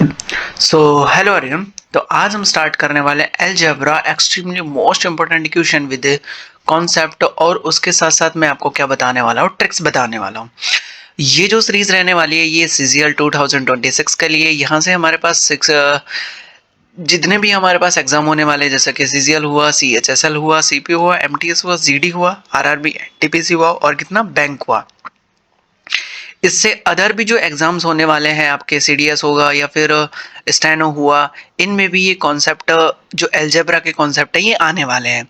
So hello Aryan. तो आज हम स्टार्ट करने वाले algebra extremely most important equation with concept, और उसके साथ साथ मैं आपको क्या बताने वाला हूँ, ट्रिक्स बताने वाला हूँ। ये जो सीरीज रहने वाली है ये सीजीएल 2026 के लिए। यहाँ से हमारे पास सिक्स जितने भी हमारे पास एग्जाम होने वाले हैं, जैसे कि सीजीएल हुआ, सीएचएसएल हुआ, सीपी हुआ, एमटीएस हुआ, जीडी हुआ, आरआरबी, एनटीपीसी हुआ और कितना बैंक हुआ। इससे अदर भी जो एग्जाम्स होने वाले हैं, आपके सीडीएस होगा या फिर स्टेनो हुआ, इनमें भी ये कॉन्सेप्ट, जो अलजेब्रा के कॉन्सेप्ट है, ये आने वाले हैं।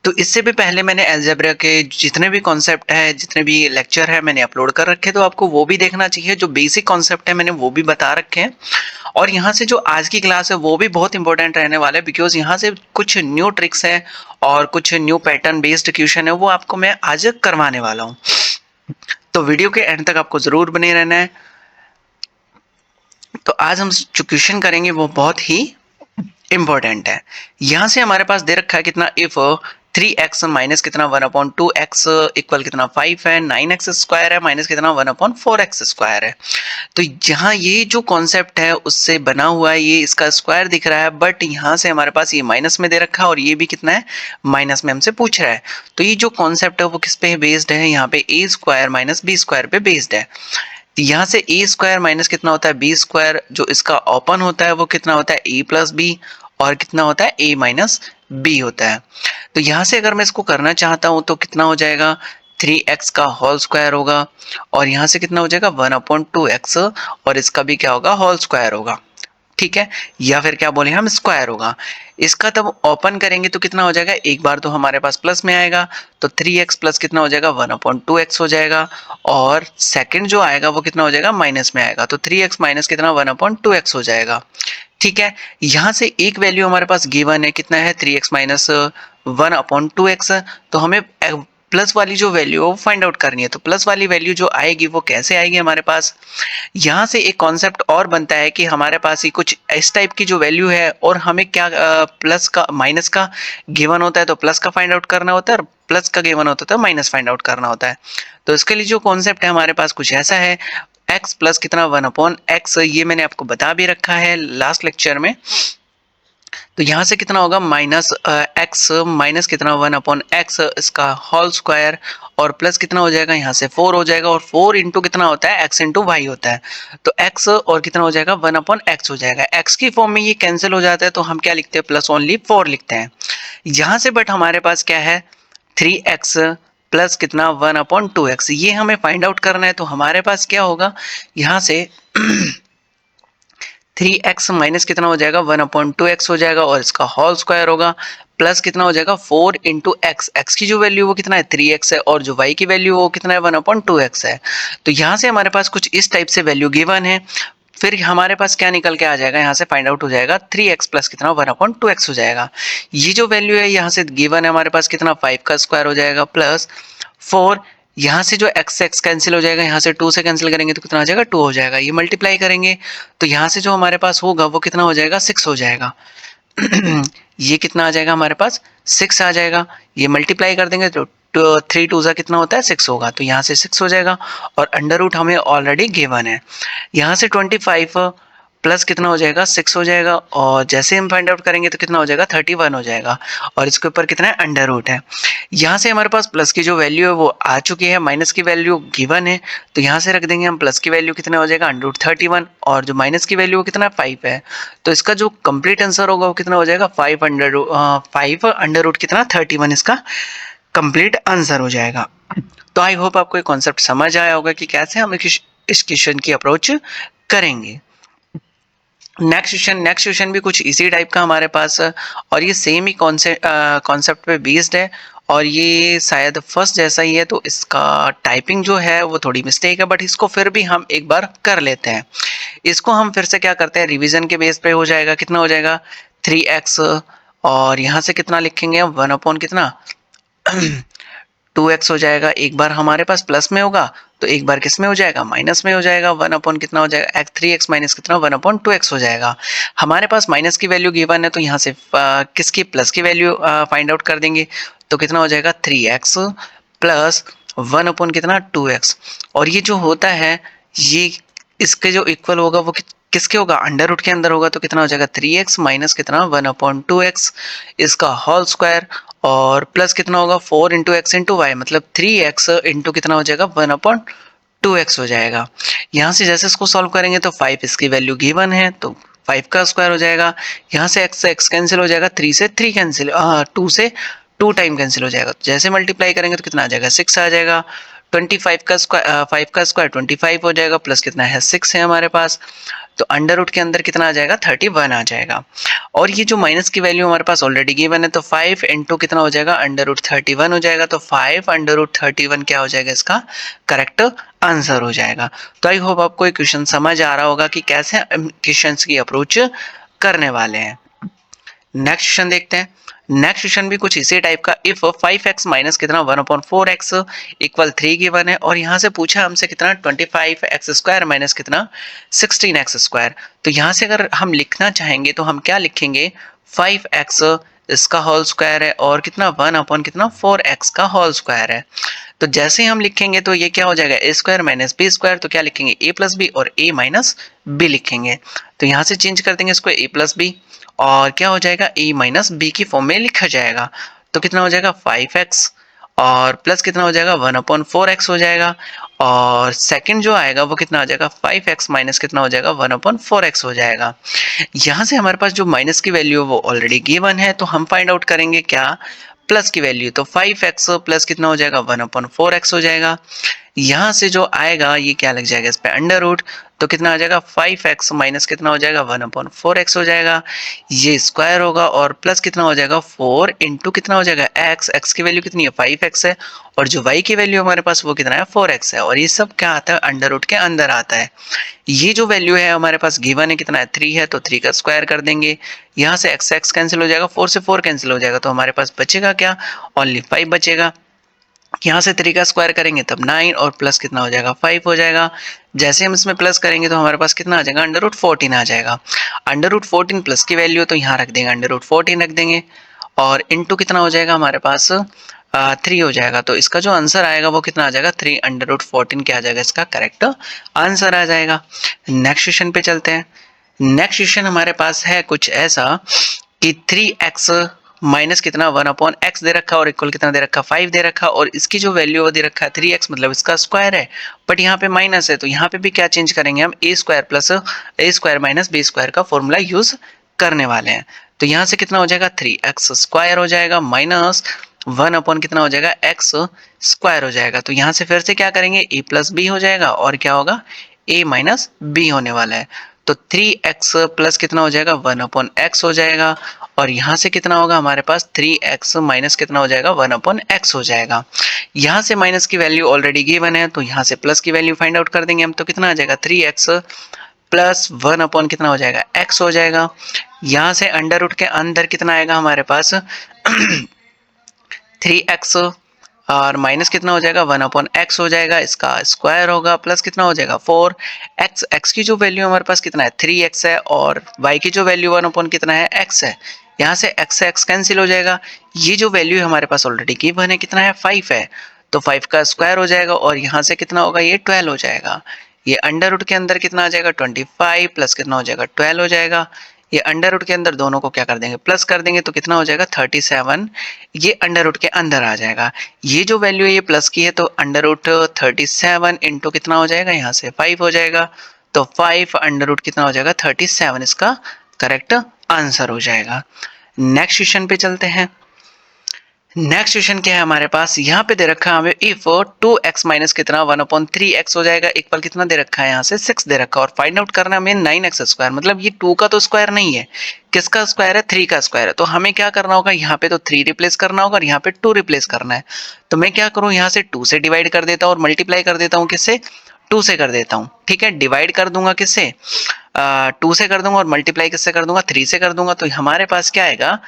तो इससे भी पहले मैंने अलजेब्रा के जितने भी कॉन्सेप्ट है, जितने भी लेक्चर है, मैंने अपलोड कर रखे, तो आपको वो भी देखना चाहिए। जो बेसिक कॉन्सेप्ट है मैंने वो भी बता रखे हैं। और यहाँ से जो आज की क्लास है वो भी बहुत इंपॉर्टेंट रहने वाला है, बिकॉज यहाँ से कुछ न्यू ट्रिक्स है और कुछ न्यू पैटर्न बेस्ड क्वेश्चन है, वो आपको मैं आज करवाने वाला हूँ। तो वीडियो के एंड तक आपको जरूर बने रहना है। तो आज हम जो क्वेश्चन करेंगे वो बहुत ही इंपॉर्टेंट है। यहां से हमारे पास दे रखा है कितना, इफ 3x माइनस कितना 1/2x इक्वल कितना 5 है, 9x स्क्वायर है माइनस कितना 1/4x स्क्वायर है। तो यहाँ ये जो कॉन्सेप्ट है उससे बना हुआ है, ये इसका स्क्वायर दिख रहा है, बट यहाँ से हमारे पास ये माइनस में दे रखा है और ये भी कितना है, माइनस में हमसे पूछ रहा है। तो ये जो कॉन्सेप्ट है वो किस पे बेस्ड है, यहाँ पे a square minus B square पे बेस्ड है। यहाँ से ए स्क्वायर माइनस कितना होता है बी स्क्वायर, जो इसका ओपन होता है वो कितना होता है ए प्लस बी, और कितना होता है ए माइनस बी होता है। तो यहाँ से अगर मैं इसको करना चाहता हूँ तो कितना हो जाएगा, 3x का होल स्क्वायर होगा, और यहाँ से कितना हो जाएगा 1/2x, और इसका भी क्या होगा, होल स्क्वायर होगा। ठीक है, या फिर क्या बोले हम, स्क्वायर होगा। इसका तब ओपन करेंगे तो कितना हो जाएगा, एक बार तो हमारे पास प्लस में आएगा, तो 3x प्लस कितना हो जाएगा 1/2x हो जाएगा, और सेकंड जो आएगा वो कितना हो जाएगा, माइनस में आएगा, तो 3x माइनस कितना 1/2x हो जाएगा। ठीक है, यहाँ से एक वैल्यू हमारे पास गिवन है, कितना है 3x माइनस 1/2x। तो हमें प्लस वाली जो वैल्यू है वो फाइंड आउट करनी है। तो प्लस वाली वैल्यू जो आएगी वो कैसे आएगी हमारे पास, यहाँ से एक कॉन्सेप्ट और बनता है कि हमारे पास ही कुछ इस टाइप की जो वैल्यू है, और हमें क्या प्लस का माइनस का गिवन होता है तो प्लस का फाइंड आउट करना होता है, और प्लस का गिवन होता है तो माइनस फाइंड आउट करना होता है। तो इसके लिए जो कॉन्सेप्ट है हमारे पास कुछ ऐसा है, x प्लस कितना 1/x, ये मैंने आपको बता भी रखा है लास्ट लेक्चर में। तो यहाँ से कितना होगा, माइनस एक्स माइनस कितना 1/x इसका होल स्क्वायर, और प्लस कितना हो जाएगा, यहाँ से 4 हो जाएगा, और 4 इंटू कितना होता है, x इंटू वाई होता है। तो x और कितना हो जाएगा 1/x हो जाएगा। x की फॉर्म में ये कैंसिल हो जाता है, तो हम क्या लिखते हैं, प्लस ओनली 4 लिखते हैं यहाँ से। बट हमारे पास क्या है, 3x प्लस कितना 1/2x, ये हमें फाइंड आउट करना है। तो हमारे पास क्या होगा, यहाँ से 3x माइनस कितना हो जाएगा 1/2x हो जाएगा, और इसका होल स्क्वायर होगा, प्लस कितना हो जाएगा 4 इंटू एक्स, एक्स की जो वैल्यू वो कितना है 3x है, और जो y की वैल्यू वो कितना है 1/2x है। तो यहाँ से हमारे पास कुछ इस टाइप से वैल्यू गिवन है। फिर हमारे पास क्या निकल के आ जाएगा, यहाँ से फाइंड आउट हो जाएगा 3x प्लस कितना 1/2x हो जाएगा। ये जो वैल्यू है यहाँ से गिवन है हमारे पास कितना 5 का स्क्वायर हो जाएगा, प्लस 4, यहाँ से जो x x कैंसिल हो जाएगा, यहाँ से 2 से कैंसिल करेंगे तो कितना आ जाएगा 2 हो जाएगा। ये मल्टीप्लाई करेंगे तो यहाँ से जो हमारे पास होगा वो कितना हो जाएगा 6 हो जाएगा। ये कितना आ जाएगा हमारे पास 6 आ जाएगा। ये मल्टीप्लाई कर देंगे तो 3 2 कितना होता है 6 होगा, तो यहाँ से 6 हो जाएगा, और अंडर रूट हमें ऑलरेडी गिवन है। यहाँ से 25 प्लस कितना हो जाएगा 6 हो जाएगा, और जैसे हम फाइंड आउट करेंगे तो कितना हो जाएगा 31 हो जाएगा, और इसके ऊपर कितना है अंडर रूट है। यहाँ से हमारे पास प्लस की जो वैल्यू है वो आ चुकी है, माइनस की वैल्यू गिवन है, तो यहाँ से रख देंगे हम, प्लस की वैल्यू कितना हो जाएगा √31, और जो माइनस की वैल्यू वो कितना 5 है। तो इसका जो कंप्लीट आंसर होगा वो कितना हो जाएगा 5 अंडर रूट कितना 31, इसका कंप्लीट आंसर हो जाएगा। तो आई होप आपको ये कॉन्सेप्ट समझ आया होगा कि कैसे हम इस क्वेश्चन की अप्रोच करेंगे। नेक्स्ट क्वेश्चन भी कुछ इसी टाइप का हमारे पास, और ये सेम ही कॉन्सेप्ट पे बेस्ड है, और ये शायद फर्स्ट जैसा ही है, तो इसका टाइपिंग जो है वो थोड़ी मिस्टेक है, बट इसको फिर भी हम एक बार कर लेते हैं। इसको हम फिर से क्या करते हैं, रिवीजन के बेस पे हो जाएगा, कितना हो जाएगा 3x, और यहाँ से कितना लिखेंगे हम 1 कितना 2x हो जाएगा। एक बार हमारे पास प्लस में होगा तो एक बार किस में हो जाएगा, माइनस में हो जाएगा। 1 कितना हो जाएगा 3x माइनस कितना 1/2x हो जाएगा। हमारे पास माइनस की वैल्यू गिवन है, तो यहाँ से किसकी प्लस की वैल्यू फाइंड आउट कर देंगे, तो कितना हो जाएगा 3x प्लस 1 कितना 2x, और ये जो होता है ये इसके जो इक्वल होगा वो किसके होगा, अंडर रूट के अंदर होगा, तो कितना हो जाएगा 3x माइनस कितना 1/2x इसका होल स्क्वायर, और प्लस कितना होगा 4 इंटू एक्स इंटू वाई, मतलब 3x इंटू कितना हो जाएगा 1/2x हो जाएगा। यहाँ से जैसे इसको सॉल्व करेंगे तो 5 इसकी वैल्यू गिवन है, तो 5 का स्क्वायर हो जाएगा। यहाँ से x कैंसिल हो जाएगा, 3 से 3 कैंसिल, 2 से 2 टाइम कैंसिल हो जाएगा। तो जैसे मल्टीप्लाई करेंगे तो कितना आ जाएगा 6 आ जाएगा। 25 का स्क्वायर 5 का स्क्वायर 25 हो जाएगा, प्लस कितना है 6 है हमारे पास, तो अंडर रूट के अंदर कितना आ जाएगा 31 आ जाएगा। और ये जो माइनस की वैल्यू हमारे पास ऑलरेडी गिवन है, तो 5 इंटू कितना हो जाएगा अंडर रूट 31 हो जाएगा, तो 5 अंडर रूट 31 क्या हो जाएगा इसका करेक्ट आंसर हो जाएगा। तो आई होप आपको ये क्वेश्चन समझ आ रहा होगा कि कैसे क्वेश्चंस की अप्रोच करने वाले हैं। नेक्स्ट क्वेश्चन देखते हैं। नेक्स्ट क्वेश्चन भी कुछ इसी टाइप का, इफ 5x माइनस कितना 1/4x इक्वल 3 गिवन है, और यहाँ से पूछा हमसे कितना 25x स्क्वायर माइनस कितना 16x स्क्वायर। तो यहाँ से अगर हम लिखना चाहेंगे तो हम क्या लिखेंगे, 5x इसका होल स्क्वायर है और कितना 1/4x का होल स्क्वायर है। तो जैसे हम लिखेंगे तो ये क्या हो जाएगा a square minus B square, तो क्या लिखेंगे a प्लस बी और a माइनस बी लिखेंगे। तो यहाँ से चेंज कर देंगे इसको a प्लस बी, और क्या हो जाएगा a माइनस बी की फॉर्म में लिखा जाएगा। तो कितना हो जाएगा 5x और प्लस कितना हो जाएगा 1/4x हो जाएगा, और सेकंड जो आएगा वो कितना आ जाएगा 5x माइनस कितना हो जाएगा 1/4x हो जाएगा। यहाँ से हमारे पास जो माइनस की वैल्यू है वो ऑलरेडी गिवन है, तो हम फाइंड आउट करेंगे क्या प्लस की वैल्यू, तो 5x प्लस कितना हो जाएगा 1/4x हो जाएगा। यहाँ से जो आएगा ये क्या लग जाएगा इस पे अंडर रूट, तो कितना आ जाएगा 5x माइनस कितना हो जाएगा 1/4x हो जाएगा, ये स्क्वायर होगा, और प्लस कितना हो जाएगा 4 इंटू कितना हो जाएगा x की वैल्यू कितनी है 5x है, और जो y की वैल्यू हमारे पास वो कितना है 4x है, और ये सब क्या आता है अंडर रूट के अंदर आता है। ये जो वैल्यू है हमारे पास गिवन है कितना है 3 है, तो 3 का स्क्वायर कर देंगे। यहाँ से x कैंसिल हो जाएगा, 4 से 4 कैंसिल हो जाएगा, तो हमारे पास बचेगा क्या ओनली 5 बचेगा। यहाँ से 3 का स्क्वायर करेंगे तब 9, और प्लस कितना हो जाएगा 5 हो जाएगा। जैसे हम इसमें प्लस करेंगे तो हमारे पास कितना आ जाएगा अंडर रूट 14 आ जाएगा। अंडर रूट 14 प्लस की वैल्यू तो यहाँ रख देंगे अंडर रूट 14 रख देंगे, और इंटू कितना हो जाएगा हमारे पास 3 हो जाएगा। तो इसका जो आंसर आएगा वो कितना आ जाएगा 3 अंडर रूट 14 क्या आ जाएगा इसका करेक्ट आंसर आ जाएगा। नेक्स्ट क्वेश्चन पे चलते हैं। नेक्स्ट क्वेश्चन हमारे पास है कुछ ऐसा कि 3x माइनस कितना 1/x दे रखा और इक्वल कितना दे रखा 5 दे रखा, और इसकी जो वैल्यू दे रखा है 3x मतलब इसका स्क्वायर है, बट यहाँ पे माइनस है, तो यहाँ पे भी क्या चेंज करेंगे हम a square plus a square minus b square का फॉर्मूला यूज करने वाले हैं। तो यहाँ से कितना हो जाएगा 3x स्क्वायर हो जाएगा माइनस 1 कितना हो जाएगा x स्क्वायर हो जाएगा। तो यहाँ से फिर से क्या करेंगे a प्लस बी हो जाएगा, और क्या होगा a माइनस बी होने वाला है। तो 3x प्लस कितना हो जाएगा 1/x हो जाएगा, और यहाँ से कितना होगा हमारे पास 3x माइनस कितना हो जाएगा 1/x हो जाएगा। यहाँ से माइनस की वैल्यू ऑलरेडी गिवन है, तो यहाँ से प्लस की वैल्यू फाइंड आउट कर देंगे हम, तो कितना आ जाएगा 3x प्लस 1 कितना हो जाएगा x हो जाएगा। यहाँ से अंडर रूट के अंदर कितना आएगा हमारे पास 3x, और माइनस कितना हो जाएगा 1/x हो जाएगा, इसका स्क्वायर होगा, प्लस कितना हो जाएगा 4x, x की जो वैल्यू हमारे पास कितना है 3x है, और y की जो वैल्यू 1 कितना है x है। यहाँ से x से x कैंसिल हो जाएगा। ये जो वैल्यू हमारे पास ऑलरेडी गिवन है कितना है 5 है, तो 5 का स्क्वायर हो जाएगा, और यहाँ से कितना होगा ये 12 हो जाएगा। ये अंडर रूट के अंदर कितना आ जाएगा 25 प्लस कितना हो जाएगा 12 हो जाएगा। ये अंडर रूट के अंदर दोनों को क्या कर देंगे प्लस कर देंगे, तो कितना हो जाएगा 37, ये अंडर रूट के अंदर आ जाएगा। ये जो वैल्यू है ये प्लस की है, तो अंडर रूट 37 इंटू कितना हो जाएगा यहाँ से 5 हो जाएगा, तो 5 अंडर रूट कितना हो जाएगा 37 इसका करेक्ट आंसर हो जाएगा। नेक्स्ट क्वेश्चन पे चलते हैं। नेक्स्ट क्वेश्चन क्या है हमारे पास, यहाँ पे दे रखा है हमें इफ 2x माइनस कितना 1/3x हो जाएगा इक्वल कितना दे रखा है यहाँ से 6 दे रखा है, और फाइंड आउट करना है हमें 9x स्क्वायर, मतलब ये 2 का तो स्क्वायर नहीं है, किसका स्क्वायर है 3 का स्क्वायर है। तो हमें क्या करना होगा यहाँ पे तो 3 रिप्लेस करना होगा और यहाँ पे 2 रिप्लेस करना है। तो मैं क्या करूँ यहाँ से 2 से डिवाइड कर देता हूँ और मल्टीप्लाई कर देता हूँ किससे 2 से कर देता हूँ। ठीक है, डिवाइड कर दूंगा किससे 2 से कर दूंगा, और मल्टीप्लाई किससे कर दूंगा 3 से कर दूंगा। तो हमारे पास क्या आएगा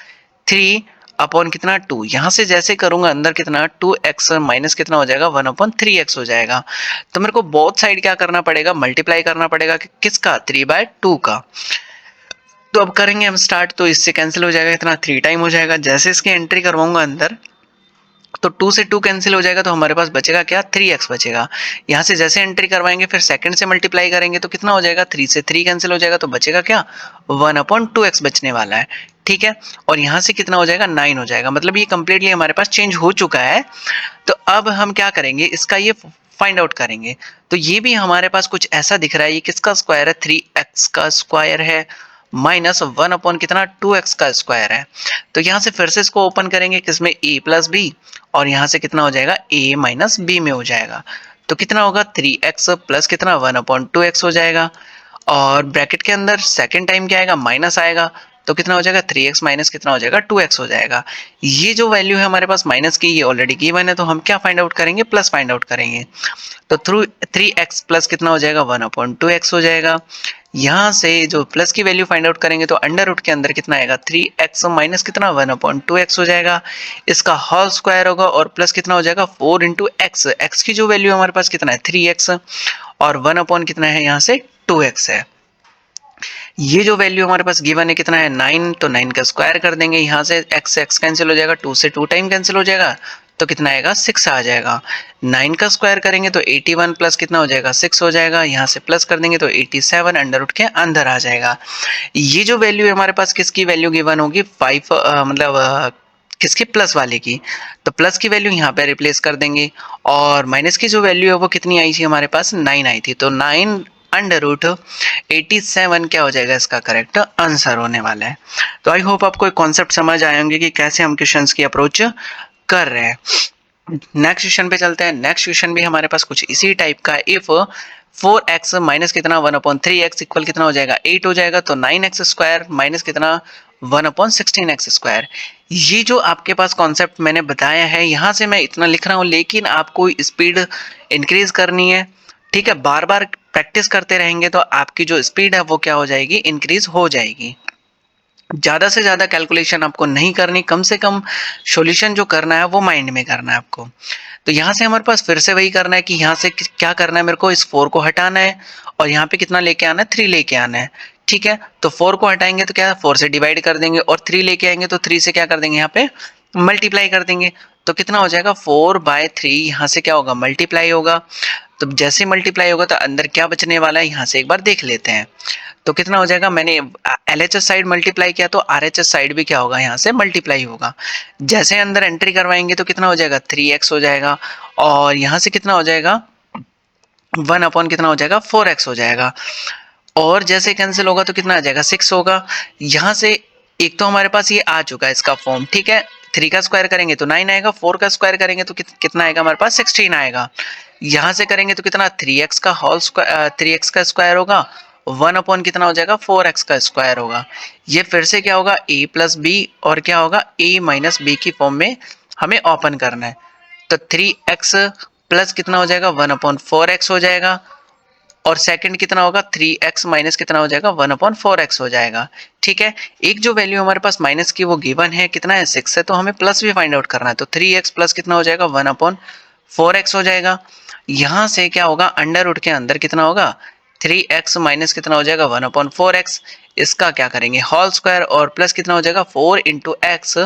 3 अपॉन कितना 2, यहाँ से जैसे करूंगा अंदर कितना 2x माइनस कितना हो जाएगा 1/3x हो जाएगा। तो मेरे को बोथ साइड क्या करना पड़ेगा मल्टीप्लाई करना पड़ेगा किसका 3/2 का। तो अब करेंगे हम स्टार्ट, तो इससे कैंसिल हो जाएगा, इतना 3 टाइम हो जाएगा। जैसे इसकी एंट्री करवाऊंगा अंदर तो 2 से 2 कैंसिल हो जाएगा, तो हमारे पास बचेगा क्या, 3x बचेगा। यहाँ से जैसे एंट्री करवाएंगे फिर सेकंड से मल्टीप्लाई करेंगे तो कितना हो जाएगा, 3 से 3 कैंसिल हो जाएगा, तो बचेगा क्या, 1/2x बचने वाला है। ठीक है, और यहाँ से कितना हो जाएगा, 9 हो जाएगा। मतलब ये कंप्लीटली हमारे पास चेंज हो चुका है। तो अब हम क्या करेंगे, इसका ये फाइंड आउट करेंगे। तो ये भी हमारे पास कुछ ऐसा दिख रहा है, ये किसका स्क्वायर है, 3x का स्क्वायर है माइनस 1 कितना, 2x का स्क्वायर है। तो यहाँ से फिर से इसको ओपन करेंगे किसमें, a प्लस बी, और यहाँ से कितना हो जाएगा, a माइनस बी में हो जाएगा। तो कितना होगा, 3x प्लस कितना, 1/2x हो जाएगा। और ब्रैकेट के अंदर सेकेंड टाइम क्या आएगा, माइनस आएगा, तो कितना हो जाएगा, 3x माइनस कितना हो जाएगा, 2x हो जाएगा। ये जो वैल्यू है हमारे पास माइनस की, ये ऑलरेडी गिवन है, तो हम क्या फाइंड आउट करेंगे, प्लस फाइंड आउट करेंगे। तो थ्रू 3x प्लस कितना हो जाएगा, 1/2x हो जाएगा। यहाँ से जो प्लस की वैल्यू फाइंड आउट करेंगे तो अंडर रूट के अंदर कितना आएगा, 3x माइनस कितना, 1/2x हो जाएगा। इसका होल स्क्वायर होगा और प्लस कितना हो जाएगा, 4 इंटू एक्स। एक्स की जो वैल्यू हमारे पास कितना है, 3x, और 1 कितना है यहाँ से, 2x है। ये जो वैल्यू हमारे पास गिवन है कितना है, 9, तो 9 का स्क्वायर कर देंगे। यहाँ से x से x कैंसिल हो जाएगा, 2 से 2 टाइम कैंसिल हो जाएगा, तो कितना आएगा, 6 आ जाएगा। 9 का स्क्वायर करेंगे तो 81 प्लस कितना हो जाएगा, 6 हो जाएगा। यहाँ से प्लस कर देंगे तो 87 अंडर रूट के अंदर आ जाएगा। ये जो वैल्यू है हमारे पास किसकी वैल्यू गिवन होगी, 5 किसकी, प्लस वाले की। तो प्लस की वैल्यू यहाँ पे रिप्लेस कर देंगे, और माइनस की जो वैल्यू है वो कितनी आई थी हमारे पास, 9 आई थी। तो 9 अंडर रूट 87 क्या हो जाएगा, इसका करेक्ट आंसर होने वाला है। तो आई होप आपको एक कॉन्सेप्ट समझ आए होंगे कि कैसे हम क्वेश्चंस की अप्रोच कर रहे हैं। नेक्स्ट क्वेश्चन पे चलते हैं। नेक्स्ट क्वेश्चन भी हमारे पास कुछ इसी टाइप का है। इफ 4x माइनस कितना, 1/3x इक्वल कितना हो जाएगा, 8 हो जाएगा। तो 9x स्क्वायर माइनस कितना, 1/16x स्क्वायर। ये जो आपके पास कॉन्सेप्ट मैंने बताया है, यहाँ से मैं इतना लिख रहा हूँ, लेकिन आपको स्पीड इंक्रीज करनी है। ठीक है, बार बार प्रैक्टिस करते रहेंगे तो आपकी जो स्पीड है वो क्या हो जाएगी, इंक्रीज हो जाएगी। ज़्यादा से ज़्यादा कैलकुलेशन आपको नहीं करनी, कम से कम सॉल्यूशन जो करना है वो माइंड में करना है आपको। तो यहाँ से हमारे पास फिर से वही करना है कि यहाँ से क्या करना है, मेरे को इस 4 को हटाना है और यहाँ पे कितना लेके आना है, 3 लेके आना है। ठीक है, तो 4 को हटाएंगे तो क्या, 4 से डिवाइड कर देंगे, और 3 लेके आएंगे तो 3 से क्या कर देंगे, यहाँ पे मल्टीप्लाई कर देंगे। तो कितना हो जाएगा, 4/3, यहाँ से क्या होगा, मल्टीप्लाई होगा। तो जैसे मल्टीप्लाई होगा तो अंदर क्या बचने वाला है, यहाँ से एक बार देख लेते हैं। तो कितना हो जाएगा, मैंने LHS साइड मल्टीप्लाई किया तो RHS साइड भी क्या होगा, यहाँ से मल्टीप्लाई होगा। जैसे अंदर एंट्री करवाएंगे तो कितना हो जाएगा, 3x हो जाएगा, और यहाँ से कितना हो जाएगा, 1 कितना हो जाएगा, 4x हो जाएगा। और जैसे कैंसिल होगा तो कितना आ जाएगा, 6 होगा। यहाँ से एक तो हमारे पास ये आ चुका है इसका फॉर्म। ठीक है, 3 का स्क्वायर करेंगे तो 9 आएगा, 4 का स्क्वायर करेंगे तो कितना आएगा हमारे पास, 16 आएगा। यहाँ से करेंगे तो कितना, 3x का होल स्क्वायर, 3x का स्क्वायर होगा, 1 कितना हो जाएगा, 4x का स्क्वायर होगा। ये फिर से क्या होगा, a प्लस बी, और क्या होगा, a माइनस बी की फॉर्म में हमें ओपन करना है। तो 3x प्लस कितना हो जाएगा, 1/4x हो जाएगा, और सेकंड कितना होगा, 3x माइनस कितना हो जाएगा, 1/4x हो जाएगा। ठीक है, एक जो वैल्यू हमारे पास माइनस की वो गिवन है, कितना है, 6 है, तो हमें प्लस भी फाइंड आउट करना है। तो 3x प्लस कितना हो जाएगा, 1/4x हो जाएगा। यहाँ से क्या होगा, अंडर रूट के अंदर कितना होगा, 3x माइनस कितना हो जाएगा, 1/4x। इसका क्या करेंगे, होल स्क्वायर, और प्लस कितना हो जाएगा, 4 इंटू एक्स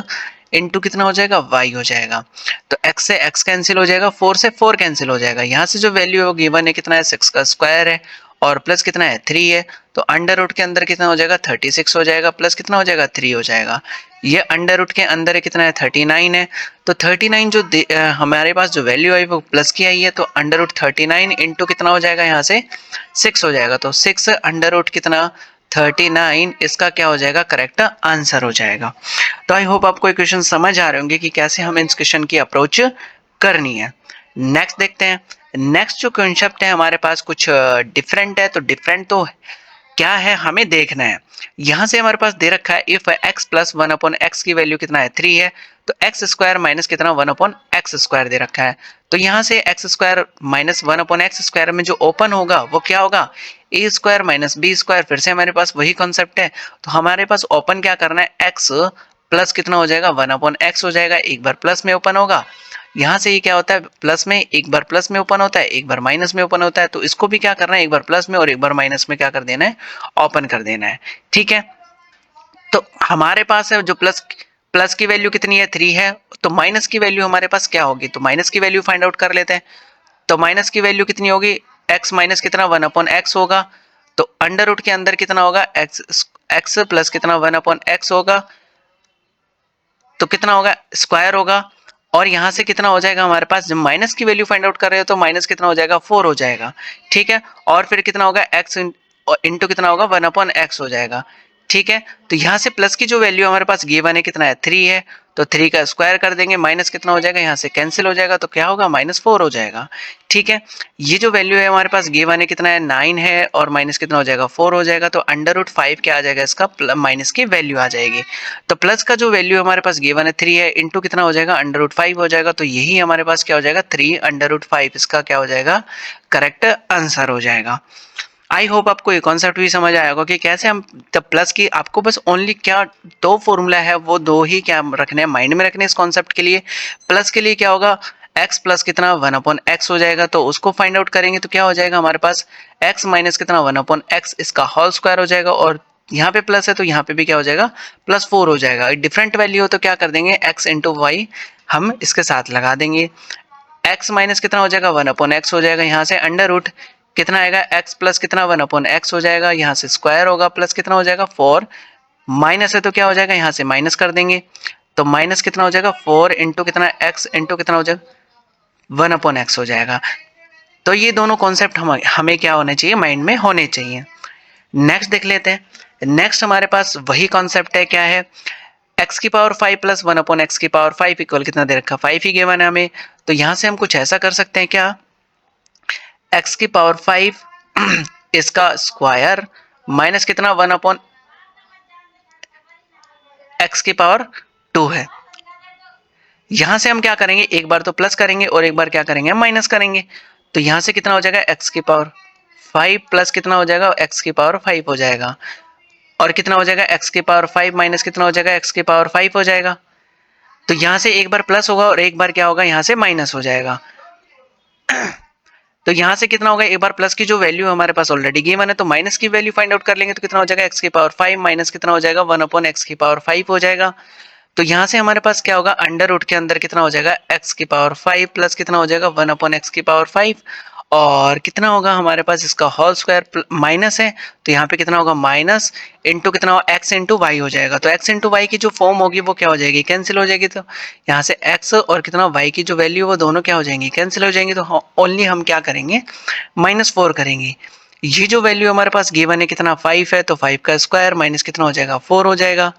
इंटू कितना हो जाएगा, y हो जाएगा। तो x से x कैंसिल हो जाएगा, 4 से 4 कैंसिल हो जाएगा। यहाँ से जो वैल्यू है वो गिवन है, कितना है, 6 का स्क्वायर है, और प्लस कितना है, 3 है। तो अंडर रूट के अंदर कितना हो जाएगा, 36 हो जाएगा, प्लस कितना हो जाएगा, 3 हो जाएगा। ये अंडर रूट के अंदर कितना है, 39 है। तो 39 जो हमारे पास जो वैल्यू आई वो प्लस की आई है, तो अंडर रूट 39 इंटू कितना हो जाएगा, यहाँ से 6 हो जाएगा। तो 6 अंडर रूट कितना, 39, इसका क्या हो जाएगा, करेक्ट आंसर हो जाएगा। तो आई होप आपको क्वेश्चन समझ आ रहे होंगे कि कैसे हमें इस क्वेश्चन की अप्रोच करनी है। नेक्स्ट देखते हैं। नेक्स्ट जो कॉन्सेप्ट है हमारे पास कुछ डिफरेंट है। तो डिफरेंट तो क्या है हमें देखना है। यहाँ से हमारे पास दे रखा है, इफ x प्लस 1/x की वैल्यू कितना है, 3 है, तो x स्क्वायर माइनस कितना, 1/x स्क्वायर दे रखा है। तो यहाँ से x square minus 1/x square में जो ओपन होगा वो क्या होगा, a square minus B square. फिर से हमारे पास वही कॉन्सेप्ट है, तो हमारे पास ओपन क्या करना है, x प्लस कितना हो जाएगा, 1/x हो जाएगा। एक बार प्लस में ओपन होगा, यहाँ से ये क्या होता है, प्लस में एक बार प्लस में ओपन होता है, एक बार माइनस में ओपन होता है। तो इसको भी क्या करना है, एक बार प्लस में और एक बार माइनस में क्या कर देना है, ओपन कर देना है। ठीक है, तो हमारे पास है जो प्लस प्लस की वैल्यू कितनी है 3 है, तो माइनस की वैल्यू हमारे पास क्या होगी, तो माइनस की वैल्यू फाइंड आउट कर लेते हैं। तो माइनस की वैल्यू कितनी होगी, x माइनस कितना 1 अपॉन एक्स होगा, तो अंडर रूट के अंदर कितना होगा x प्लस कितना 1 अपॉन एक्स होगा, तो कितना होगा स्क्वायर होगा। और यहां से कितना हो जाएगा हमारे पास, जब माइनस की वैल्यू फाइंड आउट कर रहे हो तो माइनस कितना हो जाएगा 4 हो जाएगा, ठीक है। और फिर कितना होगा x इंटू कितना होगा 1 अपॉन एक्स हो जाएगा, ठीक है। तो यहाँ से प्लस की जो वैल्यू हमारे पास गिवन है कितना है 3 है, तो 3 का स्क्वायर कर देंगे, माइनस कितना हो जाएगा यहाँ से कैंसिल हो जाएगा, तो क्या होगा -4 हो जाएगा, ठीक है। ये जो वैल्यू है हमारे पास गिवन है कितना है 9 है, और माइनस कितना हो जाएगा 4 हो जाएगा, तो अंडर रूट 5 क्या आ जाएगा इसका माइनस की वैल्यू आ जाएगी। तो प्लस का जो वैल्यू हमारे पास गिवन है 3 है, इंटू कितना हो जाएगा अंडर रूट 5 हो जाएगा, तो यही हमारे पास क्या हो जाएगा 3 अंडर रूट 5, इसका क्या हो जाएगा करेक्ट आंसर हो जाएगा। आई होप आपको ये कॉन्सेप्ट भी समझ आया होगा कि कैसे हम तब प्लस की, आपको बस ओनली क्या दो फॉर्मूला है वो दो ही क्या रखने हैं माइंड में रखने इस कॉन्सेप्ट के लिए। प्लस के लिए क्या होगा x प्लस कितना 1 अपॉन एक्स हो जाएगा, तो उसको फाइंड आउट करेंगे तो क्या हो जाएगा हमारे पास x माइनस कितना 1 अपॉन एक्स इसका होल स्क्वायर हो जाएगा, और यहाँ पे प्लस है तो यहाँ पे भी क्या हो जाएगा +4 हो जाएगा। डिफरेंट वैल्यू हो तो क्या कर देंगे x इंटू वाई हम इसके साथ लगा देंगे, x माइनस कितना हो जाएगा 1 अपॉन एक्स हो जाएगा, यहाँ से अंडर रूट कितना आएगा x प्लस कितना 1 अपॉन एक्स हो जाएगा, यहाँ से स्क्वायर होगा, प्लस कितना हो जाएगा 4, माइनस है तो क्या हो जाएगा यहाँ से माइनस कर देंगे, तो माइनस कितना हो जाएगा 4 इंटू कितना x इंटू कितना हो जाएगा 1 अपॉन एक्स हो जाएगा। तो ये दोनों कॉन्सेप्ट हमें क्या होने चाहिए माइंड में होने चाहिए। नेक्स्ट देख लेते हैं। नेक्स्ट हमारे पास वही कॉन्सेप्ट है, क्या है x की पावर 5 प्लस 1 अपॉन एक्स की पावर 5 इक्वल कितना दे रखा 5 ही गिवन है हमें। तो यहाँ से हम कुछ ऐसा कर सकते हैं क्या, x की पावर 5 इसका स्क्वायर माइनस कितना 1 अपॉन एक्स की पावर 2 है। यहां से हम क्या करेंगे, एक बार तो प्लस करेंगे और एक बार क्या करेंगे माइनस करेंगे। तो यहां से कितना हो जाएगा एक्स की पावर 5 प्लस कितना हो जाएगा एक्स की पावर 5 हो जाएगा, और कितना हो जाएगा एक्स की पावर 5 माइनस कितना हो जाएगा एक्स की पावर 5 हो जाएगा। तो यहां से एक बार प्लस होगा और एक बार क्या होगा यहाँ से माइनस हो जाएगा। तो यहाँ से कितना होगा, एक बार प्लस की जो वैल्यू हमारे पास ऑलरेडी गिवन है तो माइनस की वैल्यू फाइंड आउट कर लेंगे, तो कितना हो जाएगा एक्स की पावर 5 माइनस कितना हो जाएगा 1 अपॉन एक्स की पावर 5 हो जाएगा। तो यहाँ से हमारे पास क्या होगा अंडर रूट के अंदर कितना हो जाएगा एक्स की पावर 5 प्लस कितना हो जाएगा 1 अपॉन एक्स की पावर 5, और कितना होगा हमारे पास इसका होल स्क्वायर माइनस है, तो यहाँ पे कितना होगा माइनस इंटू कितना होगा एक्स इंटू वाई हो जाएगा। तो एक्स इंटू वाई की जो फॉर्म होगी वो क्या हो जाएगी कैंसिल हो जाएगी, तो यहाँ से एक्स और कितना वाई की जो वैल्यू वो दोनों क्या हो जाएंगी कैंसिल हो जाएंगी। तो ओनली हम क्या करेंगे -4 करेंगे। ये जो वैल्यू हमारे पास गिवन है कितना 5 है, तो 5 का स्क्वायर माइनस कितना हो जाएगा 4 हो जाएगा।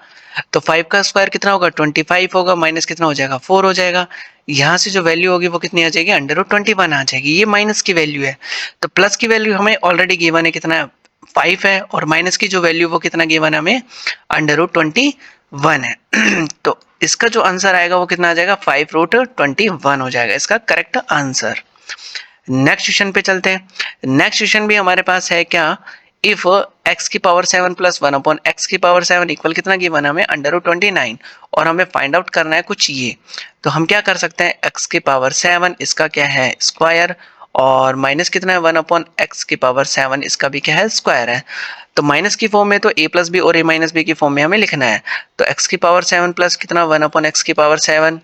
तो 5 का स्क्वायर कितना होगा 25 होगा, माइनस कितना हो जाएगा 4 हो जाएगा। यहाँ से जो वैल्यू होगी वो कितनी आ जाएगी अंडर रूट 21 आ जाएगी। ये माइनस की वैल्यू है। तो प्लस की वैल्यू हमें ऑलरेडी गिवन है कितना 5 है, और माइनस की जो वैल्यू वो कितना गिवन है हमें अंडर रूट 21 है। तो इसका जो आंसर आएगा वो कितना आ जाएगा 5 रूट 21 हो जाएगा इसका करेक्ट आंसर। नेक्स्ट क्वेश्चन पे चलते हैं। नेक्स्ट क्वेश्चन भी हमारे पास है क्या, इफ x की पावर 7 प्लस 1 अपॉन एक्स की पावर 7 इक्वल कितना गिवन हमें अंडर रूट 29, और हमें फाइंड आउट करना है कुछ ये। तो हम क्या कर सकते हैं x की पावर 7 इसका क्या है स्क्वायर, और माइनस कितना है 1 अपॉन एक्स की पावर 7 इसका भी क्या है स्क्वायर है। तो माइनस की फॉर्म में तो a प्लस बी और a माइनस बी की फॉर्म में हमें लिखना है। तो x की पावर 7 प्लस कितना 1 अपॉन एक्स की पावर 7,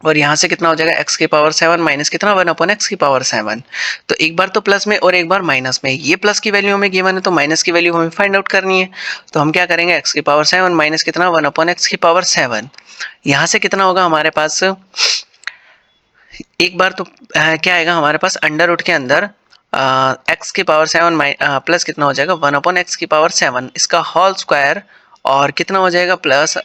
और यहाँ से कितना हो जाएगा x की पावर 7 माइनस कितना 1 अपॉन एक्स की पावर 7। तो एक बार तो प्लस में और एक बार माइनस में, ये प्लस की वैल्यू हमें गिवन है तो माइनस की वैल्यू हमें फाइंड आउट करनी है। तो हम क्या करेंगे x की पावर 7 माइनस कितना 1 अपॉन एक्स की पावर 7, यहाँ से कितना होगा हमारे पास एक बार तो क्या आएगा हमारे पास अंडर रूट के अंदर एक्स की पावर 7 प्लस कितना हो जाएगा 1 अपॉन एक्स की पावर 7 इसका होल स्क्वायर, और कितना हो जाएगा प्लस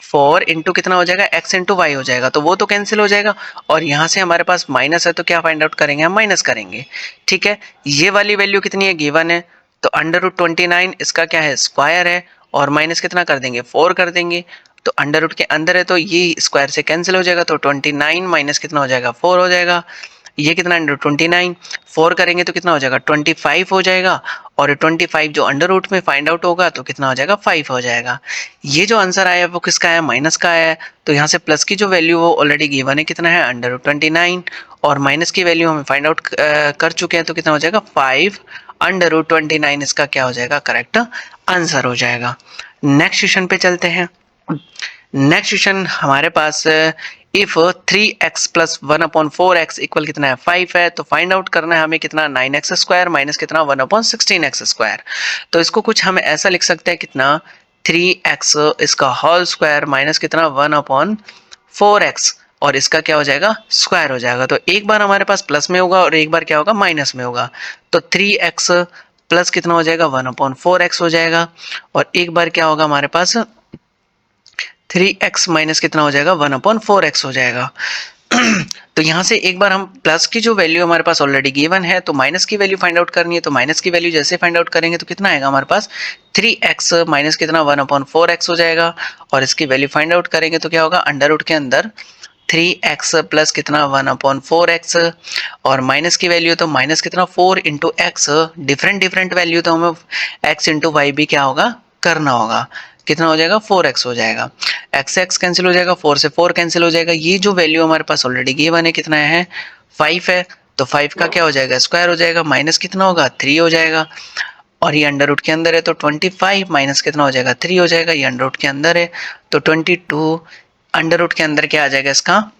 4 इंटू कितना हो जाएगा x इंटू वाई हो जाएगा, तो वो तो कैंसिल हो जाएगा। और यहाँ से हमारे पास माइनस है तो क्या फाइंड आउट करेंगे हम माइनस करेंगे, ठीक है। ये वाली वैल्यू कितनी है गिवन है, तो अंडर रूट 29 इसका क्या है स्क्वायर है, और माइनस कितना कर देंगे 4 कर देंगे। तो अंडर रूट के अंदर है तो ये स्क्वायर से कैंसिल हो जाएगा, तो 29 माइनस कितना हो जाएगा 4 हो जाएगा। ये कितना अंडर 29 4 करेंगे तो कितना हो जाएगा 25 हो जाएगा, और 25 जो अंडर रूट में फाइंड आउट होगा तो कितना हो जाएगा 5 हो जाएगा। ये जो आंसर आया वो किसका है माइनस का है। तो यहाँ से प्लस की जो वैल्यू वो ऑलरेडी गिवन है कितना है अंडर रूट 29, और माइनस की वैल्यू हम फाइंड आउट कर चुके हैं तो कितना हो जाएगा 5 अंडर रूट 29 इसका क्या हो जाएगा करेक्ट आंसर हो जाएगा। नेक्स्ट क्वेश्चन पे चलते हैं। नेक्स्ट क्वेश्चन हमारे पास if 3x plus 1/4x equal कितना है 5 है, तो फाइंड आउट करना है हमें कितना 9x स्क्वायर माइनस कितना 1/16x स्क्वायर। तो इसको कुछ हम ऐसा लिख सकते हैं कितना 3x इसका होल स्क्वायर माइनस कितना 1/4x और इसका क्या हो जाएगा स्क्वायर हो जाएगा। तो एक बार हमारे पास प्लस में होगा और एक बार क्या होगा माइनस में होगा। तो 3x प्लस कितना हो जाएगा 1/4x हो जाएगा और एक बार क्या होगा हमारे पास 3x माइनस कितना हो जाएगा 1/4x हो जाएगा। तो यहाँ से एक बार हम प्लस की जो वैल्यू हमारे पास ऑलरेडी गिवन है तो माइनस की वैल्यू फाइंड आउट करनी है। तो माइनस की वैल्यू जैसे फाइंड आउट करेंगे तो कितना आएगा हमारे पास 3x माइनस कितना 1/4x हो जाएगा और इसकी वैल्यू फाइंड आउट करेंगे तो क्या होगा अंडर रूट के अंदर 3x प्लस कितना 1/4x और माइनस की वैल्यू तो माइनस कितना 4 into x, different different value तो हमें x इंटू वाई भी क्या होगा करना होगा। कितना हो जाएगा 4x हो जाएगा, x से x कैंसिल हो जाएगा, 4 से 4 कैंसिल हो जाएगा। ये जो वैल्यू हमारे पास ऑलरेडी गिवन है कितना है 5 है, तो 5 का क्या हो जाएगा स्क्वायर हो जाएगा माइनस कितना होगा 3 हो जाएगा और ये अंडर रूट के अंदर है तो 25 माइनस कितना हो जाएगा 3 हो जाएगा। ये अंडर रूट के अंदर है तो 22 अंडर रूट के अंदर क्या आ जाएगा इसका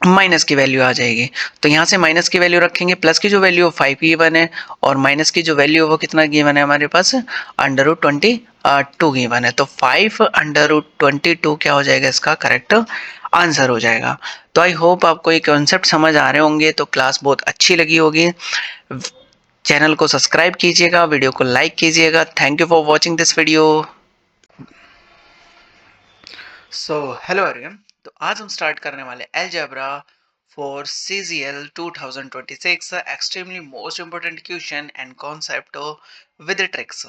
माइनस की वैल्यू आ जाएगी। तो यहाँ से माइनस की वैल्यू रखेंगे, प्लस की जो वैल्यू 5 गिवन है और माइनस की जो वैल्यू है वो कितना गिवन है हमारे पास अंडर रूट 22 गिवन है। तो 5 अंडर रूट 22 क्या हो जाएगा इसका करेक्ट आंसर हो जाएगा। तो आई होप आपको ये कॉन्सेप्ट समझ आ रहे होंगे, तो क्लास बहुत अच्छी लगी होगी। चैनल को सब्सक्राइब कीजिएगा, वीडियो को लाइक कीजिएगा। Thank you for watching this video. So hello everyone, तो आज हम स्टार्ट करने वाले algebra for CGL 2026 extremely most important question and concept with tricks.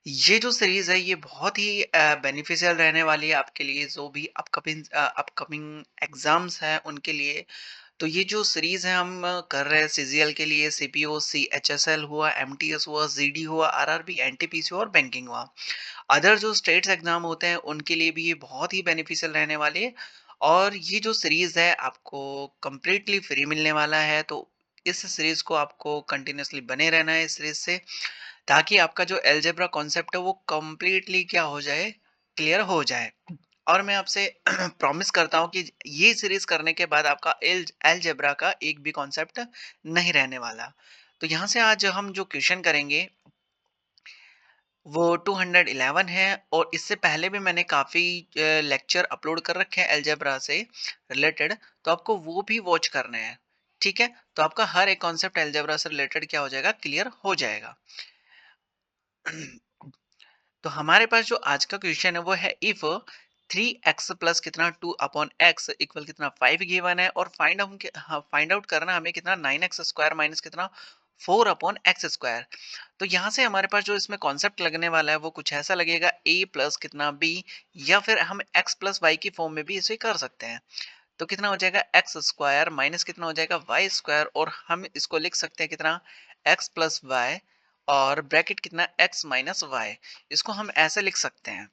ये जो सीरीज है ये बहुत ही बेनिफिशियल रहने वाली है आपके लिए, जो भी अपकमिंग एग्जाम्स हैं उनके लिए। तो ये जो सीरीज है हम कर रहे हैं CGL के लिए, CPO CHSL हुआ, MTS हुआ, ZD हुआ, RRB NTPC हुआ और बैंकिंग हुआ। अदर जो स्टेट्स एग्जाम होते हैं उनके लिए भी ये बहुत ही बेनिफिशियल रहने वाले हैं। और ये जो सीरीज है आपको कंप्लीटली फ्री मिलने वाला है, तो इस सीरीज को आपको कंटिन्यूअसली बने रहना है इस सीरीज से, ताकि आपका जो एल्जेब्रा कॉन्सेप्ट है वो कंप्लीटली क्या हो जाए क्लियर हो जाए। और मैं आपसे प्रॉमिस करता हूँ कि ये सीरीज करने के बाद आपका एल्जेब्रा का एक भी कॉन्सेप्ट नहीं रहने वाला। तो यहाँ से आज हम जो क्वेश्चन करेंगे वो 211 है और इससे पहले भी मैंने काफ़ी लेक्चर अपलोड कर रखे हैं अलजेब्रा से रिलेटेड, तो आपको वो भी वॉच करने हैं। ठीक है, तो आपका हर एक कॉन्सेप्ट अलजेब्रा से रिलेटेड क्या हो जाएगा क्लियर हो जाएगा। तो हमारे पास जो आज का क्वेश्चन है वो है इफ 3x प्लस कितना 2/x इक्वल कितना 5 गिवन है और फाइंड आउट करना हमें कितना 9x स्क्वायर माइनस कितना 4/x स्क्वायर। तो यहाँ से हमारे पास जो इसमें कॉन्सेप्ट लगने वाला है वो कुछ ऐसा लगेगा a प्लस कितना b, या फिर हम x प्लस वाई की फॉर्म में भी इसे कर सकते हैं। तो कितना हो जाएगा एक्स स्क्वायर माइनस कितना हो जाएगा वाई स्क्वायर और हम इसको लिख सकते हैं कितना एक्स प्लस वाई और ब्रैकेट कितना एक्स माइनस वाई। इसको हम ऐसे लिख सकते हैं।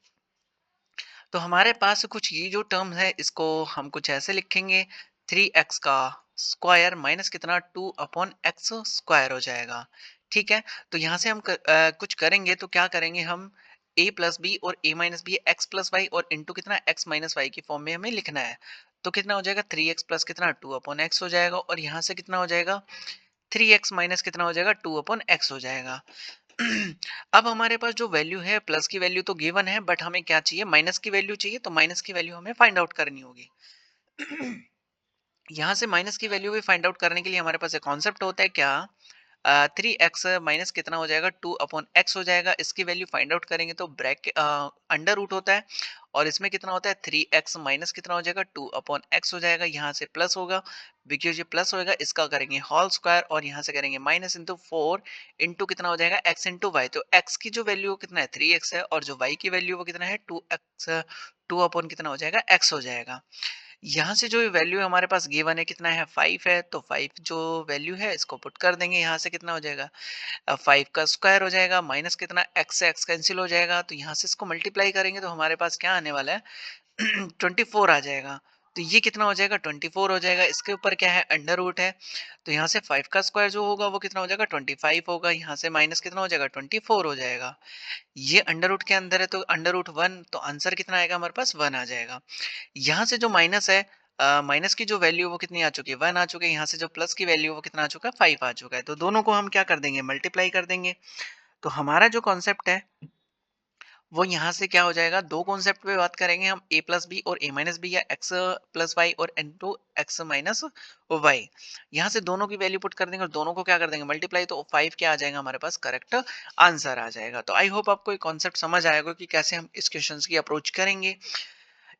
तो हमारे पास कुछ ये जो टर्म है इसको हम कुछ ऐसे लिखेंगे 3x का स्क्वायर माइनस कितना 2/x स्क्वायर हो जाएगा। ठीक है, तो यहाँ से हम कुछ करेंगे तो क्या करेंगे हम a प्लस बी और a minus B X plus Y और इंटू कितना x माइनस वाई की फॉर्म में हमें लिखना है। तो कितना हो जाएगा 3x प्लस कितना 2/x हो जाएगा और यहाँ से कितना हो जाएगा 3x माइनस कितना हो जाएगा 2/x हो जाएगा। अब हमारे पास जो वैल्यू है प्लस की वैल्यू तो गिवन है, बट हमें क्या चाहिए माइनस की वैल्यू चाहिए, तो माइनस की वैल्यू हमें फाइंड आउट करनी होगी। यहाँ से माइनस की वैल्यू भी फाइंड आउट करने के लिए हमारे पास एक कॉन्सेप्ट होता है क्या 3x माइनस कितना हो जाएगा 2/x हो जाएगा। इसकी वैल्यू फाइंड आउट करेंगे तो ब्रैकेट अंडर रूट होता है और इसमें कितना होता है 3x माइनस कितना हो जाएगा 2/x हो जाएगा। यहाँ से प्लस होगा, बिकॉज ये प्लस होएगा इसका करेंगे होल स्क्वायर और यहाँ से करेंगे माइनस इंटू 4 इंटू कितना हो जाएगा x इंटू वाई। तो x की जो वैल्यू कितना है 3x है और जो y की वैल्यू वो कितना है 2x, 2 कितना हो जाएगा x हो जाएगा। यहाँ से जो वैल्यू हमारे पास गिवन है कितना है 5 है, तो 5 जो वैल्यू है इसको पुट कर देंगे। यहाँ से कितना हो जाएगा 5 का स्क्वायर हो जाएगा माइनस कितना x से x कैंसिल हो जाएगा। तो यहाँ से इसको मल्टीप्लाई करेंगे तो हमारे पास क्या आने वाला है 24 आ जाएगा। तो तो ये कितना हो जाएगा 24 हो जाएगा। इसके ऊपर क्या है अंडर रूट है, तो यहाँ से 5 का स्क्वायर जो होगा वो कितना हो जाएगा 25 होगा, यहाँ से माइनस कितना हो जाएगा 24 हो जाएगा। ये अंडर रूट के अंदर है तो अंडर रूट 1, तो आंसर कितना आएगा हमारे पास 1 आ जाएगा। यहाँ से जो माइनस है, माइनस की जो वैल्यू वो कितनी आ चुकी है 1 आ चुकी है, यहाँ से जो प्लस की वैल्यू वो कितना आ चुका है 5 आ चुका है। तो दोनों को हम क्या कर देंगे मल्टीप्लाई कर देंगे। तो हमारा जो कॉन्सेप्ट है वो यहाँ से क्या हो जाएगा, दो कॉन्सेप्ट पे बात करेंगे हम, a प्लस बी और a माइनस बी, या x प्लस वाई और इनटू x माइनस वाई। यहाँ से दोनों की वैल्यू पुट कर देंगे और दोनों को क्या कर देंगे मल्टीप्लाई, तो 5 क्या आ जाएगा हमारे पास करेक्ट आंसर आ जाएगा। तो आई होप आपको ये कॉन्सेप्ट समझ आएगा कि कैसे हम इस क्वेश्चन की अप्रोच करेंगे।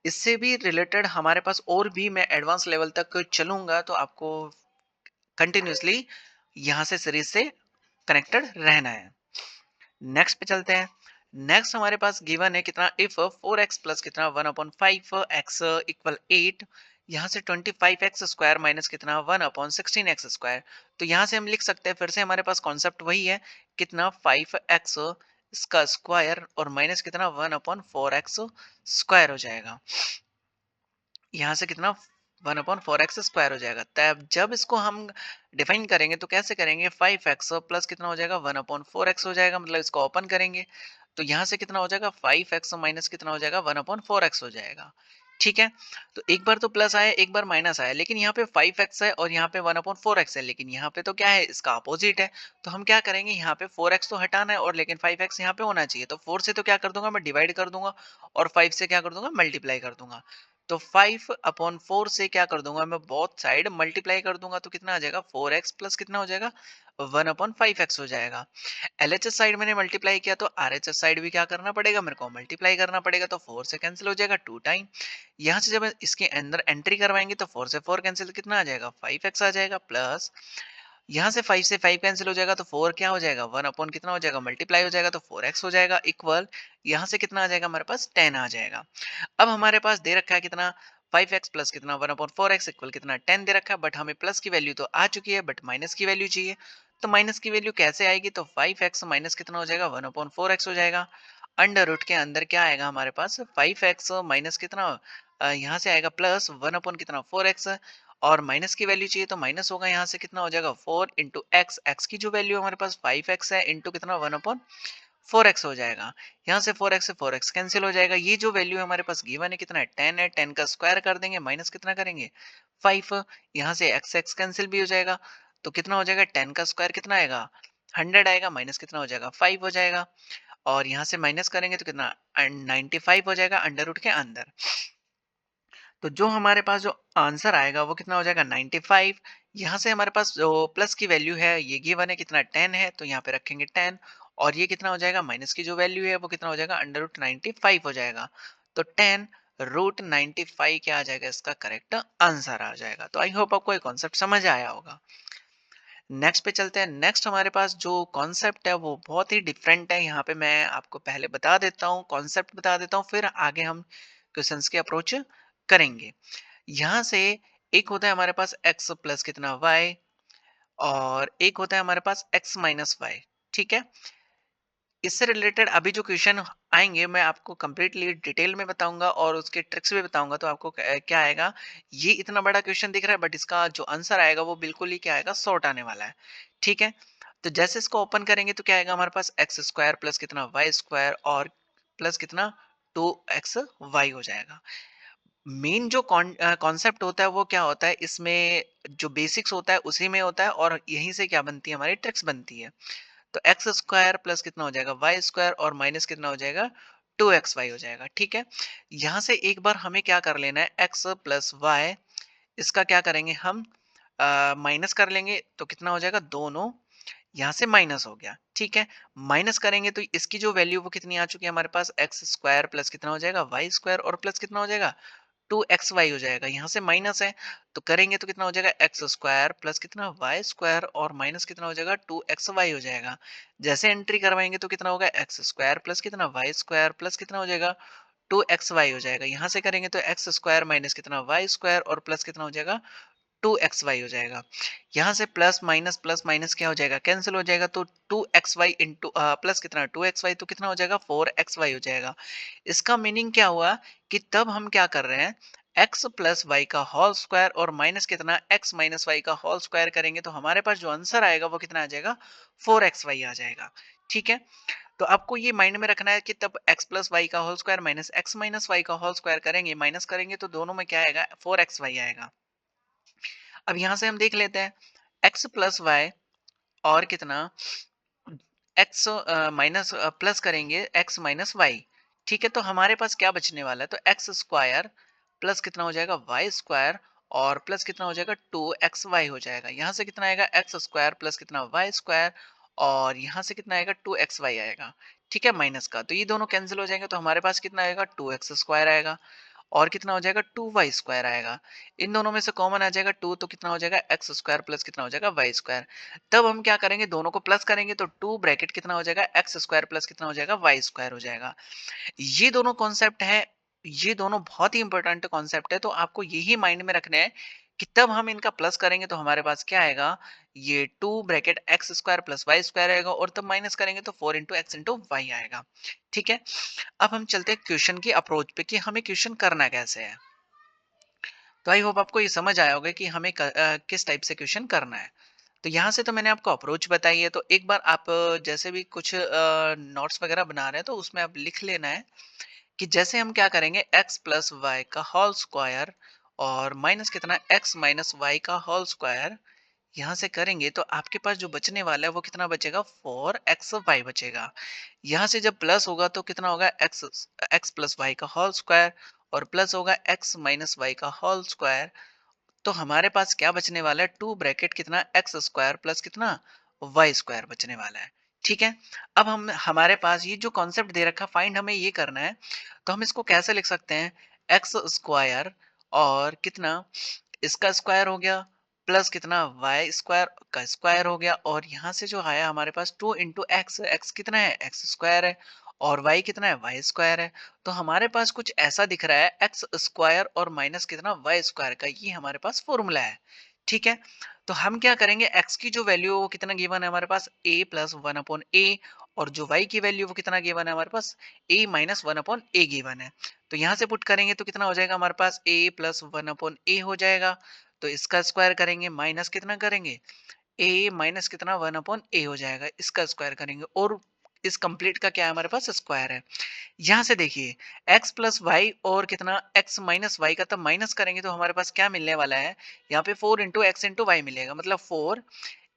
इससे भी रिलेटेड हमारे पास और भी मैं एडवांस लेवल तक चलूंगा, तो आपको कंटिन्यूसली यहाँ से सीरीज से कनेक्टेड रहना है। नेक्स्ट पे चलते हैं। नेक्स्ट हमारे पास गिवन है कितना, इफ 4x प्लस कितना 1/5 x इक्वल 8, यहाँ से 25x स्क्वायर माइनस कितना 1/16 x स्क्वायर। तो यहाँ से हम लिख सकते हैं, फिर से हमारे पास कॉन्सेप्ट वही है, कितना 5x इसका स्क्वायर और माइनस कितना 1/4x स्क्वायर हो जाएगा। यहाँ से कितना 1/4x स्क्वायर हो जाएगा। तब जब इसको हम डिफाइन करेंगे तो कैसे करेंगे, 5x प्लस कितना हो जाएगा 1/4x हो जाएगा, मतलब इसको ओपन करेंगे तो यहाँ से कितना हो जाएगा 5x माइनस कितना हो जाएगा 1/4x हो जाएगा। ठीक है, तो एक बार तो प्लस आया एक बार माइनस आया, लेकिन यहाँ पे 5x है और यहाँ पे 1/4x है, लेकिन यहाँ पे तो क्या है इसका अपोजिट है। तो हम क्या करेंगे, यहाँ पे 4x तो हटाना है और लेकिन 5x यहाँ पे होना चाहिए, तो 4 से तो क्या कर दूंगा मैं डिवाइड कर दूंगा और 5 से क्या कर दूंगा मल्टीप्लाई कर दूंगा। तो 5/4 से क्या कर दूंगा मैं बोथ साइड मल्टीप्लाई कर दूंगा, तो कितना आ जाएगा 4x प्लस कितना हो जाएगा 1/5x हो जाएगा। एलएचएस साइड मैंने मल्टीप्लाई किया तो आरएचएस साइड भी क्या करना पड़ेगा मेरे को मल्टीप्लाई करना पड़ेगा, तो 4 से कैंसिल हो जाएगा 2 टाइम। यहाँ से जब इसके अंदर एंट्री करवाएंगे तो 4 से 4 कैंसिल कितना आ जाएगा 5x आ जाएगा, प्लस यहाँ से 5 से 5 कैंसिल हो जाएगा तो 4 क्या हो जाएगा 1 अपॉन कितना हो जाएगा मल्टीप्लाई हो जाएगा, तो 4x हो जाएगा इक्वल, यहाँ से कितना आ जाएगा हमारे पास 10 आ जाएगा। अब हमारे पास दे रखा है कितना 5x प्लस कितना 1/4x इक्वल कितना 10 दे रखा है, बट हमें प्लस की वैल्यू तो आ चुकी है बट माइनस की वैल्यू चाहिए। तो माइनस की वैल्यू कैसे आएगी, तो 5x माइनस कितना हो जाएगा 1/4x हो जाएगा। अंडर रूट के अंदर क्या आएगा हमारे पास 5x माइनस कितना, यहाँ से आएगा प्लस 1 अपॉन कितना 4x, और माइनस की वैल्यू चाहिए तो माइनस होगा, यहाँ से कितना हो जाएगा 4 इंटू एक्स, एक्स की जो वैल्यू हमारे पास 5x है इंटू कितना 1 अपॉन 4x हो जाएगा। यहाँ से 4x से 4x कैंसिल हो जाएगा। ये जो वैल्यू हमारे पास गिवन है कितना है 10 है, 10 का स्क्वायर कर देंगे माइनस कितना करेंगे 5, यहाँ से x x कैंसिल भी हो जाएगा, तो कितना हो जाएगा 10 का स्क्वायर कितना आएगा 100 आएगा, माइनस कितना हो जाएगा 5 हो जाएगा, और यहाँ से माइनस करेंगे तो कितना 95 हो जाएगा अंडर रूट के अंदर। तो जो हमारे पास जो आंसर आएगा वो कितना हो जाएगा 95। यहाँ से हमारे पास जो प्लस की वैल्यू है ये गिवन है कितना 10 है, तो यहाँ पे रखेंगे 10, और ये कितना हो जाएगा माइनस की जो वैल्यू है वो कितना हो जाएगा अंडर रूट 95 हो जाएगा। तो 10 रूट 95 क्या आ जाएगा इसका करेक्ट आंसर आ जाएगा। तो आई होप आपको ये कॉन्सेप्ट समझ आया होगा। नेक्स्ट पे चलते हैं। नेक्स्ट हमारे पास जो कॉन्सेप्ट है वो बहुत ही डिफरेंट है। यहाँ पे मैं आपको पहले बता देता हूँ, कॉन्सेप्ट बता देता हूँ, फिर आगे हम क्वेश्चंस की अप्रोच करेंगे। यहाँ से एक होता है हमारे पास x प्लस कितना y, और एक होता है हमारे पास x माइनस वाई। ठीक है, इससे रिलेटेड अभी जो क्वेश्चन आएंगे मैं आपको कंप्लीटली डिटेल में बताऊंगा और उसके ट्रिक्स भी बताऊंगा, तो आपको क्या आएगा, ये इतना बड़ा क्वेश्चन दिख रहा है बट इसका जो आंसर आएगा वो बिल्कुल ही क्या आएगा शॉर्ट आने वाला है। ठीक है, तो जैसे इसको ओपन करेंगे तो क्या आएगा हमारे पास एक्स स्क्वायर प्लस कितना वाई स्क्वायर और प्लस कितना 2xy हो जाएगा। मेन जो कॉन्सेप्ट होता है वो क्या होता है, इसमें जो बेसिक्स होता है उसी में होता है और यहीं से क्या बनती है हमारी ट्रिक्स बनती है। तो एक्स स्क्वायर प्लस कितना हो जाएगा वाई स्क्वायर और माइनस कितना हो जाएगा 2xy हो जाएगा। ठीक है, यहाँ से एक बार हमें क्या कर लेना है x प्लस वाई, इसका क्या करेंगे हम माइनस कर लेंगे, तो कितना हो जाएगा दोनों यहाँ से माइनस हो गया। ठीक है, माइनस करेंगे तो इसकी जो वैल्यू वो कितनी आ चुकी है हमारे पास एक्स स्क्वायर प्लस कितना हो जाएगा वाई स्क्वायर और प्लस कितना हो जाएगा 2xy हो जाएगा, यहाँ से माइनस है तो करेंगे तो कितना हो जाएगा एक्स स्क्वायर प्लस कितना वाई स्क्वायर और माइनस कितना हो जाएगा 2xy हो जाएगा। जैसे एंट्री करवाएंगे तो कितना होगा एक्स स्क्वायर प्लस कितना वाई स्क्वायर प्लस कितना हो जाएगा 2xy हो जाएगा। यहाँ से करेंगे तो एक्स स्क्वायर माइनस कितना वाई स्क्वायर और प्लस कितना हो जाएगा 2xy हो जाएगा। यहाँ से प्लस माइनस क्या हो जाएगा कैंसिल हो जाएगा, तो 2xy इंटू प्लस कितना 2xy तो कितना हो जाएगा 4xy हो जाएगा। इसका मीनिंग क्या हुआ कि तब हम क्या कर रहे हैं, एक्स प्लस वाई का होल स्क्वायर और माइनस कितना एक्स माइनस वाई का होल स्क्वायर करेंगे तो हमारे पास जो आंसर आएगा वो कितना आ जाएगा 4xy आ जाएगा। ठीक है, तो आपको ये माइंड में रखना है कि तब x प्लस वाई का whole square minus X minus Y का होल स्क्वायर करेंगे, माइनस करेंगे तो दोनों में क्या आएगा 4xy आएगा। अब यहाँ से हम देख लेते हैं x प्लस वाई और कितना एक्स माइनस प्लस करेंगे एक्स माइनस वाई। ठीक है, तो हमारे पास क्या बचने वाला है, तो एक्स स्क्वायर प्लस कितना हो जाएगा वाई स्क्वायर और प्लस कितना हो जाएगा 2xy हो जाएगा। यहाँ से कितना आएगा एक्स स्क्वायर प्लस कितना वाई स्क्वायर और यहाँ से कितना आएगा 2xy आएगा। ठीक है, माइनस का तो ये दोनों कैंसिल हो जाएंगे तो हमारे पास कितना आएगा 2x स्क्वायर आएगा और कितना हो जाएगा 2y स्क्वायर आएगा। इन दोनों में से कॉमन आ जाएगा 2 तो कितना हो जाएगा एक्स स्क्वायर प्लस कितना हो जाएगा वाई स्क्वायर। तब हम क्या करेंगे दोनों को प्लस करेंगे तो 2 ब्रैकेट कितना हो जाएगा एक्स स्क्वायर प्लस कितना हो जाएगा वाई स्क्वायर हो जाएगा। ये दोनों कॉन्सेप्ट है, ये दोनों बहुत ही इंपॉर्टेंट कॉन्सेप्ट है, तो आपको यही माइंड में रखना है कि तब हम इनका प्लस करेंगे तो हमारे पास क्या आएगा, ये 2 bracket X square plus Y square आएगा और तब माइनस करेंगे तो 4 इंटू एक्स इंटू वाई आएगा। ठीक है, अब हम चलते हैं क्वेश्चन की अप्रोच पे कि हमें क्वेश्चन करना कैसे है। तो आई होप आपको ये समझ आया होगा कि हमें किस टाइप से क्वेश्चन करना है। तो यहाँ से तो मैंने आपको अप्रोच बताई है, तो एक बार आप जैसे भी कुछ नोट्स वगैरह बना रहे हैं तो उसमें आप लिख लेना है कि जैसे हम क्या करेंगे एक्स प्लस वाई का होल स्क्वायर और माइनस कितना एक्स माइनस वाई का होल स्क्वायर यहाँ से करेंगे तो आपके पास जो बचने वाला है वो कितना बचेगा 4xy बचेगा। यहाँ से जब प्लस होगा तो कितना होगा एक्स एक्स प्लस वाई का होल स्क्वायर और प्लस होगा एक्स माइनस वाई का होल स्क्वायर। तो हमारे पास क्या बचने वाला है 2 ब्रैकेट कितना एक्स स्क्वायर प्लस कितना वाई स्क्वायर बचने वाला है। ठीक है, अब हम हमारे पास ये जो कॉन्सेप्ट दे रखा फाइंड हमें ये करना है, तो हम इसको कैसे लिख सकते हैं एक्स स्क्वायर और कितना इसका स्क्वायर हो गया प्लस कितना वाई स्क्वायर का स्क्वायर हो गया और यहाँ से जो आया हमारे पास 2 इंटू एक्स, एक्स कितना है एक्स स्क्वायर है और वाई कितना है वाई स्क्वायर है। तो हमारे पास कुछ ऐसा दिख रहा है एक्स स्क्वायर और माइनस कितना वाई स्क्वायर का, ये हमारे पास फॉर्मूला है। ठीक है, तो हम क्या करेंगे एक्स की जो वैल्यू वो कितना गिवन है हमारे पास ए प्लस वन अपॉन ए और जो वाई की वैल्यू वो कितना गिवन है हमारे पास ए माइनस वन अपॉन ए गिवन है। तो यहाँ से पुट करेंगे तो कितना हो जाएगा हमारे पास ए प्लस वन अपॉन ए हो जाएगा। तो इसका स्क्वायर करेंगे माइनस कितना करेंगे ए माइनस कितना वन अपॉन ए हो जाएगा, इसका स्क्वायर करेंगे और इस कंप्लीट का क्या है हमारे पास स्क्वायर है। यहाँ से देखिए x प्लस वाई और कितना x माइनस वाई का तब माइनस करेंगे तो हमारे पास क्या मिलने वाला है, यहाँ पे 4 इंटू एक्स इंटू वाई मिलेगा, मतलब 4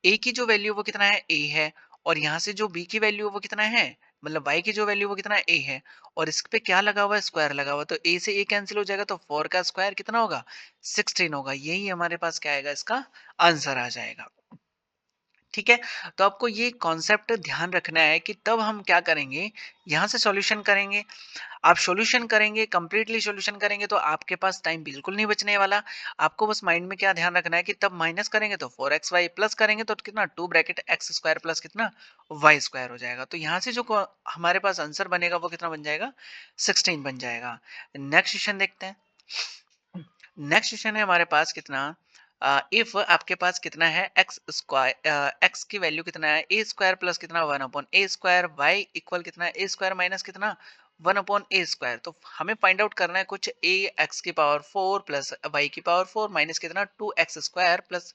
a की जो वैल्यू वो कितना है a है और यहाँ से जो b की वैल्यू वो कितना है, मतलब y की जो वैल्यू वो कितना a है और इस पे क्या लगा हुआ है स्क्वायर लगा हुआ, तो a से a कैंसिल हो जाएगा तो 4 का स्क्वायर कितना होगा 16 होगा। यही हमारे पास क्या आएगा इसका आंसर आ जाएगा। ठीक है, तो आपको ये कॉन्सेप्ट ध्यान रखना है कि तब हम क्या करेंगे यहाँ से सॉल्यूशन करेंगे। आप सॉल्यूशन करेंगे कंप्लीटली सॉल्यूशन करेंगे तो आपके पास टाइम बिल्कुल नहीं बचने वाला। आपको बस माइंड में क्या ध्यान रखना है कि तब माइनस करेंगे तो 4xy प्लस करेंगे तो कितना 2 ब्रैकेट एक्स स्क्वायर प्लस कितना वाई स्क्वायर हो जाएगा। तो यहाँ से जो हमारे पास आंसर बनेगा वो कितना बन जाएगा 16 बन जाएगा। नेक्स्ट क्वेश्चन देखते हैं। नेक्स्ट क्वेश्चन है हमारे पास कितना इफ आपके पास कितना है एक्स स्क्वायर एक्स की वैल्यू कितना है ए स्क्वायर प्लस कितना one upon A square Y equal कितना ए स्क्वायर माइनस कितना वन अपॉन ए स्क्वायर। तो हमें फाइंड आउट करना है कुछ ए एक्स की पावर 4 प्लस वाई की पावर 4 माइनस कितना 2x square plus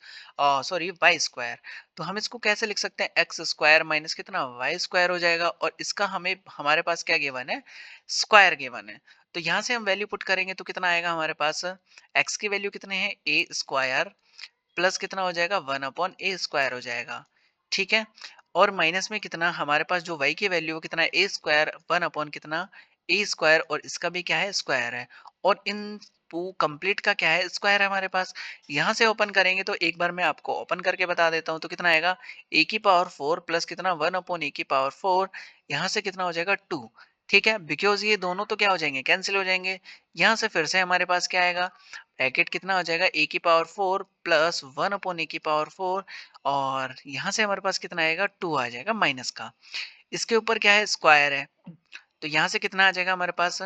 sorry Y square. तो हम इसको कैसे लिख सकते हैं एक्स स्क्वायर माइनस कितना वाई स्क्वायर हो जाएगा और इसका हमें हमारे पास क्या गिवन है स्क्वायर गिवन है। तो यहाँ से हम वैल्यू पुट करेंगे तो कितना आएगा हमारे पास एक्स की वैल्यू कितने हैं ए स्क्वायर प्लस कितना हो जाएगा वन अपॉन ए स्क्वायर हो जाएगा। ठीक है, और माइनस में कितना हमारे पास जो y की वैल्यू कितना है ए स्क्वायर वन अपॉन कितना ए स्क्वायर और इसका भी क्या है स्क्वायर है और इन कंप्लीट का क्या है स्क्वायर है हमारे पास। यहाँ से ओपन करेंगे तो एक बार मैं आपको ओपन करके बता देता हूँ तो कितना आएगा ए की पावर 4 प्लस कितना वन अपॉन ए की पावर 4, यहाँ से कितना हो जाएगा 2। ठीक है, बिकॉज ये दोनों तो क्या हो जाएंगे कैंसिल हो जाएंगे। यहाँ से फिर से हमारे पास क्या आएगा ब्रैकेट कितना हो जाएगा ए की पावर 4 प्लस वन अपॉन ए की पावर 4 और यहाँ से हमारे पास कितना आएगा 2 आ जाएगा माइनस का, इसके ऊपर क्या है स्क्वायर है। तो यहाँ से कितना आ जाएगा हमारे पास,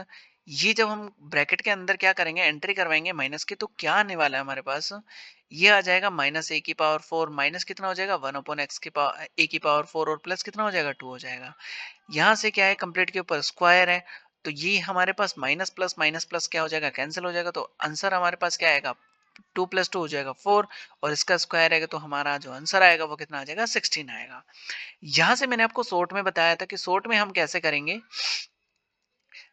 ये जब हम ब्रैकेट के अंदर क्या करेंगे एंट्री करवाएंगे माइनस की तो क्या आने वाला है हमारे पास, ये आ जाएगा माइनस ए की पावर 4 माइनस कितना हो जाएगा वन अपॉन एक्स की पावर ए की पावर 4 और प्लस कितना हो जाएगा 2 हो जाएगा। यहाँ से क्या है कंप्लीट के ऊपर स्क्वायर है तो ये हमारे पास माइनस प्लस क्या हो जाएगा, कैंसिल हो जाएगा। तो आंसर हमारे पास क्या आएगा, 2 + 2 हो जाएगा 4, और इसका स्क्वायर आएगा तो हमारा जो आंसर आएगा वो कितना आ जाएगा, 16 आएगा। यहाँ से मैंने आपको शॉर्ट में बताया था कि शॉर्ट में हम कैसे करेंगे,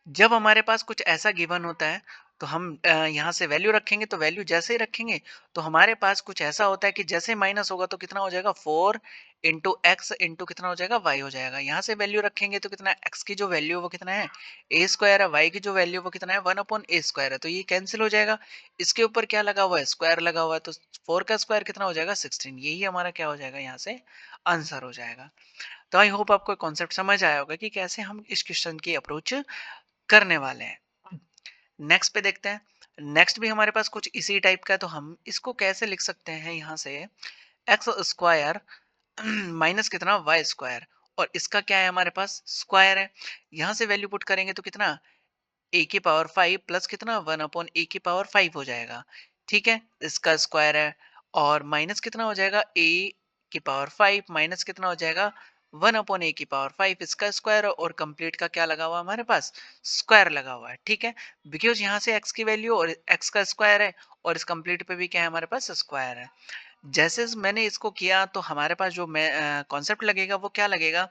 जब हमारे पास कुछ ऐसा गिवन होता है तो हम यहाँ से वैल्यू रखेंगे, तो वैल्यू जैसे ही रखेंगे तो हमारे पास कुछ ऐसा होता है कि जैसे माइनस होगा तो कितना हो जाएगा, 4 इंटू एक्स इंटू कितना हो जाएगा, वाई हो जाएगा। यहाँ से वैल्यू रखेंगे तो कितना, एक्स की जो वैल्यू है वो कितना है, ए स्क्वायर है, वाई की जो वैल्यू वो कितना है, 1/a² है। तो ये कैंसिल हो जाएगा, इसके ऊपर क्या लगा हुआ है, स्क्वायर लगा हुआ है, तो 4 का स्क्वायर कितना हो जाएगा, 16। यही हमारा क्या हो जाएगा, यहाँ से आंसर हो जाएगा। तो आई होप आपको कॉन्सेप्ट समझ आया होगा कि कैसे हम इस क्वेश्चन की अप्रोच करने वाले हैं। नेक्स्ट पे देखते हैं। नेक्स्ट भी हमारे पास कुछ इसी टाइप का है, तो हम इसको कैसे लिख सकते हैं, यहाँ से एक्स स्क्वायर माइनस कितना, वाई स्क्वायर, और इसका क्या है, हमारे पास स्क्वायर है। यहाँ से वैल्यू पुट करेंगे तो कितना, ए की पावर 5 प्लस कितना, 1/a की पावर 5 हो जाएगा। ठीक है, इसका स्क्वायर है, और माइनस कितना हो जाएगा, ए की पावर 5 माइनस कितना हो जाएगा, 1/a की पावर 5, इसका स्क्वायर, और कंप्लीट का क्या लगा हुआ हमारे पास, स्क्वायर लगा हुआ है। ठीक है, बिकॉज यहाँ से x की वैल्यू और x का स्क्वायर है, और इस कंप्लीट पे भी क्या है, हमारे पास स्क्वायर है। जैसे मैंने इसको किया तो हमारे पास जो कॉन्सेप्ट लगेगा वो क्या लगेगा,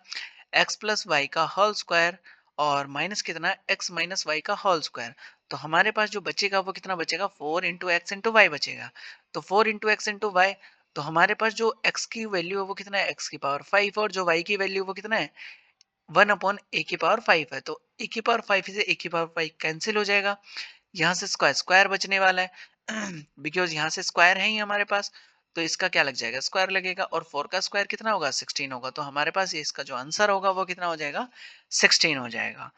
एक्स प्लस वाई का होल स्क्वायर और माइनस कितना, एक्स माइनस वाई का होल स्क्वायर। तो हमारे पास जो बचेगा वो कितना बचेगा, 4 इंटू एक्स इंटू वाई बचेगा। तो 4 इंटू एक्स इंटू वाई, तो हमारे पास जो x की वैल्यू है वो कितना है, x की पावर 5, और जो y की वैल्यू वो कितना है, 1/a की पावर 5 है। तो a की पावर 5 से a की पावर 5 कैंसिल हो जाएगा, यहाँ से स्क्वायर स्क्वायर बचने वाला है बिकॉज यहाँ से स्क्वायर है ही हमारे पास। तो इसका क्या लग जाएगा, स्क्वायर लगेगा, और 4 का स्क्वायर कितना होगा, 16 होगा। तो हमारे पास ये इसका जो आंसर होगा वो कितना हो जाएगा, 16 हो जाएगा।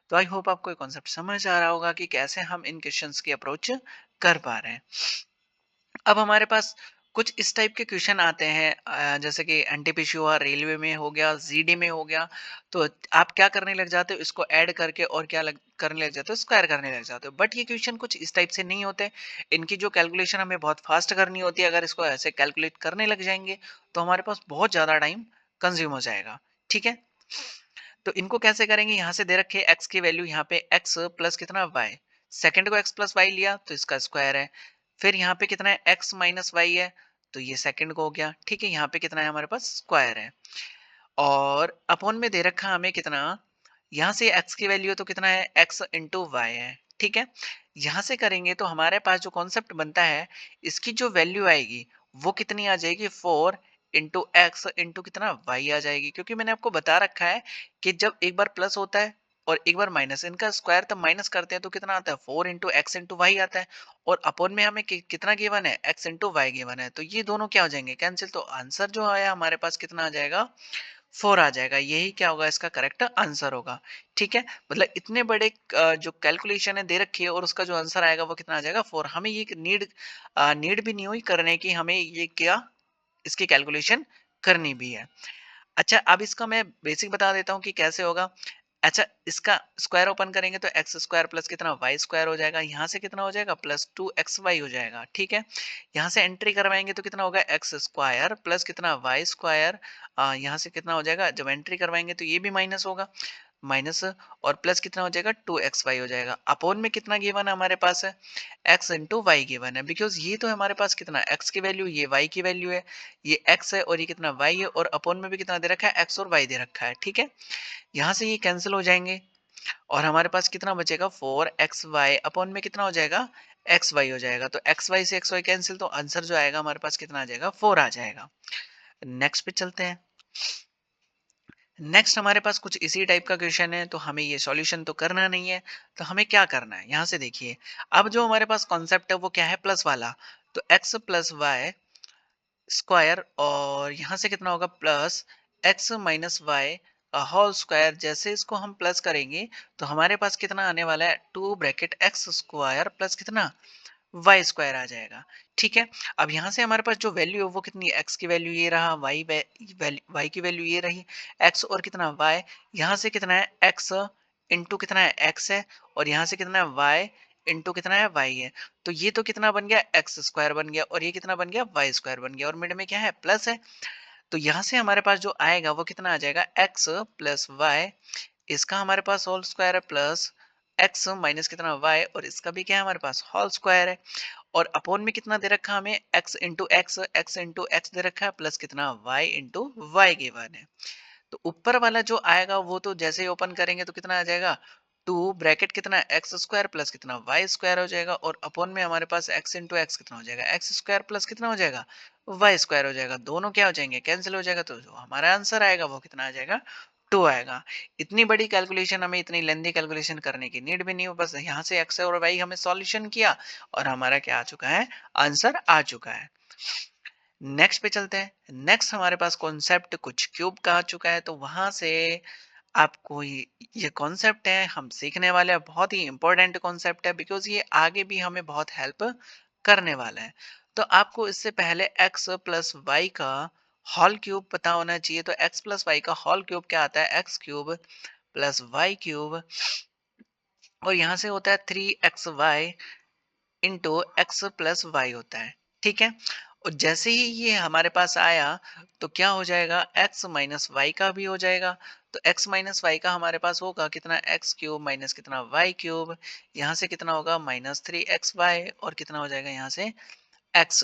तो आई होप आपको ये कॉन्सेप्ट समझ आ रहा होगा कि कैसे हम इन क्वेश्चंस की अप्रोच कर पा रहे हैं। अब हमारे पास कुछ इस टाइप के क्वेश्चन आते हैं, जैसे कि एनटीपीसी हुआ, रेलवे में हो गया, जीडी में हो गया। तो आप क्या करने लग जाते हो, इसको ऐड करके और करने लग जाते हो, स्क्वायर करने लग जाते हो। बट ये क्वेश्चन कुछ इस टाइप से नहीं होते, इनकी जो कैलकुलेशन हमें बहुत फास्ट करनी होती है। अगर इसको ऐसे कैलकुलेट करने लग जाएंगे तो हमारे पास बहुत ज़्यादा टाइम कंज्यूम हो जाएगा। ठीक है, तो इनको कैसे करेंगे, यहाँ से दे रखे x की वैल्यू, यहाँ पे x प्लस कितना y, सेकंड को x प्लस वाई लिया तो इसका स्क्वायर है। फिर यहाँ पे कितना है, x माइनस वाई है, तो ये सेकंड को हो गया। ठीक है, यहाँ पे कितना है, हमारे पास स्क्वायर है, और अपॉन में दे रखा हमें कितना, यहाँ से x की वैल्यू तो कितना है, x इंटू वाई है। ठीक है, यहाँ से करेंगे तो हमारे पास जो कॉन्सेप्ट बनता है, इसकी जो वैल्यू आएगी वो कितनी आ जाएगी, 4 इंटू एक्स इंटू कितना, वाई आ जाएगी। क्योंकि मैंने आपको बता रखा है कि जब एक बार प्लस होता है और एक बार माइनस, इनका स्क्वायर तब माइनस करते हैं तो कितना आता है, 4 इंटू एक्स इंटू वाई आता है, और अपॉन में हमें कितना गिवन है, x इंटू वाई गिवन है। तो ये दोनों क्या हो जाएंगे, कैंसिल। तो आंसर जो आया हमारे पास कितना आ जाएगा, 4 आ जाएगा। यही क्या होगा, इसका करेक्ट आंसर होगा। ठीक है, मतलब इतने बड़े जो कैलकुलेशन है दे रखी है और उसका जो आंसर आएगा वो कितना आ जाएगा, 4। हमें ये नीड भी नहीं हुई करने की, हमें ये क्या, इसकी कैलकुलेशन करनी भी है। अच्छा, अब इसका मैं बेसिक बता देता हूँ कि कैसे होगा। अच्छा, इसका स्क्वायर ओपन करेंगे तो एक्स स्क्वायर प्लस कितना, वाई स्क्वायर हो जाएगा। यहाँ से कितना हो जाएगा, प्लस 2xy हो जाएगा। ठीक है, यहाँ से एंट्री करवाएंगे तो कितना होगा, एक्स स्क्वायर प्लस कितना, वाई स्क्वायर। यहाँ से कितना हो जाएगा, जब एंट्री करवाएंगे तो ये भी माइनस होगा, माइनस, और प्लस कितना हो जाएगा, 2xy हो जाएगा। अपोन में कितना गिवन है हमारे पास है, x इंटू वाई गिवन है। बिकॉज ये तो हमारे पास कितना, x की वैल्यू, ये y की वैल्यू है, ये x है और ये कितना y है, और अपोन में भी कितना दे रखा है, x और y दे रखा है। ठीक है, यहाँ से ये कैंसिल हो जाएंगे और हमारे पास कितना बचेगा, 4xy अपॉन में कितना हो जाएगा, xy हो जाएगा। तो xy से xy कैंसिल, तो आंसर जो आएगा हमारे पास कितना आ जाएगा, 4 आ जाएगा। नेक्स्ट पे चलते हैं। नेक्स्ट हमारे पास कुछ इसी टाइप का क्वेश्चन है, तो हमें ये सॉल्यूशन तो करना नहीं है। तो हमें क्या करना है, यहाँ से देखिए, अब जो हमारे पास कॉन्सेप्ट है वो क्या है, प्लस वाला। तो x प्लस वाई स्क्वायर, और यहाँ से कितना होगा, plus x minus Y whole square. जैसे इसको हम प्लस करेंगे तो हमारे पास कितना आने वाला है, 2 ब्रैकेट एक्स स्क्वायर प्लस कितना, वाई स्क्वायर आ जाएगा। ठीक है, अब यहाँ से हमारे पास जो वैल्यू है वो कितनी है, एक्स की वैल्यू ये रहा, वाई की वैल्यू ये रही, एक्स और कितना वाई। यहाँ से कितना है, एक्स इंटू कितना है, एक्स है, और यहाँ से कितना है, वाई इंटू कितना है, वाई है। तो ये तो कितना बन गया, एक्स स्क्वायर बन गया, और ये कितना बन गया, वाई स्क्वायर बन गया, और मिड में क्या है, प्लस है। तो यहाँ से हमारे पास जो आएगा वो कितना आ जाएगा, एक्स प्लस वाई, इसका हमारे पास होल स्क्वायर है, प्लस एक्स माइनस कितना वाई, और इसका भी क्या है हमारे पास होल स्क्वायर है। और अपॉन में कितना दे रखा हमें, एक्स इंटू एक्स दे रखा है, प्लस कितना वाई इंटू वाई गिवन है। तो ऊपर वाला जो आएगा वो तो जैसे ही ओपन करेंगे तो कितना आ जाएगा, टू ब्रैकेट कितना एक्स स्क्वायर प्लस कितना वाई स्क्वायर हो जाएगा, और अपॉन में हमारे पास एक्स इंटू एक्स कितना हो जाएगा, एक्स स्क्वायर प्लस कितना हो जाएगा, वाई स्क्वायर हो जाएगा। दोनों क्या हो जाएंगे, कैंसिल हो जाएगा, तो जो हमारा आंसर आएगा वो कितना आ जाएगा, टू आएगा। इतनी बड़ी कैलकुलेशन, हमें इतनी लेंदी कैलकुलेशन करने की नीड भी नहीं हो, बस यहाँ से एक्स और वाई हमें सॉल्यूशन किया और हमारा क्या आ चुका है, आंसर आ चुका है। नेक्स्ट पे चलते हैं। नेक्स्ट हमारे पास कॉन्सेप्ट कुछ क्यूब का आ चुका है, तो वहां से आपको ये कॉन्सेप्ट है हम सीखने वाले हैं। बहुत ही इंपॉर्टेंट कॉन्सेप्ट है, बिकॉज ये आगे भी हमें बहुत हेल्प करने वाला है। तो आपको इससे पहले x प्लस वाई का होल क्यूब पता होना चाहिए। तो x प्लस वाई का होल क्यूब क्या आता है, X cube plus Y cube, और यहाँ से होता है 3xy into x plus Y होता है। ठीक है, और जैसे ही ये हमारे पास आया तो क्या हो जाएगा, x माइनस वाई का भी हो जाएगा। तो x माइनस वाई का हमारे पास होगा कितना, एक्स क्यूब माइनस कितना वाई क्यूब, यहाँ से कितना होगा -3xy, और कितना हो जाएगा यहाँ से x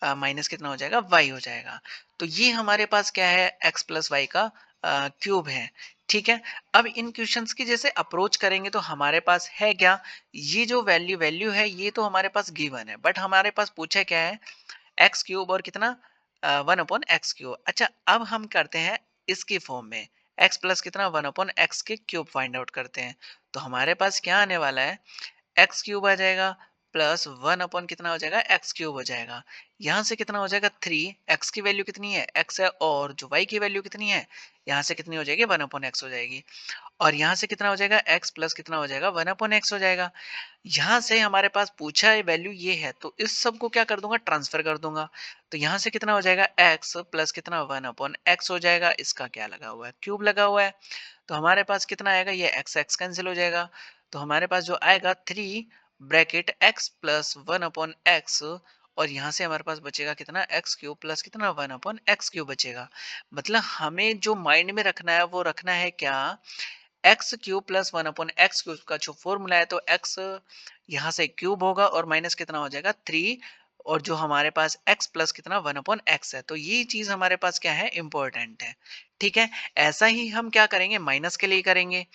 माइनस कितना हो जाएगा, y हो जाएगा। तो ये हमारे पास क्या है, x प्लस वाई का क्यूब है। ठीक है, अब इन क्वेश्चंस की जैसे अप्रोच करेंगे तो हमारे पास है क्या, ये जो वैल्यू वैल्यू है ये तो हमारे पास गिवन है, बट हमारे पास पूछा क्या है, एक्स क्यूब और कितना 1/x क्यूब। अच्छा, अब हम करते हैं इसकी फॉर्म में, एक्स प्लस कितना 1/x के क्यूब फाइंड आउट करते हैं। तो हमारे पास क्या आने वाला है, एक्स क्यूब आ जाएगा प्लस 1 कितना हो जाएगा, एक्स क्यूब हो जाएगा। यहाँ से कितना हो जाएगा 3, एक्स की वैल्यू कितनी है, एक्स है, और जो वाई की वैल्यू कितनी है, यहाँ से कितनी हो जाएगी 1/x हो जाएगी। और यहाँ से कितना हो जाएगा, x प्लस कितना हो जाएगा 1/x हो जाएगा। यहाँ से हमारे पास पूछा है वैल्यू ये है, तो इस सब को क्या कर दूंगा, ट्रांसफर कर दूंगा। तो यहाँ से कितना हो जाएगा, x प्लस कितना 1/x हो जाएगा, इसका क्या लगा हुआ है, क्यूब लगा हुआ है। तो हमारे पास कितना आएगा, ये x x कैंसिल हो जाएगा। तो हमारे पास जो आएगा 3 ब्रैकेट x प्लस 1/x, और यहाँ से हमारे पास बचेगा कितना, एक्स क्यूब प्लस कितना 1/x क्यूब बचेगा। मतलब हमें जो माइंड में रखना है वो रखना है क्या, x cube plus 1/x cube का जो फॉर्मूला है, तो x यहाँ से क्यूब होगा और माइनस कितना हो जाएगा 3, और जो हमारे पास x प्लस कितना 1/x है। तो ये चीज हमारे पास क्या है, इंपॉर्टेंट है। ठीक है, ऐसा ही हम क्या करेंगे, माइनस के लिए करेंगे।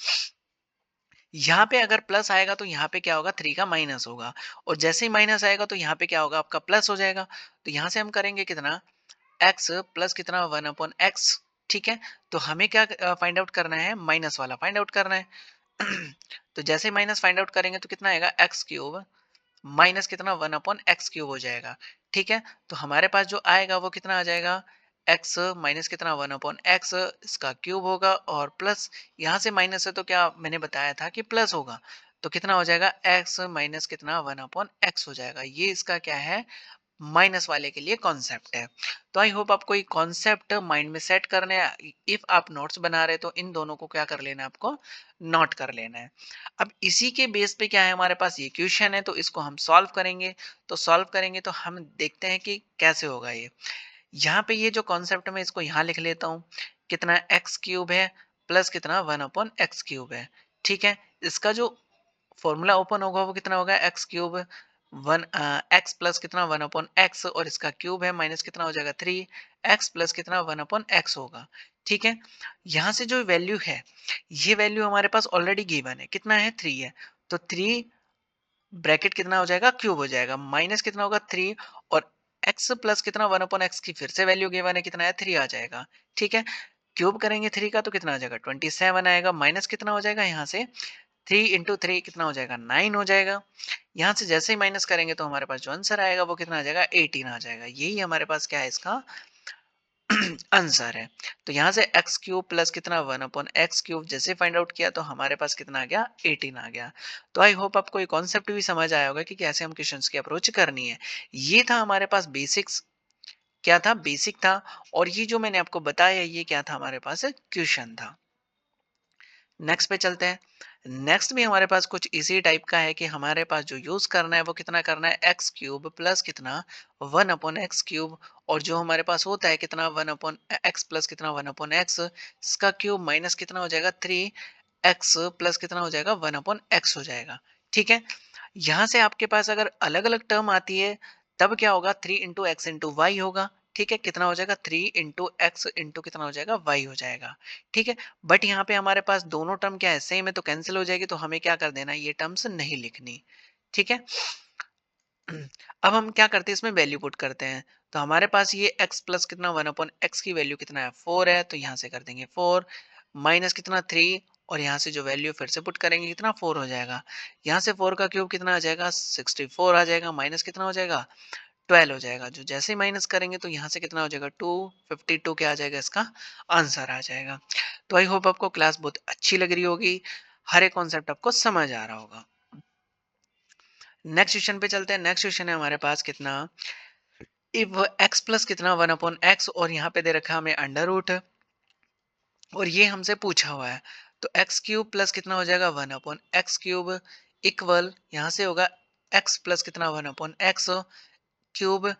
यहाँ पे अगर प्लस आएगा तो यहाँ पे क्या होगा, 3 का माइनस होगा, और जैसे ही माइनस आएगा तो यहाँ पे क्या होगा, आपका प्लस हो जाएगा। तो यहाँ से हम करेंगे कितना, x प्लस कितना 1/x। ठीक है, तो हमें क्या फाइंड आउट करना है, माइनस वाला फाइंड आउट करना है। तो जैसे माइनस फाइंड आउट करेंगे तो कितना आएगा, एक्स क्यूब माइनस कितना 1/x क्यूब हो जाएगा। ठीक है, तो हमारे पास जो आएगा वो कितना आ जाएगा, x माइनस कितना 1/x, इसका क्यूब होगा, और प्लस यहाँ से माइनस है तो क्या मैंने बताया था कि प्लस होगा। तो कितना हो जाएगा, x माइनस कितना 1/x हो जाएगा। ये इसका क्या है, माइनस वाले के लिए कॉन्सेप्ट है। तो आई होप आपको ये कॉन्सेप्ट माइंड में सेट करने हैं। इफ आप नोट्स बना रहे तो इन दोनों को क्या कर लेना है, आपको नोट कर लेना है। अब इसी के बेस पे क्या है, हमारे पास ये क्वेश्चन है, तो इसको हम सॉल्व करेंगे। तो सॉल्व करेंगे तो हम देखते हैं कि कैसे होगा ये। यहाँ पे ये जो कॉन्सेप्ट मैं इसको यहाँ लिख लेता हूँ, कितना एक्स क्यूब है प्लस कितना 1/x क्यूब है। ठीक है, इसका जो फॉर्मूला ओपन होगा वो कितना होगा, x cube one x plus कितना 1/x, और इसका क्यूब है माइनस कितना हो जाएगा 3, एक्स प्लस कितना 1/x होगा। ठीक है, यहाँ से जो वैल्यू है, ये वैल्यू हमारे पास ऑलरेडी गिवन है, कितना है 3 है। तो 3 ब्रैकेट कितना हो जाएगा, क्यूब हो जाएगा, माइनस कितना होगा 3, और x प्लस कितना 1/x की फिर से वैल्यू गिवन है, कितना है 3 आ जाएगा। ठीक है, क्यूब करेंगे 3 का तो कितना आ जाएगा 27 आएगा, माइनस कितना हो जाएगा यहाँ से 3 इंटू 3 कितना हो जाएगा 9 हो जाएगा। यहाँ से जैसे ही माइनस करेंगे तो हमारे पास जो आंसर आएगा वो कितना आ जाएगा 18 आ जाएगा। यही हमारे पास क्या है, इसका आंसर है। तो यहाँ से एक्स क्यूब प्लस कितना 1/x क्यूब जैसे फाइंड आउट किया तो हमारे पास कितना आ गया 18 आ गया। तो आई होप आपको ये कॉन्सेप्ट भी समझ आया होगा कि कैसे हम क्वेश्चंस की अप्रोच करनी है। ये था हमारे पास बेसिक्स, क्या था, बेसिक था। और ये जो मैंने आपको बताया ये क्या था, हमारे पास क्वेश्चन था। नेक्स्ट पे चलते हैं। नेक्स्ट भी हमारे पास कुछ इसी टाइप का है कि हमारे पास जो यूज करना है वो कितना करना है, एक्स क्यूब प्लस कितना 1/x क्यूब, और जो हमारे पास होता है कितना 1/x प्लस कितना 1/x, इसका क्यूब माइनस कितना हो जाएगा 3, एक्स प्लस कितना हो जाएगा 1/x हो जाएगा। ठीक है, यहाँ से आपके पास अगर अलग अलग टर्म आती है तब क्या होगा 3 × x × y होगा। ठीक है, कितना हो जाएगा 3 × x इंटू कितना हो जाएगा y हो जाएगा। ठीक है, बट यहाँ पे हमारे पास दोनों टर्म क्या है सेम है तो कैंसिल हो जाएगी, तो हमें क्या कर देना ये टर्म्स नहीं लिखनी। ठीक है, अब हम क्या करते हैं इसमें वैल्यू पुट करते हैं। तो हमारे पास ये x प्लस कितना 1/x की वैल्यू कितना है 4 है, तो यहाँ से कर देंगे 4 माइनस कितना 3, और यहाँ से जो वैल्यू फिर से पुट करेंगे कितना 4 हो जाएगा। यहाँ से 4 का क्यूब कितना आ जाएगा 64 आ जाएगा, माइनस कितना हो जाएगा 12 हो जाएगा। जो जैसे ही माइनस करेंगे तो यहाँ से कितना हो जाएगा 252 क्या आ जाएगा इसका आंसर आ जाएगा। तो आई होप आपको क्लास बहुत अच्छी लग रही होगी, हर एक कॉन्सेप्ट आपको समझ आ रहा होगा। नेक्स्ट क्वेश्चन पे चलते हैं। नेक्स्ट क्वेश्चन है हमारे पास कितना, इफ x प्लस कितना 1/x, और यहाँ पे दे रखा है हमें अंडर रूट, और ये हमसे पूछा हुआ है। तो एक्स क्यूब प्लस कितना हो जाएगा 1/x³ इक्वल यहाँ से होगा x प्लस कितना 1/x क्यूब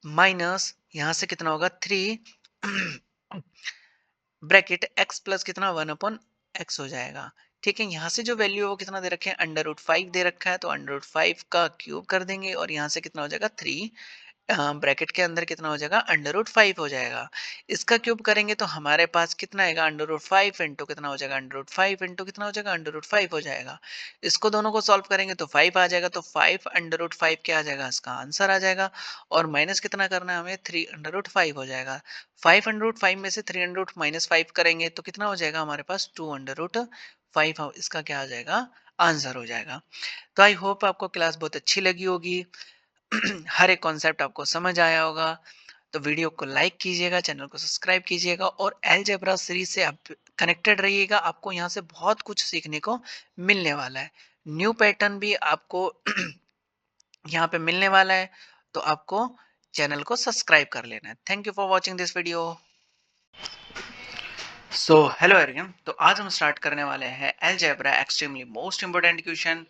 माइनस यहाँ से कितना होगा 3 ब्रैकेट x प्लस कितना 1/x हो जाएगा। ठीक है, यहाँ से जो वैल्यू है वो कितना दे रखे हैं √5 दे रखा है, तो √5 का क्यूब कर देंगे और यहाँ से कितना हो जाएगा 3 ब्रैकेट के अंदर कितना हो जाएगा √5 हो जाएगा। इसका क्यूब करेंगे तो हमारे पास कितना आएगा √5 इंटू कितना हो जाएगा √5 इंटू कितना हो जाएगा √5 हो जाएगा। इसको दोनों को सॉल्व करेंगे तो 5 आ जाएगा, तो 5 √5 क्या आ जाएगा इसका आंसर आ जाएगा, और माइनस कितना करना है हमें 3 √5 हो जाएगा। 5 √5 में से 3 माइनस 5 करेंगे तो कितना हो जाएगा हमारे पास 2 √5, इसका क्या आ जाएगा आंसर हो जाएगा। तो आई होप आपको क्लास बहुत अच्छी लगी होगी, हर एक कॉन्सेप्ट आपको समझ आया होगा। तो वीडियो को लाइक कीजिएगा, चैनल को सब्सक्राइब कीजिएगा, और अलजेब्रा सीरीज से आप कनेक्टेड रहिएगा। आपको यहाँ से बहुत कुछ सीखने को मिलने वाला है। न्यू पैटर्न भी आपको यहाँ पे मिलने वाला है, तो आपको चैनल को सब्सक्राइब कर लेना है। Thank you for watching this video. So hello everyone, तो आज हम स्टार्ट करने वाले हैं algebra extremely most important question,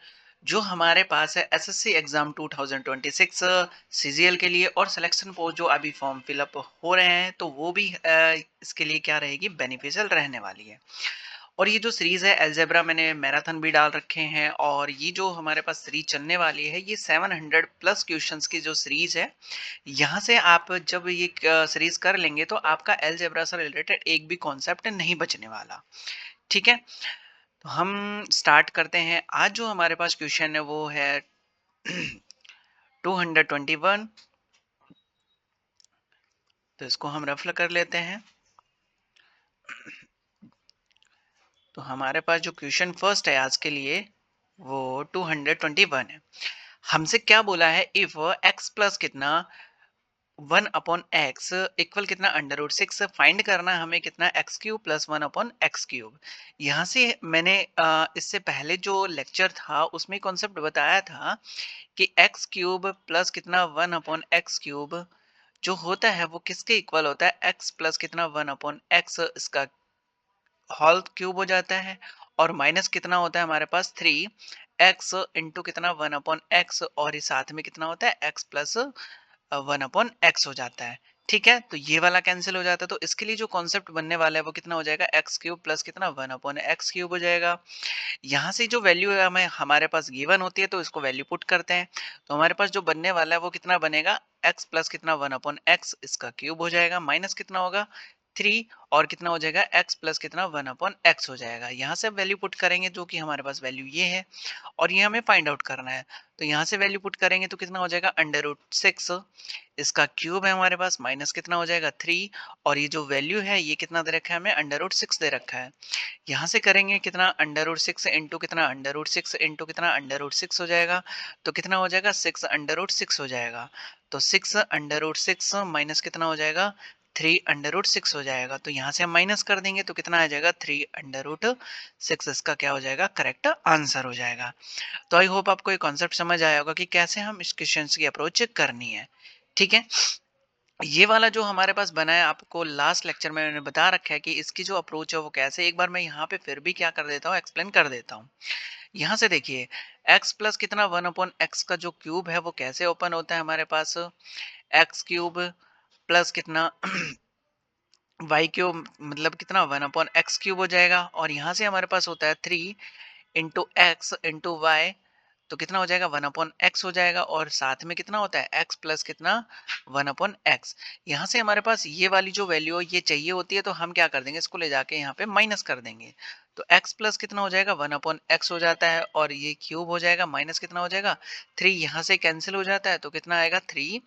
जो हमारे पास है एसएससी एग्जाम 2026 सीजीएल के लिए, और सिलेक्शन पोस्ट जो अभी फॉर्म फिलअप हो रहे हैं तो वो भी इसके लिए क्या रहेगी बेनिफिशियल रहने वाली है। और ये जो सीरीज है अलजेब्रा मैंने मैराथन भी डाल रखे हैं, और ये जो हमारे पास सीरीज चलने वाली है ये 700 प्लस क्वेश्चंस की जो सीरीज है, यहाँ से आप जब ये सीरीज कर लेंगे तो आपका अलजेब्रा से रिलेटेड एक भी कॉन्सेप्ट नहीं बचने वाला। ठीक है, तो हम स्टार्ट करते हैं। आज जो हमारे पास क्वेश्चन है वो है 221, तो इसको हम रफ कर लेते हैं। तो हमारे पास जो क्वेश्चन फर्स्ट है आज के लिए वो 221 है। हमसे क्या बोला है, इफ x प्लस कितना 1/x इक्वल कितना √6 फाइंड करना है हमें कितना x³ प्लस 1/x³। यहाँ से मैंने इससे पहले जो लेक्चर था उसमें कॉन्सेप्ट बताया था कि x³ प्लस कितना 1/x³ जो होता है वो किसके इक्वल होता है x प्लस कितना 1/x इसका होल क्यूब हो जाता है, और माइनस कितना होता है हमारे पास 3x इंटू कितना 1/x, और इस साथ में कितना होता है x प्लस 1/x हो जाता है। ठीक है, तो ये वाला कैंसिल हो जाता है, तो इसके लिए जो कॉन्सेप्ट बनने वाला है वो कितना हो जाएगा x³ प्लस कितना 1/x³ हो जाएगा। यहाँ से जो वैल्यू है हमें हमारे पास गिवन होती है तो इसको वैल्यू पुट करते हैं, तो हमारे पास जो बनने वाला है वो कितना बनेगा x प्लस कितना 1/x इसका क्यूब हो जाएगा, माइनस कितना होगा 3, और कितना हो जाएगा x प्लस कितना 1/x हो जाएगा। यहाँ से वैल्यू पुट करेंगे जो कि हमारे पास वैल्यू ये है, और ये हमें फाइंड आउट करना है। तो यहाँ से वैल्यू पुट करेंगे तो कितना हो जाएगा √6 इसका क्यूब है हमारे पास, माइनस कितना हो जाएगा 3, और ये जो वैल्यू है ये कितना दे रखा है हमें √6 दे रखा है। यहाँ से करेंगे कितना √6 इंटू कितना √6 इंटू कितना √6 हो जाएगा, तो कितना हो जाएगा 6 √6 हो जाएगा। तो 6 √6 माइनस कितना हो जाएगा 3 √6 हो जाएगा। तो यहाँ से हम माइनस कर देंगे तो कितना आ जाएगा 3 √6, इसका क्या हो जाएगा करेक्ट आंसर हो जाएगा। तो आई होप आपको ये कॉन्सेप्ट समझ आया होगा कि कैसे हम इस क्वेश्चन की अप्रोच करनी है। ठीक है, ये वाला जो हमारे पास बना है आपको लास्ट लेक्चर में मैंने बता रखा है कि इसकी जो अप्रोच है वो कैसे, एक बार मैं यहाँ पे फिर भी क्या कर देता हूँ एक्सप्लेन कर देता हूँ। यहाँ से देखिए x प्लस कितना 1/x का जो क्यूब है वो कैसे ओपन होता है हमारे पास, x³ प्लस कितना वाई क्यूब मतलब कितना 1/x³ हो जाएगा, और यहाँ से हमारे पास होता है 3 × x × y, तो कितना हो जाएगा 1/x हो जाएगा, और साथ में कितना होता है x प्लस कितना 1/x। यहाँ से हमारे पास ये वाली जो वैल्यू ये चाहिए होती है, तो हम क्या कर देंगे, इसको ले जाके यहाँ पे माइनस कर देंगे, तो x प्लस कितना हो जाएगा 1/x हो जाता है, और ये क्यूब हो जाएगा, माइनस कितना हो जाएगा 3, यहाँ से कैंसिल हो जाता है, तो कितना आएगा 3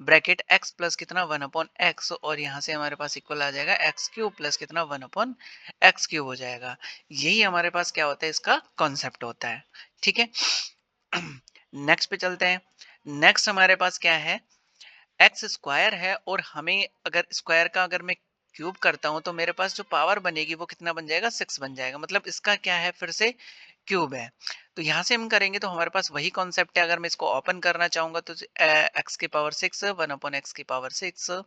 ब्रैकेट x प्लस कितना 1/x, और यहाँ से हमारे पास इक्वल आ जाएगा x³ प्लस कितना 1/x³ हो जाएगा। यही हमारे पास क्या होता है, इसका कॉन्सेप्ट होता है। ठीक है, नेक्स्ट पे चलते हैं। नेक्स्ट हमारे पास क्या है, एक्स स्क्वायर है, और हमें अगर स्क्वायर का अगर मैं क्यूब करता हूं, तो मेरे पास जो पावर बनेगी वो कितना बन जाएगा 6 बन जाएगा, मतलब इसका क्या है फिर से क्यूब है। तो यहाँ से हम करेंगे तो हमारे पास वही कॉन्सेप्ट है, अगर मैं इसको ओपन करना चाहूंगा तो एक्स की पावर 6 1/x की पावर 6,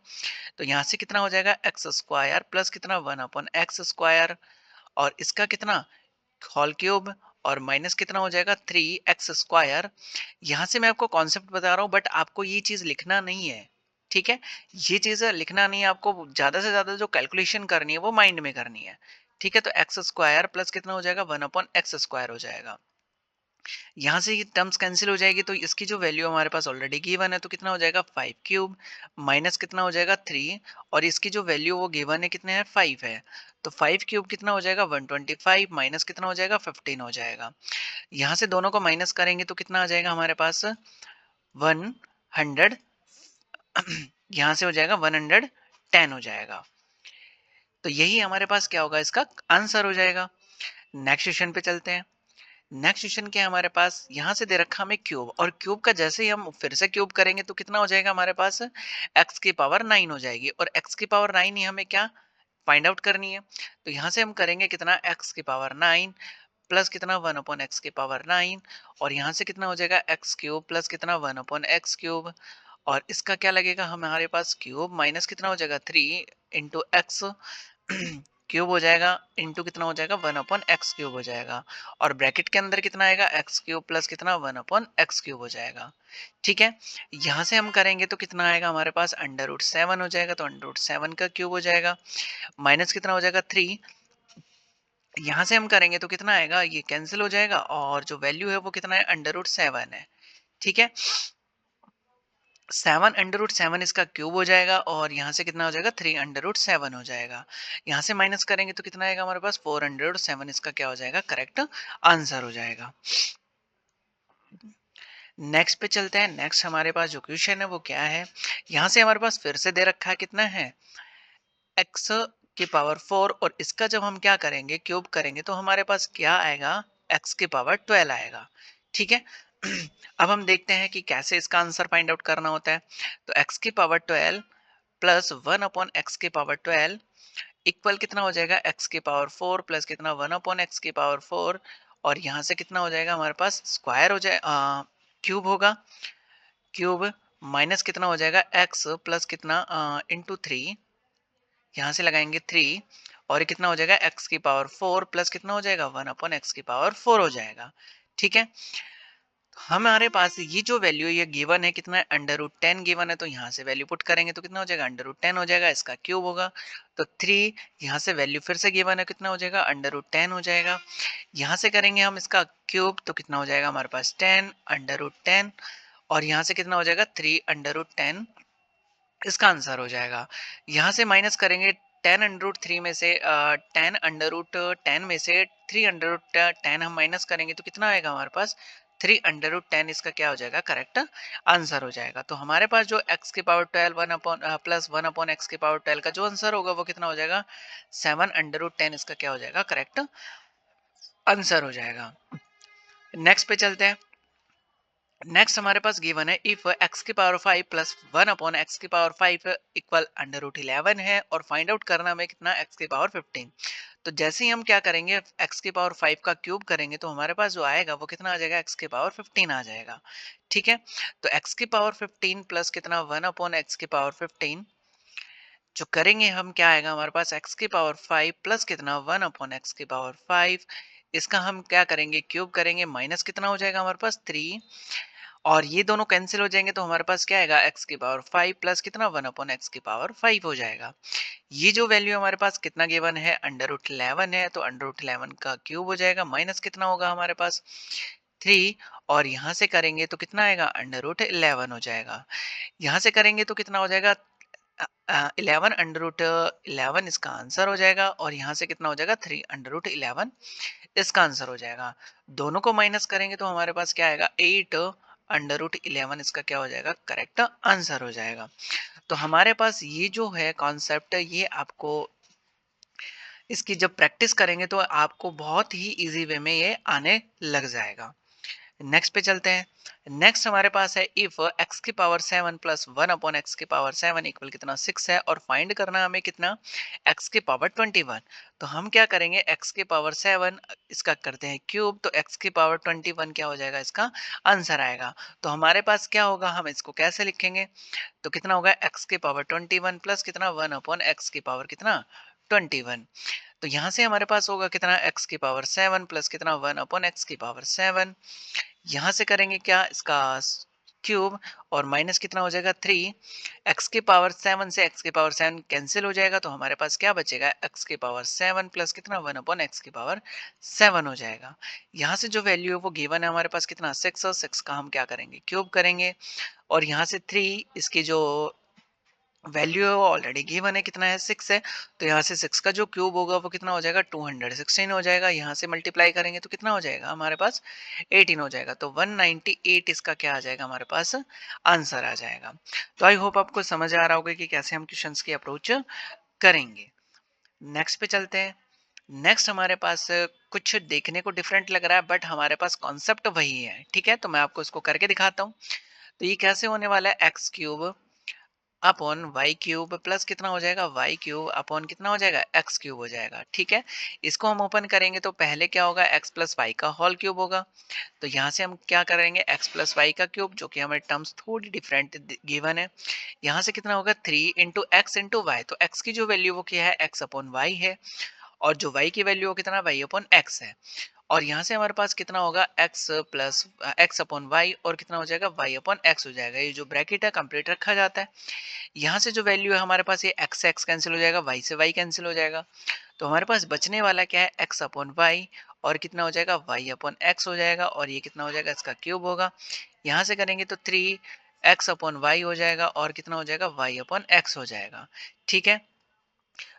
तो यहाँ से कितना हो जाएगा एक्स स्क्वायर प्लस कितना 1/x स्क्वायर, और इसका कितना होल क्यूब, और माइनस कितना हो जाएगा 3x स्क्वायर। यहाँ से मैं आपको कॉन्सेप्ट बता रहा हूँ, बट आपको ये चीज लिखना नहीं है। ठीक है, ये चीज लिखना नहीं है आपको, ज्यादा से ज्यादा जो कैलकुलेशन करनी है वो माइंड में करनी है। ठीक है, तो एक्स स्क्वायर प्लस कितना हो जाएगा 1/x स्क्वायर हो जाएगा। यहाँ से ये टर्म्स कैंसिल हो जाएगी, तो इसकी जो वैल्यू हमारे पास ऑलरेडी गिवन है, तो कितना हो जाएगा 5³ माइनस कितना हो जाएगा 3, और इसकी जो वैल्यू वो गिवन है कितने है 5 है, तो 5³ कितना हो जाएगा 125 माइनस कितना हो जाएगा 15 हो जाएगा। यहाँ से दोनों को माइनस करेंगे तो कितना आ जाएगा हमारे पास 100, यहाँ से हो जाएगा 110 हो जाएगा। तो यही हमारे पास क्या होगा, इसका आंसर हो जाएगा। नेक्स्ट क्वेश्चन पे चलते हैं। नेक्स्ट क्वेश्चन क्या है हमारे पास, यहाँ से दे रखा हमें क्यूब, और क्यूब का जैसे ही हम फिर से क्यूब करेंगे तो कितना हो जाएगा हमारे पास x की पावर 9 हो जाएगी, और x की पावर 9 ही हमें क्या फाइंड आउट करनी है। तो यहाँ से हम करेंगे कितना x की पावर 9 प्लस कितना 1/x की पावर 9, और यहाँ से कितना हो जाएगा x³ प्लस कितना 1/x³, और इसका क्या लगेगा हमारे पास क्यूब माइनस कितना हो जाएगा 3 × x क्यूब हो जाएगा, इंटू कितना हो जाएगा 1/x³ हो जाएगा, और ब्रैकेट के अंदर कितना आएगा x³ प्लस कितना 1/x³ हो जाएगा। ठीक है, यहाँ से हम करेंगे तो कितना आएगा हमारे पास √7 हो जाएगा, तो √7 का क्यूब हो जाएगा, माइनस कितना हो जाएगा 3, यहाँ से हम करेंगे तो कितना आएगा, ये कैंसिल हो जाएगा, और जो वैल्यू है वो कितना है √7 है। ठीक है, 7 √7 इसका क्यूब हो जाएगा, और यहाँ से कितना हो जाएगा 3 √7 हो जाएगा। यहाँ से माइनस करेंगे तो कितना आएगा हमारे पास 407, इसका क्या हो जाएगा करेक्ट आंसर हो जाएगा। नेक्स्ट पे चलते हैं। नेक्स्ट हमारे पास जो क्वेश्चन है वो क्या है, यहाँ से हमारे पास फिर से दे रखा है कितना है x की पावर 4, और इसका जब हम क्या करेंगे क्यूब करेंगे तो हमारे पास क्या आएगा x की पावर 12 आएगा। ठीक है, अब हम देखते हैं कि कैसे इसका आंसर फाइंड आउट करना होता है। तो x की पावर 12 प्लस 1/x की पावर 12 इक्वल कितना हो जाएगा x की पावर 4 प्लस कितना 1/x की पावर 4, और यहाँ से कितना हो जाएगा हमारे पास स्क्वायर हो जाए क्यूब होगा, क्यूब माइनस कितना हो जाएगा x प्लस कितना इंटू 3, यहाँ से लगाएंगे 3, और ये कितना हो जाएगा x की पावर 4 प्लस कितना हो जाएगा 1/x की पावर 4 हो जाएगा। ठीक है, हमारे पास ये जो वैल्यू ये गिवन है कितना है √10 गिवन है, तो यहाँ से वैल्यू पुट करेंगे तो कितना हो जाएगा √10 हो जाएगा, इसका क्यूब होगा, तो 3, यहाँ से वैल्यू फिर से गिवन है कितना हो जाएगा √10 हो जाएगा, यहाँ से करेंगे हम इसका क्यूब तो कितना हो जाएगा हमारे पास 10 √10, और यहाँ से कितना हो जाएगा 3 √10, इसका आंसर हो जाएगा। यहाँ से माइनस करेंगे 10 √3 में से 10 में से 3 √10 हम माइनस करेंगे तो कितना आएगा हमारे पास 3 √10, इसका क्या हो जाएगा करेक्ट आंसर हो जाएगा। तो हमारे पास जो x की पावर 12 प्लस 1/x की पावर 12 का जो आंसर होगा वो कितना हो जाएगा 7 √10, इसका क्या हो जाएगा करेक्ट आंसर हो जाएगा। नेक्स्ट पे चलते हैं। नेक्स्ट हमारे पास गिवन है इफ x की पावर 5 प्लस 1/x की पावर 5 इक्वल √11 है, और फाइंड आउट करना हमें कितना x की पावर 15। तो जैसे ही हम क्या करेंगे x की पावर 5 का क्यूब करेंगे तो हमारे पास जो आएगा वो कितना आ जाएगा x की पावर 15 आ जाएगा। ठीक है, तो x की पावर 15 प्लस कितना 1/x की पावर 15, जो करेंगे हम क्या आएगा हमारे पास x की पावर 5 प्लस कितना 1/x की पावर 5, इसका हम क्या करेंगे क्यूब करेंगे, माइनस कितना हो जाएगा हमारे पास 3, और ये दोनों कैंसिल हो जाएंगे तो हमारे पास क्या आएगा, एक्स की पावर 5 प्लस कितना 1/x की पावर 5 हो जाएगा। ये जो वैल्यू हमारे पास कितना गिवन है, √11 है, तो √11 का क्यूब हो जाएगा, माइनस कितना होगा हमारे पास 3, और यहाँ से करेंगे तो कितना आएगा, √11 हो जाएगा। यहाँ से करेंगे तो कितना हो जाएगा, 11 √11 इसका आंसर हो जाएगा, और यहाँ से कितना हो जाएगा 3 √11 इसका आंसर हो जाएगा। दोनों को माइनस करेंगे तो हमारे पास क्या आएगा, 8 √11 इसका क्या हो जाएगा, करेक्ट आंसर हो जाएगा। तो हमारे पास ये जो है कॉन्सेप्ट, ये आपको इसकी जब प्रैक्टिस करेंगे तो आपको बहुत ही इजी वे में ये आने लग जाएगा। नेक्स्ट पे चलते हैं। नेक्स्ट हमारे पास है इफ x की पावर 7 प्लस 1/x की पावर 7 इक्वल कितना 6 है, और फाइंड करना हमें कितना, x की पावर 21। तो हम क्या करेंगे, x की पावर 7 इसका करते हैं क्यूब, तो x की पावर 21 क्या हो जाएगा, इसका आंसर आएगा। तो हमारे पास क्या होगा, हम इसको कैसे लिखेंगे, तो कितना होगा, x की पावर 21 प्लस कितना 1/x की पावर कितना 21। तो यहाँ से हमारे पास होगा कितना, x की पावर 7 प्लस कितना 1/x की पावर 7। यहाँ से करेंगे क्या, इसका क्यूब, और माइनस कितना हो जाएगा 3। x की पावर 7 से x की पावर 7 कैंसिल हो जाएगा, तो हमारे पास क्या बचेगा, x की पावर 7 प्लस कितना 1/x की पावर 7 हो जाएगा। यहाँ से जो वैल्यू है वो गिवन है हमारे पास कितना 6, और 6 का हम क्या करेंगे, क्यूब करेंगे, और यहाँ से 3 इसकी जो वैल्यू है वो ऑलरेडी गिवन है, कितना है 6 है, तो यहाँ से 6 का जो क्यूब होगा वो कितना हो जाएगा, 216 हो जाएगा। यहाँ से मल्टीप्लाई करेंगे तो कितना हो जाएगा हमारे पास, 18 हो जाएगा। तो 198 इसका क्या आ जाएगा, हमारे पास आंसर आ जाएगा। तो आई होप आपको समझ आ रहा होगा कि कैसे हम क्वेश्चंस की अप्रोच करेंगे। नेक्स्ट पे चलते हैं। नेक्स्ट हमारे पास कुछ देखने को डिफरेंट लग रहा है, बट हमारे पास कॉन्सेप्ट वही है, ठीक है। तो मैं आपको इसको करके दिखाता हूँ। तो ये कैसे होने वाला है, X cube upon Y cube plus कितना हो जाएगा, वाई क्यूब अपॉन कितना हो जाएगा, एक्स क्यूब हो जाएगा, ठीक है। इसको हम ओपन करेंगे तो पहले क्या होगा, एक्स प्लस वाई का होल क्यूब होगा। तो यहाँ से हम क्या करेंगे, एक्स प्लस वाई का क्यूब, जो कि हमारे टर्म्स थोड़ी डिफरेंट गिवन है। यहाँ से कितना होगा 3 इंटू एक्स इंटू वाई, तो एक्स की जो वैल्यू वो क्या है, एक्स अपॉन वाई है, और जो वाई की वैल्यू वो कितना, वाई अपॉन एक्स है। और यहाँ से हमारे पास कितना होगा, x plus X upon Y, और कितना हो जाएगा, y अपॉन एक्स हो जाएगा। ये जो ब्रैकेट है कंप्लीट रखा जाता है। यहाँ से जो वैल्यू है हमारे पास, ये x से x कैंसिल हो जाएगा, y से y कैंसिल हो जाएगा। तो हमारे पास बचने वाला क्या है, x अपॉन वाई, और कितना हो जाएगा, y अपॉन एक्स हो जाएगा, और ये कितना हो जाएगा, इसका क्यूब होगा। यहाँ से करेंगे तो 3x अपॉन वाई हो जाएगा, और कितना हो जाएगा, y अपॉन एक्स हो जाएगा, ठीक है।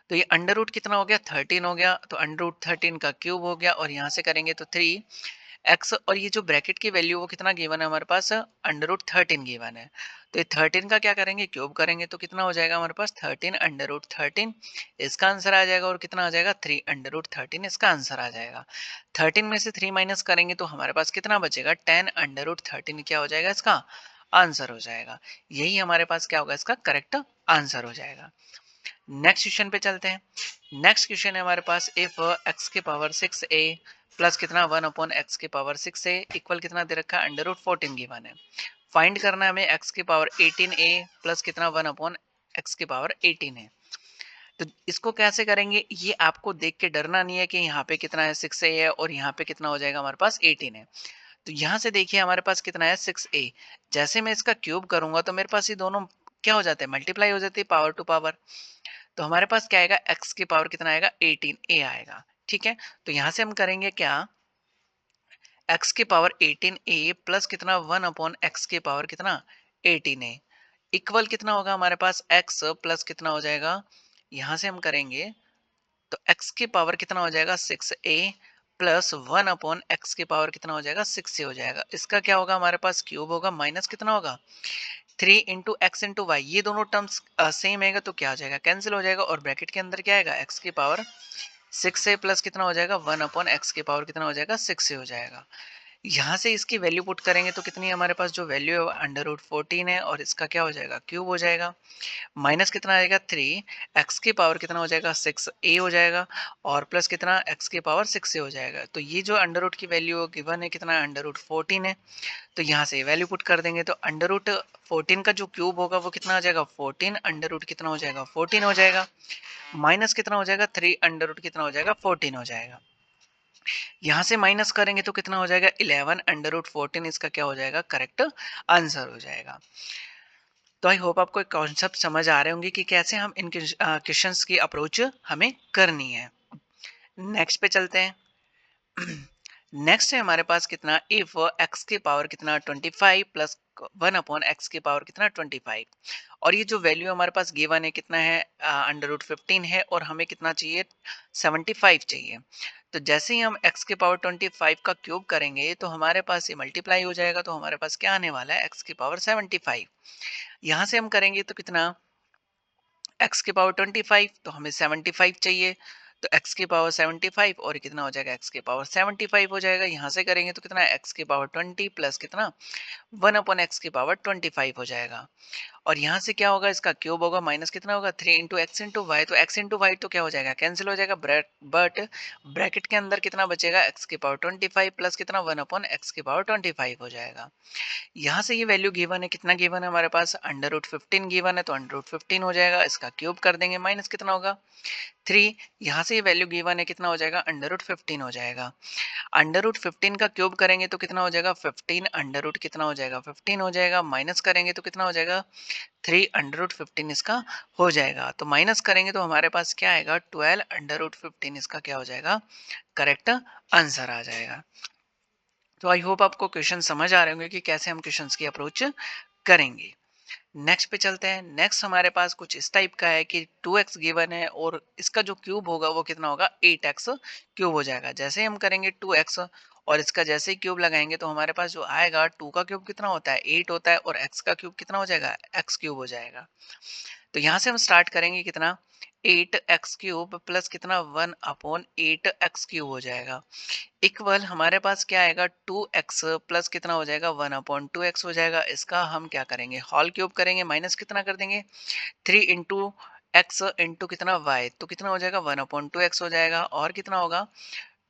तो ये अंडर रूट कितना हो गया, 13 हो गया, तो अंडर रूट 13 का क्यूब हो गया, और यहाँ से करेंगे तो 3x, और ये जो ब्रैकेट की वैल्यू वो कितना गिवन है हमारे पास, अंडर रूट 13 गिवन है। तो ये 13 का क्या करेंगे, क्यूब करेंगे, तो कितना हो जाएगा हमारे पास 13 अंडर रूट 13 इसका आंसर आ जाएगा, और कितना आ जाएगा 3 अंडर रूट 13 इसका आंसर आ जाएगा। 13 में से 3 माइनस करेंगे तो हमारे पास कितना बचेगा, 10 अंडर रूट 13 क्या हो जाएगा, इसका आंसर हो जाएगा। यही हमारे पास क्या होगा, इसका करेक्ट आंसर हो जाएगा। नेक्स्ट क्वेश्चन पे चलते हैं। नेक्स्ट क्वेश्चन है हमारे पास, इफ x की पावर 6a प्लस कितना 1/x की पावर 6a इक्वल कितना दे रखा है, अंडर रूट 14 गिवन है। फाइंड करना है हमें x की पावर 18a प्लस कितना 1/x की पावर 18 है। तो इसको कैसे करेंगे, ये आपको देख के डरना नहीं है कि यहाँ पे कितना है 6a है, और यहाँ पे कितना हो जाएगा हमारे पास 18 है। तो यहाँ से देखिए हमारे पास कितना है 6a, जैसे मैं इसका क्यूब करूंगा तो मेरे पास ये दोनों क्या हो जाते हैं, मल्टीप्लाई हो जाती है पावर टू पावर। तो हमारे पास क्या आएगा, x की पावर कितना आएगा 18a आएगा, ठीक है। तो यहाँ से हम करेंगे क्या, x की पावर 18a प्लस कितना 1/x की पावर कितना 18a इक्वल कितना होगा हमारे पास, x प्लस कितना हो जाएगा, यहाँ से हम करेंगे तो x की पावर कितना हो जाएगा 6a प्लस 1/x की पावर कितना हो जाएगा 6 हो जाएगा। इसका क्या होगा, हमारे पास क्यूब होगा, माइनस कितना होगा 3 इंटू एक्स इंटू वाई, ये दोनों टर्म्स सेम है तो क्या हो जाएगा, कैंसिल हो जाएगा, और ब्रैकेट के अंदर क्या आएगा, एक्स की पावर 6 से प्लस कितना हो जाएगा 1/x की पावर कितना हो जाएगा 6 से हो जाएगा। यहाँ से इसकी वैल्यू पुट करेंगे तो कितनी हमारे पास जो वैल्यू है अंडर रूट 14 है, और इसका क्या हो जाएगा, क्यूब हो जाएगा, माइनस कितना आएगा 3, एक्स की पावर कितना हो जाएगा 6a हो जाएगा, और प्लस कितना एक्स की पावर 6 से हो जाएगा। तो ये जो अंडर रूट की वैल्यू गिवन है कितना अंडर रूट 14 है, तो यहाँ से वैल्यू पुट कर देंगे तो अंडर रूट 14 का जो क्यूब होगा वो कितना हो जाएगा 14, अंडर रूट कितना हो जाएगा 14 हो जाएगा, माइनस कितना हो जाएगा 3 अंडर रूट कितना हो जाएगा 14 हो जाएगा। यहाँ से माइनस करेंगे तो कितना हो जाएगा 11 अंडर रूट 14, इसका क्या हो जाएगा करेक्ट आंसर हो जाएगा। तो आई होप आपको एक कॉन्सेप्ट समझ आ रहे होंगे कि कैसे हम इन क्वेश्चंस की अप्रोच हमें करनी है। नेक्स्ट पे चलते हैं। नेक्स्ट है हमारे पास कितना, इफ एक्स की पावर कितना 25 प्लस 1 अपॉन एक्स की पावर कितना 25, और ये जो वैल्यू हमारे पास गिवन है कितना है अंडर रूट 15 है, और हमें कितना चाहिए 75 चाहिए। तो जैसे ही हम x की पावर 25 का क्यूब करेंगे तो हमारे पास ये मल्टीप्लाई हो जाएगा, तो हमारे पास क्या आने वाला है x की पावर 75। यहाँ से हम करेंगे तो कितना x की पावर 25, तो हमें 75 चाहिए, तो x की पावर 75 और कितना हो जाएगा x की पावर 75 हो जाएगा। यहाँ से करेंगे तो कितना x की पावर 20 प्लस कितना 1 अपॉन एक्स की पावर 25 हो जाएगा। और यहाँ से क्या होगा, इसका क्यूब होगा, माइनस कितना होगा 3 इंटू एक्स इंटू वाई, तो एक्स इंटू वाई तो क्या हो जाएगा कैंसिल हो जाएगा, बट ब्रैकेट के अंदर कितना बचेगा एक्स की पावर 25 प्लस कितना 1 अपॉन एक्स की पावर 25 हो जाएगा। यहाँ से ये वैल्यू गिवन है, कितना गिवन है हमारे पास अंडर रूट 15 गिवन है, तो अंडर रूट 15 हो जाएगा, इसका क्यूब कर देंगे, माइनस कितना होगा 3। यहाँ से ये वैल्यू गिवन है, कितना हो जाएगा अंडर रूट 15 हो जाएगा। अंडर रूट 15 का क्यूब करेंगे तो कितना हो जाएगा 15 अंडर रूट कितना हो जाएगा 15 हो जाएगा, माइनस करेंगे तो कितना हो जाएगा 3 अंडर रूट 15 इसका हो जाएगा। तो माइनस करेंगे तो हमारे पास क्या आएगा 12 अंडर रूट 15, इसका क्या हो जाएगा करेक्ट आंसर आ जाएगा। तो आई होप आपको क्वेश्चन समझ आ रहे होंगे कि कैसे हम क्वेश्चंस की अप्रोच करेंगे। नेक्स्ट पे चलते हैं। नेक्स्ट हमारे पास कुछ इस टाइप का है कि 2x गिवन है और इसका जो क्यूब होगा वो कितना होगा 8x क्यूब हो जाएगा। जैसे हम करेंगे 2x और इसका जैसे ही क्यूब लगाएंगे तो हमारे पास जो आएगा 2 का क्यूब कितना होता है 8 होता है, और x का क्यूब कितना हो जाएगा x क्यूब हो जाएगा। तो यहाँ से हम स्टार्ट करेंगे कितना 8x क्यूब प्लस कितना 1 अपॉन 8x क्यूब हो जाएगा, इक्वल हमारे पास क्या आएगा 2x प्लस कितना हो जाएगा 1 अपॉन 2x हो जाएगा। इसका हम क्या करेंगे होल क्यूब करेंगे, माइनस कितना कर देंगे 3 इंटू एक्स इंटू कितना y, तो कितना हो जाएगा 1 अपॉन 2x हो जाएगा, और कितना होगा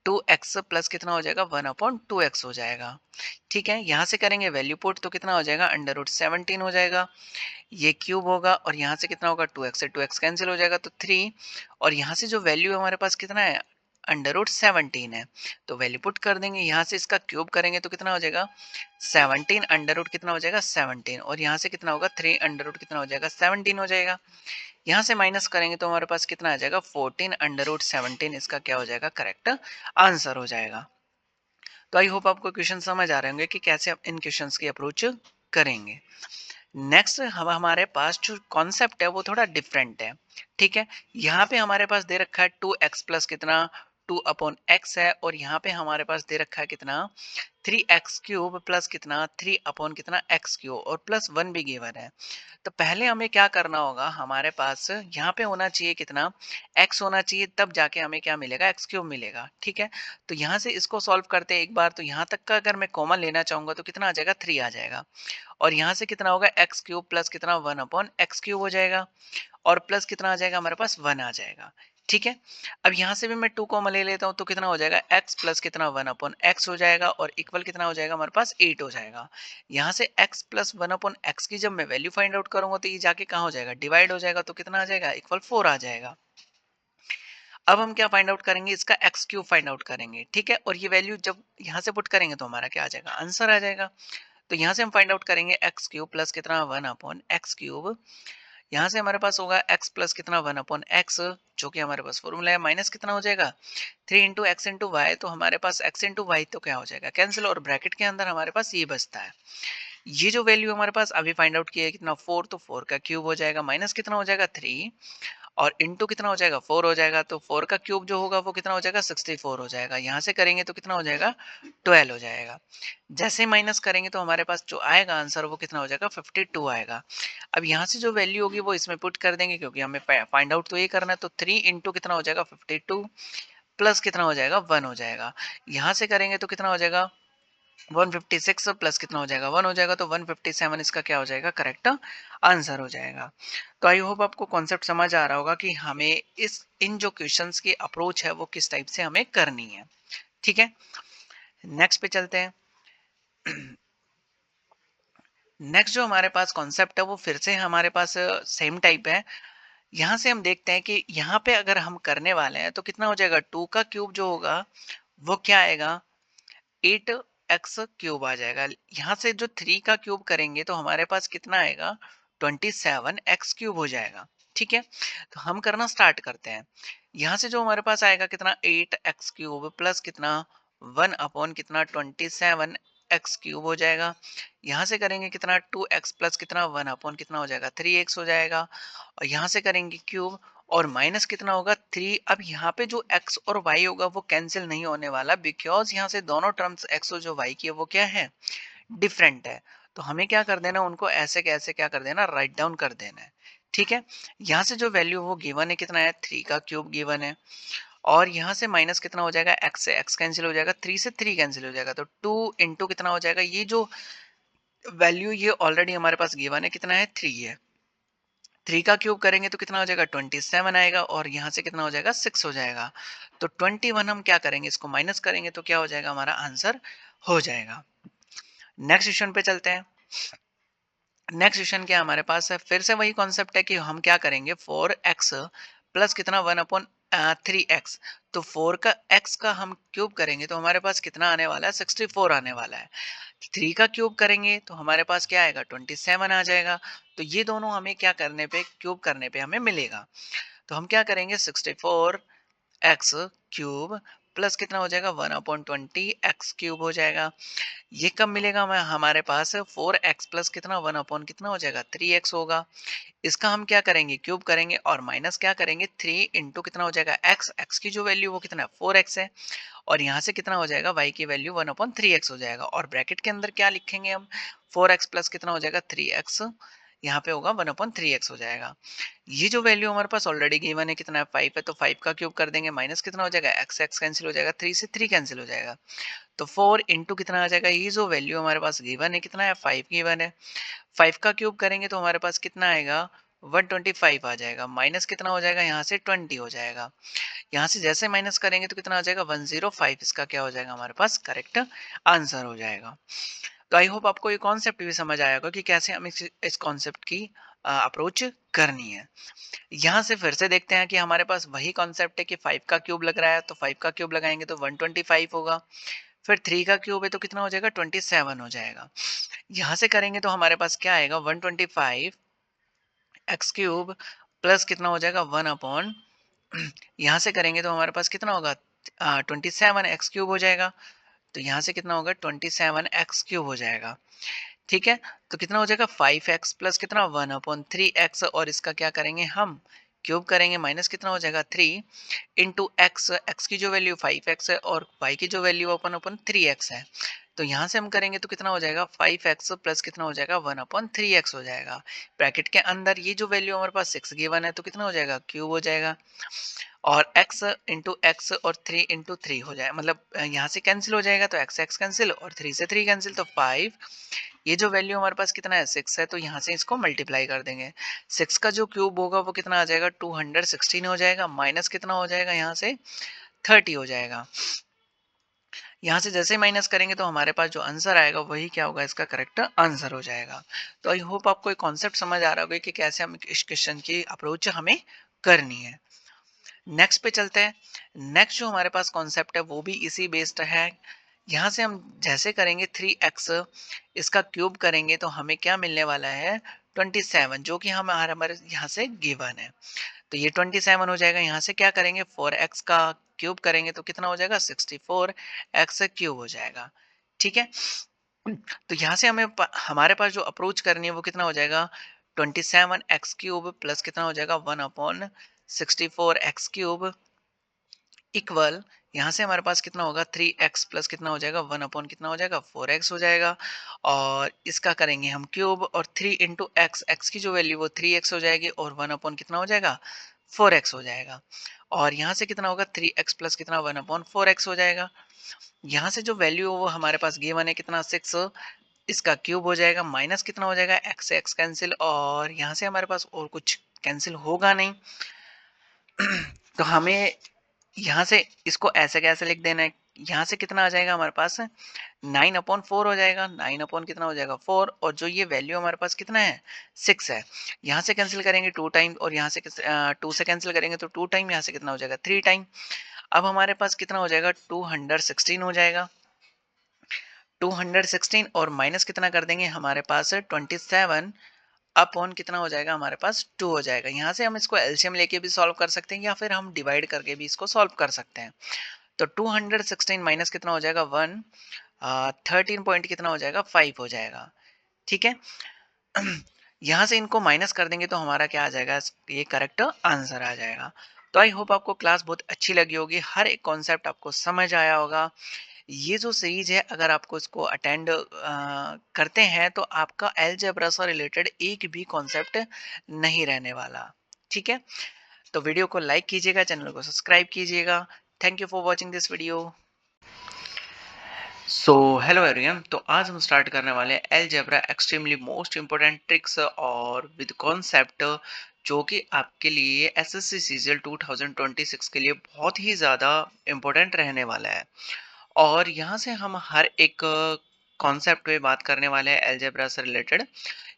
2x प्लस कितना हो जाएगा 1 अपॉन 2x हो जाएगा। ठीक है, यहाँ से करेंगे वैल्यू पुट तो कितना हो जाएगा अंडर रूट 17 हो जाएगा, ये क्यूब होगा, और यहाँ से कितना होगा 2x से 2x कैंसिल हो जाएगा तो 3, और यहाँ से जो वैल्यू हमारे पास कितना है अंडर रूट 17 है, तो वैल्यू पुट कर देंगे, यहाँ से इसका क्यूब करेंगे तो कितना हो जाएगा 17 अंडर रूट कितना हो जाएगा 17, और यहाँ से कितना होगा 3 अंडर रूट कितना हो जाएगा 17 हो जाएगा। यहाँ से माइनस करेंगे तो हमारे पास कितना आ जाएगा 14 अंडर रूट 17, इसका क्या हो जाएगा करेक्ट आंसर हो जाएगा। तो आई होप आपको क्वेश्चन समझ आ रहे होंगे कि कैसे आप इन क्वेश्चंस की अप्रोच करेंगे। नेक्स्ट हम हमारे पास जो कॉन्सेप्ट है वो थोड़ा डिफरेंट है। ठीक है, यहाँ पे हमारे पास दे रखा है 2x प्लस कितना 2 अपॉन एक्स है, और यहाँ पे हमारे पास दे रखा है कितना 3x क्यूब प्लस कितना 3 अपॉन कितना x क्यूब, और प्लस 1 भी गिवन है। तो पहले हमें क्या करना होगा, हमारे पास यहाँ पे होना चाहिए कितना x होना चाहिए, तब जाके हमें क्या मिलेगा x क्यूब मिलेगा। ठीक है, तो यहाँ से इसको सॉल्व करते हैं एक बार, तो यहाँ तक का अगर मैं कॉमन लेना चाहूंगा तो कितना आ जाएगा 3 आ जाएगा, और यहाँ से कितना होगा एक्स क्यूब प्लस कितना 1 अपॉन एक्स क्यूब हो जाएगा, और प्लस कितना आ जाएगा हमारे पास 1 आ जाएगा। ठीक है, अब यहाँ से भी मैं 2 कॉमन ले लेता हूँ तो कितना हो जाएगा x प्लस कितना 1 अपॉन एक्स हो जाएगा, और इक्वल कितना हो जाएगा हमारे पास 8 हो जाएगा। यहाँ से x प्लस 1 अपॉन एक्स की जब मैं वैल्यू फाइंड आउट करूंगा तो ये जाके कहाँ हो जाएगा डिवाइड हो जाएगा, तो कितना आ जाएगा इक्वल 4 आ जाएगा। अब हम क्या फाइंड आउट करेंगे, इसका एक्स क्यूब फाइंड आउट करेंगे। ठीक है, और ये वैल्यू जब यहाँ से पुट करेंगे तो हमारा क्या आ जाएगा आंसर आ जाएगा। तो यहाँ से हम फाइंड आउट करेंगे एक्स क्यूब प्लस कितना 1 अपॉन एक्स क्यूब, यहाँ से हमारे पास होगा x प्लस कितना 1 अपॉन एक्स, जो कि हमारे पास फॉर्मूला है, माइनस कितना हो जाएगा 3 इंटू एक्स इंटू वाई, तो हमारे पास x इंटू वाई तो क्या हो जाएगा कैंसिल, और ब्रैकेट के अंदर हमारे पास ये बचता है। ये जो वैल्यू हमारे पास अभी फाइंड आउट किया है कितना 4, तो 4 का क्यूब हो जाएगा, माइनस कितना हो जाएगा 3, और इंटू कितना हो जाएगा 4 हो जाएगा, तो 4 का क्यूब जो होगा वो कितना हो जाएगा 64 हो जाएगा। यहाँ से करेंगे तो कितना हो जाएगा 12 हो जाएगा। जैसे माइनस करेंगे तो हमारे पास जो आएगा आंसर वो कितना हो जाएगा 52 आएगा। अब यहाँ से जो वैल्यू होगी वो इसमें पुट कर देंगे, क्योंकि हमें फाइंड आउट तो ये करना है, तो 3 इंटू कितना हो जाएगा 52 प्लस कितना हो जाएगा 1 हो जाएगा। यहाँ से करेंगे तो कितना हो जाएगा 156 प्लस कितना हो जाएगा 1 हो जाएगा, तो 157 इसका क्या हो जाएगा करेक्ट आंसर हो जाएगा। तो आई होप आपको कॉन्सेप्ट समझ आ रहा होगा कि हमें इस इन जो क्वेश्चंस की अप्रोच है वो किस टाइप से हमें करनी है। ठीक है, नेक्स्ट पे चलते हैं। नेक्स्ट जो हमारे पास कॉन्सेप्ट है वो फिर से हमारे पास सेम टाइप है। यहाँ से हम देखते हैं कि यहाँ पे अगर हम करने वाले हैं तो कितना हो जाएगा 2 का क्यूब जो होगा वो क्या आएगा, 8x³ आ जाएगा। यहाँ से जो 3 का क्यूब करेंगे तो हमारे पास कितना आएगा, 27x³ हो जाएगा। ठीक है, तो हम करना स्टार्ट करते हैं। यहाँ से जो हमारे पास आएगा कितना, 8x³ प्लस कितना, 1 अपॉन कितना, 27x³ हो जाएगा। यहाँ से करेंगे कितना, 2x प्लस कितना, 1 अपॉन कितना हो जाएगा, 3x हो जाएगा। और यहाँ से करेंगे क्यूब और माइनस कितना होगा, 3। अब यहाँ पे जो x और y होगा वो कैंसिल नहीं होने वाला, बिकॉज यहाँ से दोनों टर्म्स x और जो y की है वो क्या है, डिफरेंट है। तो हमें क्या कर देना, उनको ऐसे कैसे क्या कर देना, राइट डाउन कर देना है। ठीक है, यहाँ से जो वैल्यू वो गिवन है कितना है, 3 का क्यूब गिवन है। और यहाँ से माइनस कितना हो जाएगा, x से x कैंसिल हो जाएगा, 3 से 3 कैंसिल हो जाएगा, तो 2 इंटू कितना हो जाएगा, ये जो वैल्यू ये ऑलरेडी हमारे पास गिवन है कितना है, 3 है। 3 का क्यूब करेंगे तो कितना हो जाएगा, 27 आएगा, और यहाँ से कितना हो जाएगा, 6 हो जाएगा। तो 21 हम क्या करेंगे, इसको माइनस करेंगे तो क्या हो जाएगा, हमारा आंसर हो जाएगा। नेक्स्ट क्वेश्चन पे चलते हैं। नेक्स्ट क्वेश्चन क्या हमारे पास है, फिर से वही कॉन्सेप्ट है कि हम क्या करेंगे, 4x प्लस कितना, 1 अपॉन 3x। तो 4 का x का हम क्यूब करेंगे तो हमारे पास कितना आने वाला है, 64 आने वाला है। 3 का क्यूब करेंगे तो हमारे पास क्या आएगा, 27 आ जाएगा। तो ये दोनों हमें क्या करने पे, क्यूब करने पे हमें मिलेगा। तो हम क्या करेंगे, 64x³ प्लस कितना हो जाएगा, 1/20 x³ हो जाएगा। ये कब मिलेगा, हमें हमारे पास 4x प्लस कितना, 1 अपॉन कितना हो जाएगा, 3x होगा। इसका हम क्या करेंगे, क्यूब करेंगे और माइनस क्या करेंगे, 3 इंटू कितना हो जाएगा, x की जो वैल्यू वो कितना है, 4x है। और यहाँ से कितना हो जाएगा, y की वैल्यू 1/3x हो जाएगा। और ब्रैकेट के अंदर क्या लिखेंगे हम, 4x प्लस कितना हो जाएगा, 3x, यहाँ पे होगा 1/3x हो जाएगा। ये जो वैल्यू हमारे पास ऑलरेडी गिवन है कितना है, 5 है, तो 5 का क्यूब कर देंगे, माइनस कितना हो जाएगा, x कैंसिल हो जाएगा, 3 से 3 कैंसिल हो जाएगा। तो 4 इंटू कितना आ जाएगा, ये जो वैल्यू हमारे पास गिवन है कितना है, 5 गिवन है। 5 का क्यूब करेंगे तो हमारे पास कितना आएगा, 125 आ जाएगा, माइनस कितना हो जाएगा, यहाँ से 20 हो जाएगा। यहाँ से जैसे माइनस करेंगे तो कितना आ जाएगा, 105। इसका क्या हो जाएगा, हमारे पास करेक्ट आंसर हो जाएगा। तो आई होप आपको ये कॉन्सेप्ट भी समझ आया होगा कि कैसे हम इस कॉन्सेप्ट की अप्रोच करनी है। यहाँ से फिर से देखते हैं कि हमारे पास वही कॉन्सेप्ट है कि 5 का क्यूब लग रहा है, तो 5 का क्यूब लगाएंगे तो 125 होगा। फिर 3 का क्यूब है तो कितना हो जाएगा, 27 हो जाएगा। यहाँ से करेंगे तो हमारे पास क्या आएगा, 125x³ प्लस कितना हो जाएगा, 1 अपॉन, यहाँ से करेंगे तो हमारे पास कितना होगा, 27x³ हो जाएगा। तो यहाँ से कितना होगा, 27x³ हो जाएगा। ठीक है, तो कितना हो जाएगा, 5x प्लस कितना, 1/3x, और इसका क्या करेंगे हम, क्यूब करेंगे, माइनस कितना हो जाएगा, 3 इंटू x की जो वैल्यू 5x है और y की जो वैल्यू 1/3x है। तो यहाँ से हम करेंगे तो कितना हो जाएगा, 5x प्लस कितना हो जाएगा, 1/3x हो जाएगा। ब्रैकेट के अंदर ये जो वैल्यू हमारे पास 6 गिवन है तो कितना हो जाएगा, क्यूब हो जाएगा। और x इंटू एक्स और 3 इंटू 3 हो जाए, मतलब यहाँ से कैंसिल हो जाएगा, तो x कैंसिल और 3 से 3 कैंसिल, तो 5। ये जो वैल्यू हमारे पास कितना है, 6 है, तो यहाँ से इसको मल्टीप्लाई कर देंगे। 6 का जो क्यूब होगा वो कितना आ जाएगा, 216 हो जाएगा, माइनस कितना हो जाएगा, यहाँ से 30 हो जाएगा। यहाँ से जैसे माइनस करेंगे तो हमारे पास जो आंसर आएगा वही क्या होगा, इसका करेक्ट आंसर हो जाएगा। तो आई होप आपको एक कॉन्सेप्ट समझ आ रहा होगा कि कैसे हम इस क्वेश्चन की अप्रोच हमें करनी है। नेक्स्ट पे चलते हैं। नेक्स्ट जो हमारे पास कॉन्सेप्ट है वो भी इसी बेस्ड है। यहाँ से हम जैसे करेंगे 3x, इसका क्यूब करेंगे तो हमें क्या मिलने वाला है, 27, जो कि हम हमारे यहाँ से गिवन है। तो ये 27 हो जाएगा। यहाँ से क्या करेंगे, 4x का क्यूब करेंगे तो कितना हो जाएगा, 64x³ हो जाएगा। ठीक है, तो यहाँ से हमें हमारे पास जो अप्रोच करनी है वो कितना हो जाएगा, 27x³ प्लस कितना हो जाएगा, 1/64x³ इक्वल, यहाँ से हमारे पास कितना होगा, 3x प्लस कितना हो जाएगा, 1 अपॉन कितना हो जाएगा, 4x हो जाएगा। और इसका करेंगे हम क्यूब और 3 इंटू एक्स, एक्स की जो वैल्यू वो 3x हो जाएगी और 1 अपॉन कितना हो जाएगा, 4x हो जाएगा। और यहाँ से कितना होगा, 3x प्लस कितना, 1/4x हो जाएगा। यहाँ से जो वैल्यू वो हमारे पास गिवन है कितना, 6, इसका क्यूब हो जाएगा, माइनस कितना हो जाएगा, x से x कैंसिल, और यहाँ से हमारे पास और कुछ कैंसिल होगा नहीं। तो हमें यहाँ से इसको ऐसे कैसे लिख देना है, यहाँ से कितना आ जाएगा हमारे पास, 9/4 हो जाएगा, 9 अपॉन कितना हो जाएगा, 4, और जो ये वैल्यू हमारे पास कितना है, 6 है। यहाँ से कैंसिल करेंगे 2 टाइम, और यहाँ से 2 से कैंसिल करेंगे तो 2 टाइम, यहाँ से कितना हो जाएगा, 3 टाइम। अब हमारे पास कितना हो जाएगा, 216 हो जाएगा। 216 और माइनस कितना कर देंगे, हमारे पास 27 अपॉन कितना हो जाएगा, हमारे पास 2 हो जाएगा। यहाँ से हम इसको एलसीएम लेके भी सॉल्व कर सकते हैं या फिर हम डिवाइड करके भी इसको सॉल्व कर सकते हैं। तो 216 माइनस कितना हो जाएगा 1, 13 पॉइंट कितना हो जाएगा 5 हो जाएगा। ठीक है। यहाँ से इनको माइनस कर देंगे तो हमारा क्या आ जाएगा, ये करेक्ट आंसर आ जाएगा। तो आई होप आपको क्लास बहुत अच्छी लगी होगी, हर एक कॉन्सेप्ट आपको समझ आया होगा। ये जो सीरीज है, अगर आपको इसको अटेंड करते हैं तो आपका अलजेब्रा से रिलेटेड एक भी कॉन्सेप्ट नहीं रहने वाला। ठीक है। तो वीडियो को लाइक कीजिएगा, चैनल को सब्सक्राइब कीजिएगा। Thank you for watching this video. So hello everyone, तो आज हम स्टार्ट करने वाले हैं algebra extremely most important tricks और विद कॉन्सेप्ट, जो कि आपके लिए एसएससी सीजीएल 2026 के लिए बहुत ही ज़्यादा इम्पोर्टेंट रहने वाला है। और यहाँ से हम हर एक कॉन्सेप्ट पे बात करने वाले हैं अलजेब्रा से रिलेटेड।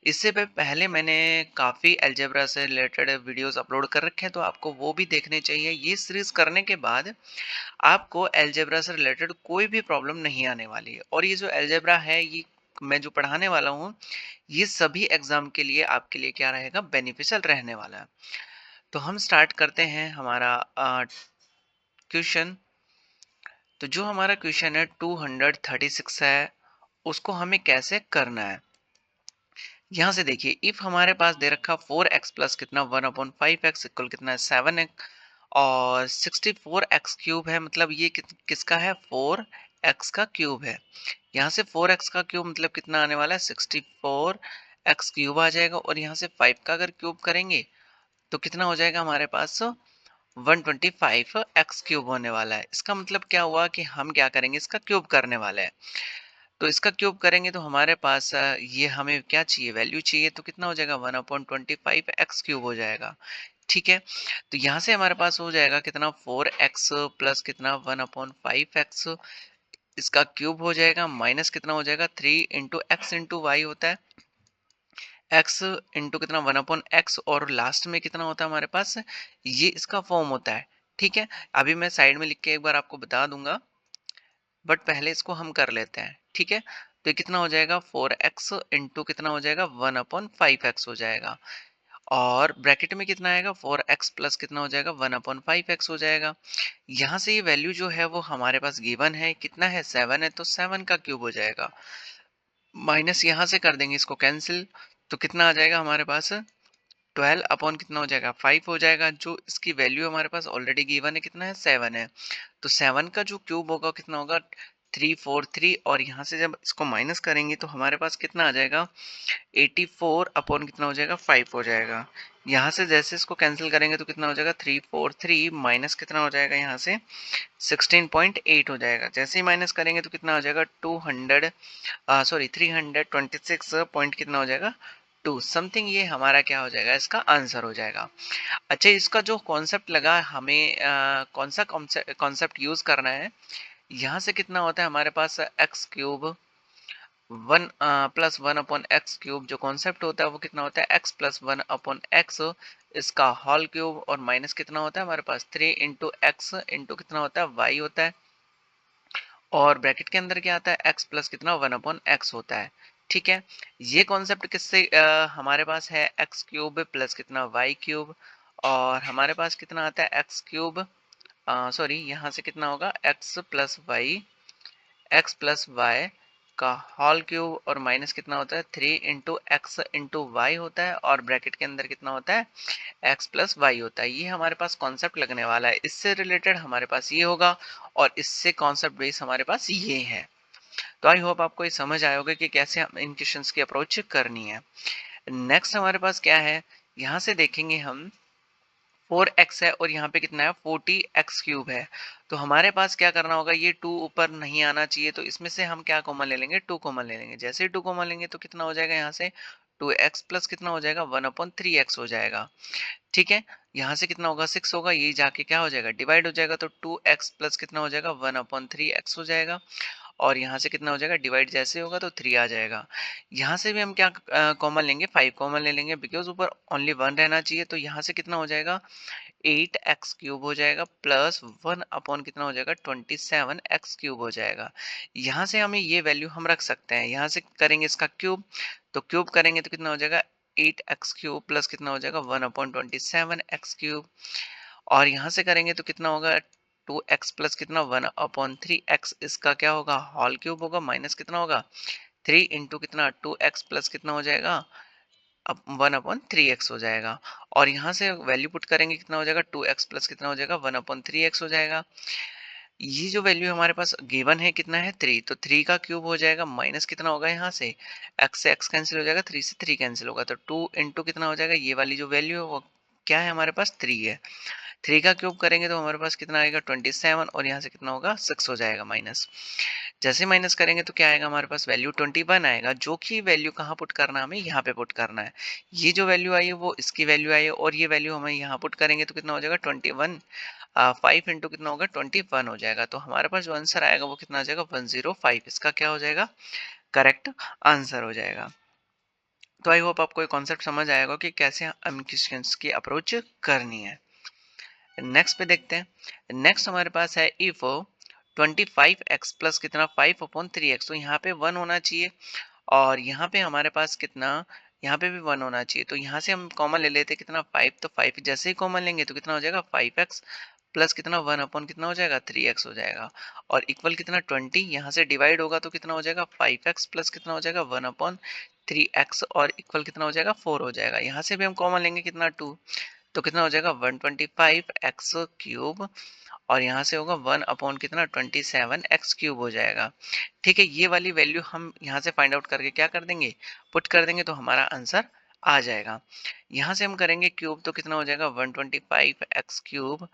इससे पहले मैंने काफ़ी अलजेब्रा से रिलेटेड वीडियोस अपलोड कर रखे हैं, तो आपको वो भी देखने चाहिए। ये सीरीज करने के बाद आपको अलजेब्रा से रिलेटेड कोई भी प्रॉब्लम नहीं आने वाली है। और ये जो अलजेब्रा है, ये मैं जो पढ़ाने वाला हूँ, ये सभी एग्जाम के लिए आपके लिए क्या रहेगा, बेनिफिशियल रहने वाला है। तो हम स्टार्ट करते हैं हमारा क्वेश्चन। तो जो हमारा क्वेश्चन है 236 है, उसको हमें कैसे करना है। यहाँ से देखिए, इफ हमारे पास दे रखा 4x प्लस कितना 1/5x इक्वल कितना है 7x, और 64x क्यूब है, मतलब ये किसका है, 4x का क्यूब है। यहाँ से 4x का क्यूब मतलब कितना आने वाला है, 64x क्यूब आ जाएगा। और यहाँ से 5 का अगर क्यूब करेंगे तो कितना हो जाएगा, हमारे पास 125x क्यूब होने वाला है। इसका मतलब क्या हुआ कि हम क्या करेंगे, इसका क्यूब करने वाले हैं। तो इसका क्यूब करेंगे तो हमारे पास ये हमें क्या चाहिए, वैल्यू चाहिए। तो कितना हो जाएगा, 1/25x क्यूब हो जाएगा। ठीक है। तो यहाँ से हमारे पास हो जाएगा कितना, 4x प्लस कितना 1/5x, इसका क्यूब हो जाएगा, माइनस कितना हो जाएगा 3 इंटू एक्स इंटू वाई होता है, x इंटू कितना 1/x, और लास्ट में कितना होता है हमारे पास, ये इसका फॉर्म होता है। ठीक है। अभी मैं साइड में लिख के एक बार आपको बता दूंगा, बट पहले इसको हम कर लेते हैं। ठीक है। तो ये कितना हो जाएगा, 4x इंटू कितना हो जाएगा 1/5x हो जाएगा, और ब्रैकेट में कितना आएगा, 4x प्लस कितना हो जाएगा 1/5x हो जाएगा। यहाँ से ये वैल्यू जो है वो हमारे पास गिवन है, कितना है 7 है, तो 7 का क्यूब हो जाएगा। माइनस यहाँ से कर देंगे इसको कैंसिल, तो कितना आ जाएगा हमारे पास, 12 अपॉन कितना हो जाएगा 5 हो जाएगा। जो इसकी वैल्यू हमारे पास ऑलरेडी गिवन है, कितना है 7 है। तो 7 का जो क्यूब होगा कितना होगा, 343, और यहाँ से जब इसको माइनस करेंगे तो हमारे पास कितना आ जाएगा, 84 अपॉन कितना हो जाएगा 5 हो जाएगा। यहाँ से जैसे इसको कैंसिल करेंगे तो कितना हो जाएगा, 343 माइनस कितना हो जाएगा यहाँ से 16.8 हो जाएगा। जैसे ही माइनस करेंगे तो कितना हो जाएगा 326 पॉइंट कितना हो जाएगा 2 समथिंग, ये हमारा क्या हो जाएगा, इसका आंसर हो जाएगा। अच्छा, इसका जो कॉन्सेप्ट लगा हमें, कौन सा कॉन्सेप्ट यूज करना है, यहाँ से कितना होता है हमारे पास एक्स क्यूब 1 + 1/x³ जो कॉन्सेप्ट होता है वो कितना होता है, x + 1/x, इसका होल क्यूब, और माइनस कितना होता है हमारे पास 3 इंटू एक्स इंटू कितना होता है y होता है, और ब्रैकेट के अंदर क्या आता है, x प्लस कितना 1/x होता है। ठीक है। ये कॉन्सेप्ट किससे हमारे पास है, x³ प्लस कितना y³, और हमारे पास कितना आता है x³ सॉरी, यहाँ से कितना होगा x प्लस वाई का होल क्यूब, और माइनस कितना होता है 3 इंटू एक्स इंटू वाई होता है, और ब्रैकेट के अंदर कितना होता है x प्लस वाई होता है। ये हमारे पास कॉन्सेप्ट लगने वाला है। इससे रिलेटेड हमारे पास ये होगा, और इससे कॉन्सेप्ट बेस हमारे पास ये है। तो आई होप आपको ये समझ आया होगा कि कैसे हम इन क्वेश्चंस की अप्रोच करनी है। नेक्स्ट हमारे पास क्या है, यहाँ से देखेंगे हम 4x है, और यहाँ पे कितना है 40x³ है। तो हमारे पास क्या करना होगा, ये 2 ऊपर नहीं आना चाहिए, तो इसमें से हम क्या कॉमन ले लेंगे, 2 कॉमन ले लेंगे। जैसे ही 2 कॉमन लेंगे तो कितना हो जाएगा, यहाँ से 2x प्लस कितना हो जाएगा 1/3x हो जाएगा। ठीक है। यहाँ से कितना होगा 6 होगा, ये जाके क्या हो जाएगा, डिवाइड हो जाएगा, तो 2x प्लस कितना हो जाएगा 1/3x हो जाएगा, और यहाँ से कितना हो जाएगा, डिवाइड जैसे होगा तो 3 आ जाएगा। यहाँ से भी हम क्या कॉमन लेंगे, 5 कॉमन ले लेंगे, बिकॉज ऊपर ओनली 1 रहना चाहिए। तो यहाँ से कितना हो जाएगा 8x³ हो जाएगा प्लस 1 अपॉन कितना हो जाएगा 27x³ हो जाएगा। यहाँ से हमें ये वैल्यू हम रख सकते हैं, यहाँ से करेंगे इसका क्यूब, तो क्यूब करेंगे तो कितना हो जाएगा 8x³ प्लस कितना हो जाएगा 1 अपॉन 27x³। और यहाँ से करेंगे तो कितना होगा 2x प्लस कितना 1 अपॉन 3x, इसका क्या होगा होल क्यूब होगा, माइनस कितना होगा 3 इंटू कितना 2x प्लस कितना हो जाएगा अब 1 अपॉन 3x हो जाएगा। और यहाँ से वैल्यू पुट करेंगे कितना हो जाएगा 2x प्लस कितना हो जाएगा 1 अपॉन 3x हो जाएगा। ये जो वैल्यू हमारे पास गिवन है कितना है 3, तो 3 का क्यूब हो जाएगा माइनस कितना होगा यहाँ से x कैंसिल हो जाएगा, 3 से 3 कैंसिल होगा, तो 2 इंटू कितना हो जाएगा ये वाली जो वैल्यू है वो क्या है हमारे पास 3 है। 3 का क्यूब करेंगे तो हमारे पास कितना आएगा 27 और यहाँ से कितना होगा 6 हो जाएगा माइनस। जैसे माइनस करेंगे तो क्या आएगा हमारे पास वैल्यू 21 आएगा, जो कि वैल्यू कहाँ पुट करना है हमें यहाँ पे पुट करना है। ये जो वैल्यू आई है वो इसकी वैल्यू आई है और ये वैल्यू हमें यहाँ पुट करेंगे तो कितना हो जाएगा 21, 5 इंटू कितना होगा 21 हो जाएगा। तो हमारे पास जो आंसर आएगा वो कितना आ जाएगा 105, इसका क्या हो जाएगा करेक्ट आंसर हो जाएगा। तो आई होप आपको ये कॉन्सेप्ट समझ आएगा कि कैसे हम क्वेश्चंस की अप्रोच करनी है। नेक्स्ट पे देखते हैं। नेक्स्ट हमारे पास है इफ 25x प्लस कितना 5 अपॉन 3x, तो यहाँ पे 1 होना चाहिए और यहाँ पे हमारे पास कितना यहाँ पे भी 1 होना चाहिए, तो यहाँ से हम कॉमन ले लेते हैं कितना 5, तो 5 जैसे ही कॉमन लेंगे तो कितना हो जाएगा 5x प्लस कितना 1 अपॉन कितना हो जाएगा 3x हो जाएगा और इक्वल कितना 20, यहाँ से डिवाइड होगा तो कितना हो जाएगा 5x प्लस कितना हो जाएगा 1 अपॉन 3x और इक्वल कितना हो जाएगा 4 हो जाएगा। यहाँ से भी हम कॉमन लेंगे कितना 2, तो कितना हो जाएगा 125x³ और यहाँ से होगा 1 अपॉन कितना 27x³ हो जाएगा। ठीक है, ये वाली वैल्यू हम यहाँ से फाइंड आउट करके क्या कर देंगे पुट कर देंगे तो हमारा आंसर आ जाएगा। यहाँ से हम करेंगे क्यूब तो कितना हो जाएगा 125x³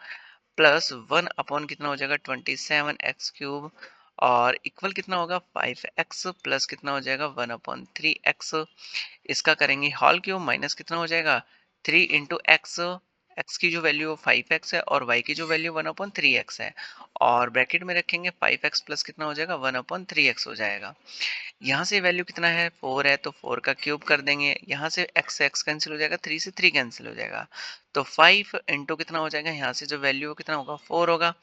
प्लस 1 अपॉन कितना हो जाएगा 27x³ और इक्वल कितना होगा 5x प्लस कितना हो जाएगा 1 अपॉन 3x। इसका करेंगे होल क्यूब माइनस कितना हो जाएगा 3 इंटू एक्स, एक्स की जो वैल्यू 5x है और y की जो वैल्यू 1 अपॉन 3x है और ब्रैकेट में रखेंगे 5x प्लस कितना हो जाएगा 1 अपॉन 3x हो जाएगा। यहाँ से वैल्यू कितना है 4 है तो 4 का क्यूब कर देंगे, यहाँ से x कैंसिल हो जाएगा, 3 से 3 कैंसिल हो जाएगा, तो 5 इंटू कितना हो जाएगा यहाँ से जो वैल्यू कितना होगा 4 होगा।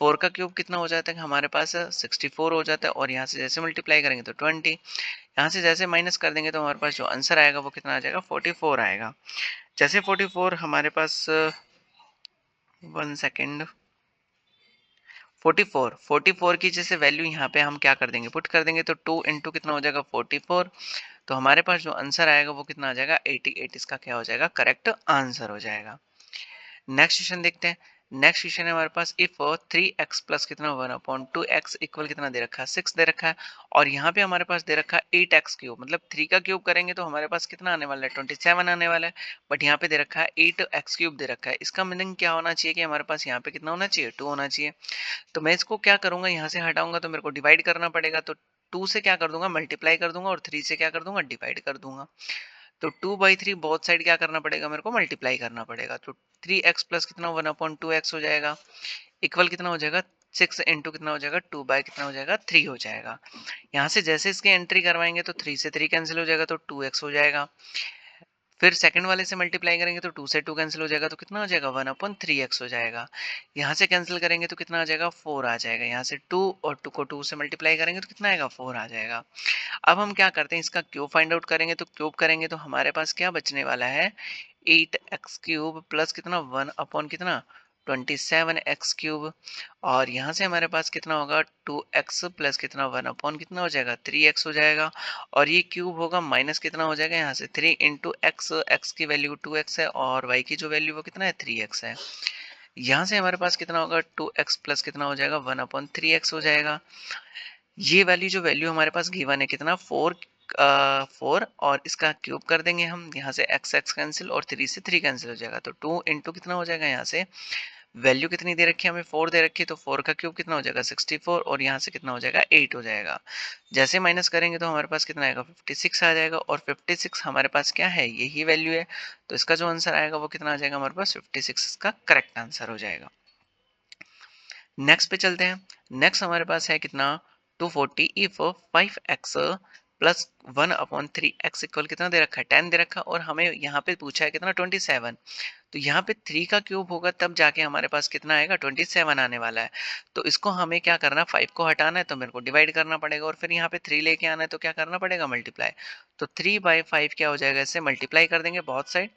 4 का क्यूब कितना हो जाता है हमारे पास 64 हो जाता है और यहाँ से जैसे मल्टीप्लाई करेंगे तो 20, यहाँ से जैसे माइनस कर देंगे तो हमारे पास जो आंसर आएगा वो कितना आ जाएगा 44 आएगा। जैसे 44 हमारे पास 1 सेकेंड 44 की जैसे वैल्यू यहाँ पे हम क्या कर देंगे पुट कर देंगे तो 2 इंटू कितना हो जाएगा 44, तो हमारे पास जो आंसर आएगा वो कितना आ जाएगा 88, इसका क्या हो जाएगा करेक्ट आंसर हो जाएगा। नेक्स्ट क्वेश्चन देखते हैं। नेक्स्ट क्वेश्चन है हमारे पास इफ 3x प्लस कितना 1 अपॉन 2x इक्वल कितना दे रखा है 6 दे रखा है और यहाँ पे हमारे पास दे रखा है 8x³ मतलब 3 का क्यूब करेंगे तो हमारे पास कितना आने वाला है 27 आने वाला है, बट यहाँ पे दे रखा है 8x³ दे रखा है। इसका मीनिंग क्या होना चाहिए कि हमारे पास यहाँ पे कितना होना चाहिए 2 होना चाहिए। तो मैं इसको क्या करूंगा यहाँ से हटाऊंगा तो मेरे को डिवाइड करना पड़ेगा, तो 2 से क्या कर दूंगा मल्टीप्लाई कर दूंगा और 3 से क्या कर दूंगा डिवाइड कर दूंगा। तो 2/3 बोथ साइड क्या करना पड़ेगा मेरे को मल्टीप्लाई करना पड़ेगा, तो 3x प्लस कितना 1 अपॉन 2x हो जाएगा इक्वल कितना हो जाएगा 6 इंटू कितना हो जाएगा 2 बाई कितना हो जाएगा 3 हो जाएगा। यहाँ से जैसे इसकी एंट्री करवाएंगे तो 3 से 3 कैंसिल हो जाएगा तो 2x हो जाएगा। फिर सेकंड वाले से मल्टीप्लाई करेंगे तो 2 से 2 कैंसिल हो जाएगा तो कितना हो जाएगा 1 अपॉन 3x हो जाएगा। यहाँ से कैंसिल करेंगे तो कितना आ जाएगा 4 आ जाएगा। यहाँ से 2 और 2 को 2 से मल्टीप्लाई करेंगे तो कितना आएगा 4 आ जाएगा। अब हम क्या करते हैं इसका क्यूब फाइंड आउट करेंगे, तो क्यूब करेंगे तो हमारे पास क्या बचने वाला है 8x³ प्लस कितना 1 अपॉन कितना 27x³ और यहाँ से हमारे पास कितना होगा 2x प्लस कितना 1 अपॉन कितना हो जाएगा 3x हो जाएगा और ये क्यूब होगा माइनस कितना हो जाएगा यहाँ से 3 इंटू एक्स, एक्स की वैल्यू 2x है और y की जो वैल्यू वो कितना है 3x है। यहाँ से हमारे पास कितना होगा 2x प्लस कितना हो जाएगा 1 अपॉन 3x हो जाएगा। ये वाली जो वैल्यू हमारे पास गिवन है कितना 4 और इसका क्यूब कर देंगे हम, यहाँ से x कैंसिल और 3 से 3 कैंसिल हो जाएगा, तो 2 इंटू कितना हो जाएगा यहाँ से वैल्यू कितनी दे रखी है हमें 4 दे रखी है, तो 4 का क्यूब कितना हो जाएगा 64 और यहाँ से कितना हो जाएगा 8 हो जाएगा। जैसे माइनस करेंगे तो हमारे पास कितना आएगा 56 आ जाएगा और 56 हमारे पास क्या है यही वैल्यू है, तो इसका जो आंसर आएगा वो कितना आ जाएगा हमारे पास 56, इसका करेक्ट आंसर हो जाएगा। नेक्स्ट पे चलते हैं। नेक्स्ट हमारे पास है कितना 240 if 5x plus 1/3x equal कितना दे रखा है 10 दे रखा है, और हमें यहाँ पे पूछा है कितना 27। तो यहाँ पे 3 का क्यूब होगा तब जाके हमारे पास कितना आएगा 27 आने वाला है। तो इसको हमें क्या करना है 5 को हटाना है तो मेरे को डिवाइड करना पड़ेगा, और फिर यहाँ पे 3 लेके आना है तो क्या करना पड़ेगा मल्टीप्लाई। तो 3/5 क्या हो जाएगा, इससे मल्टीप्लाई कर देंगे बहुत साइड।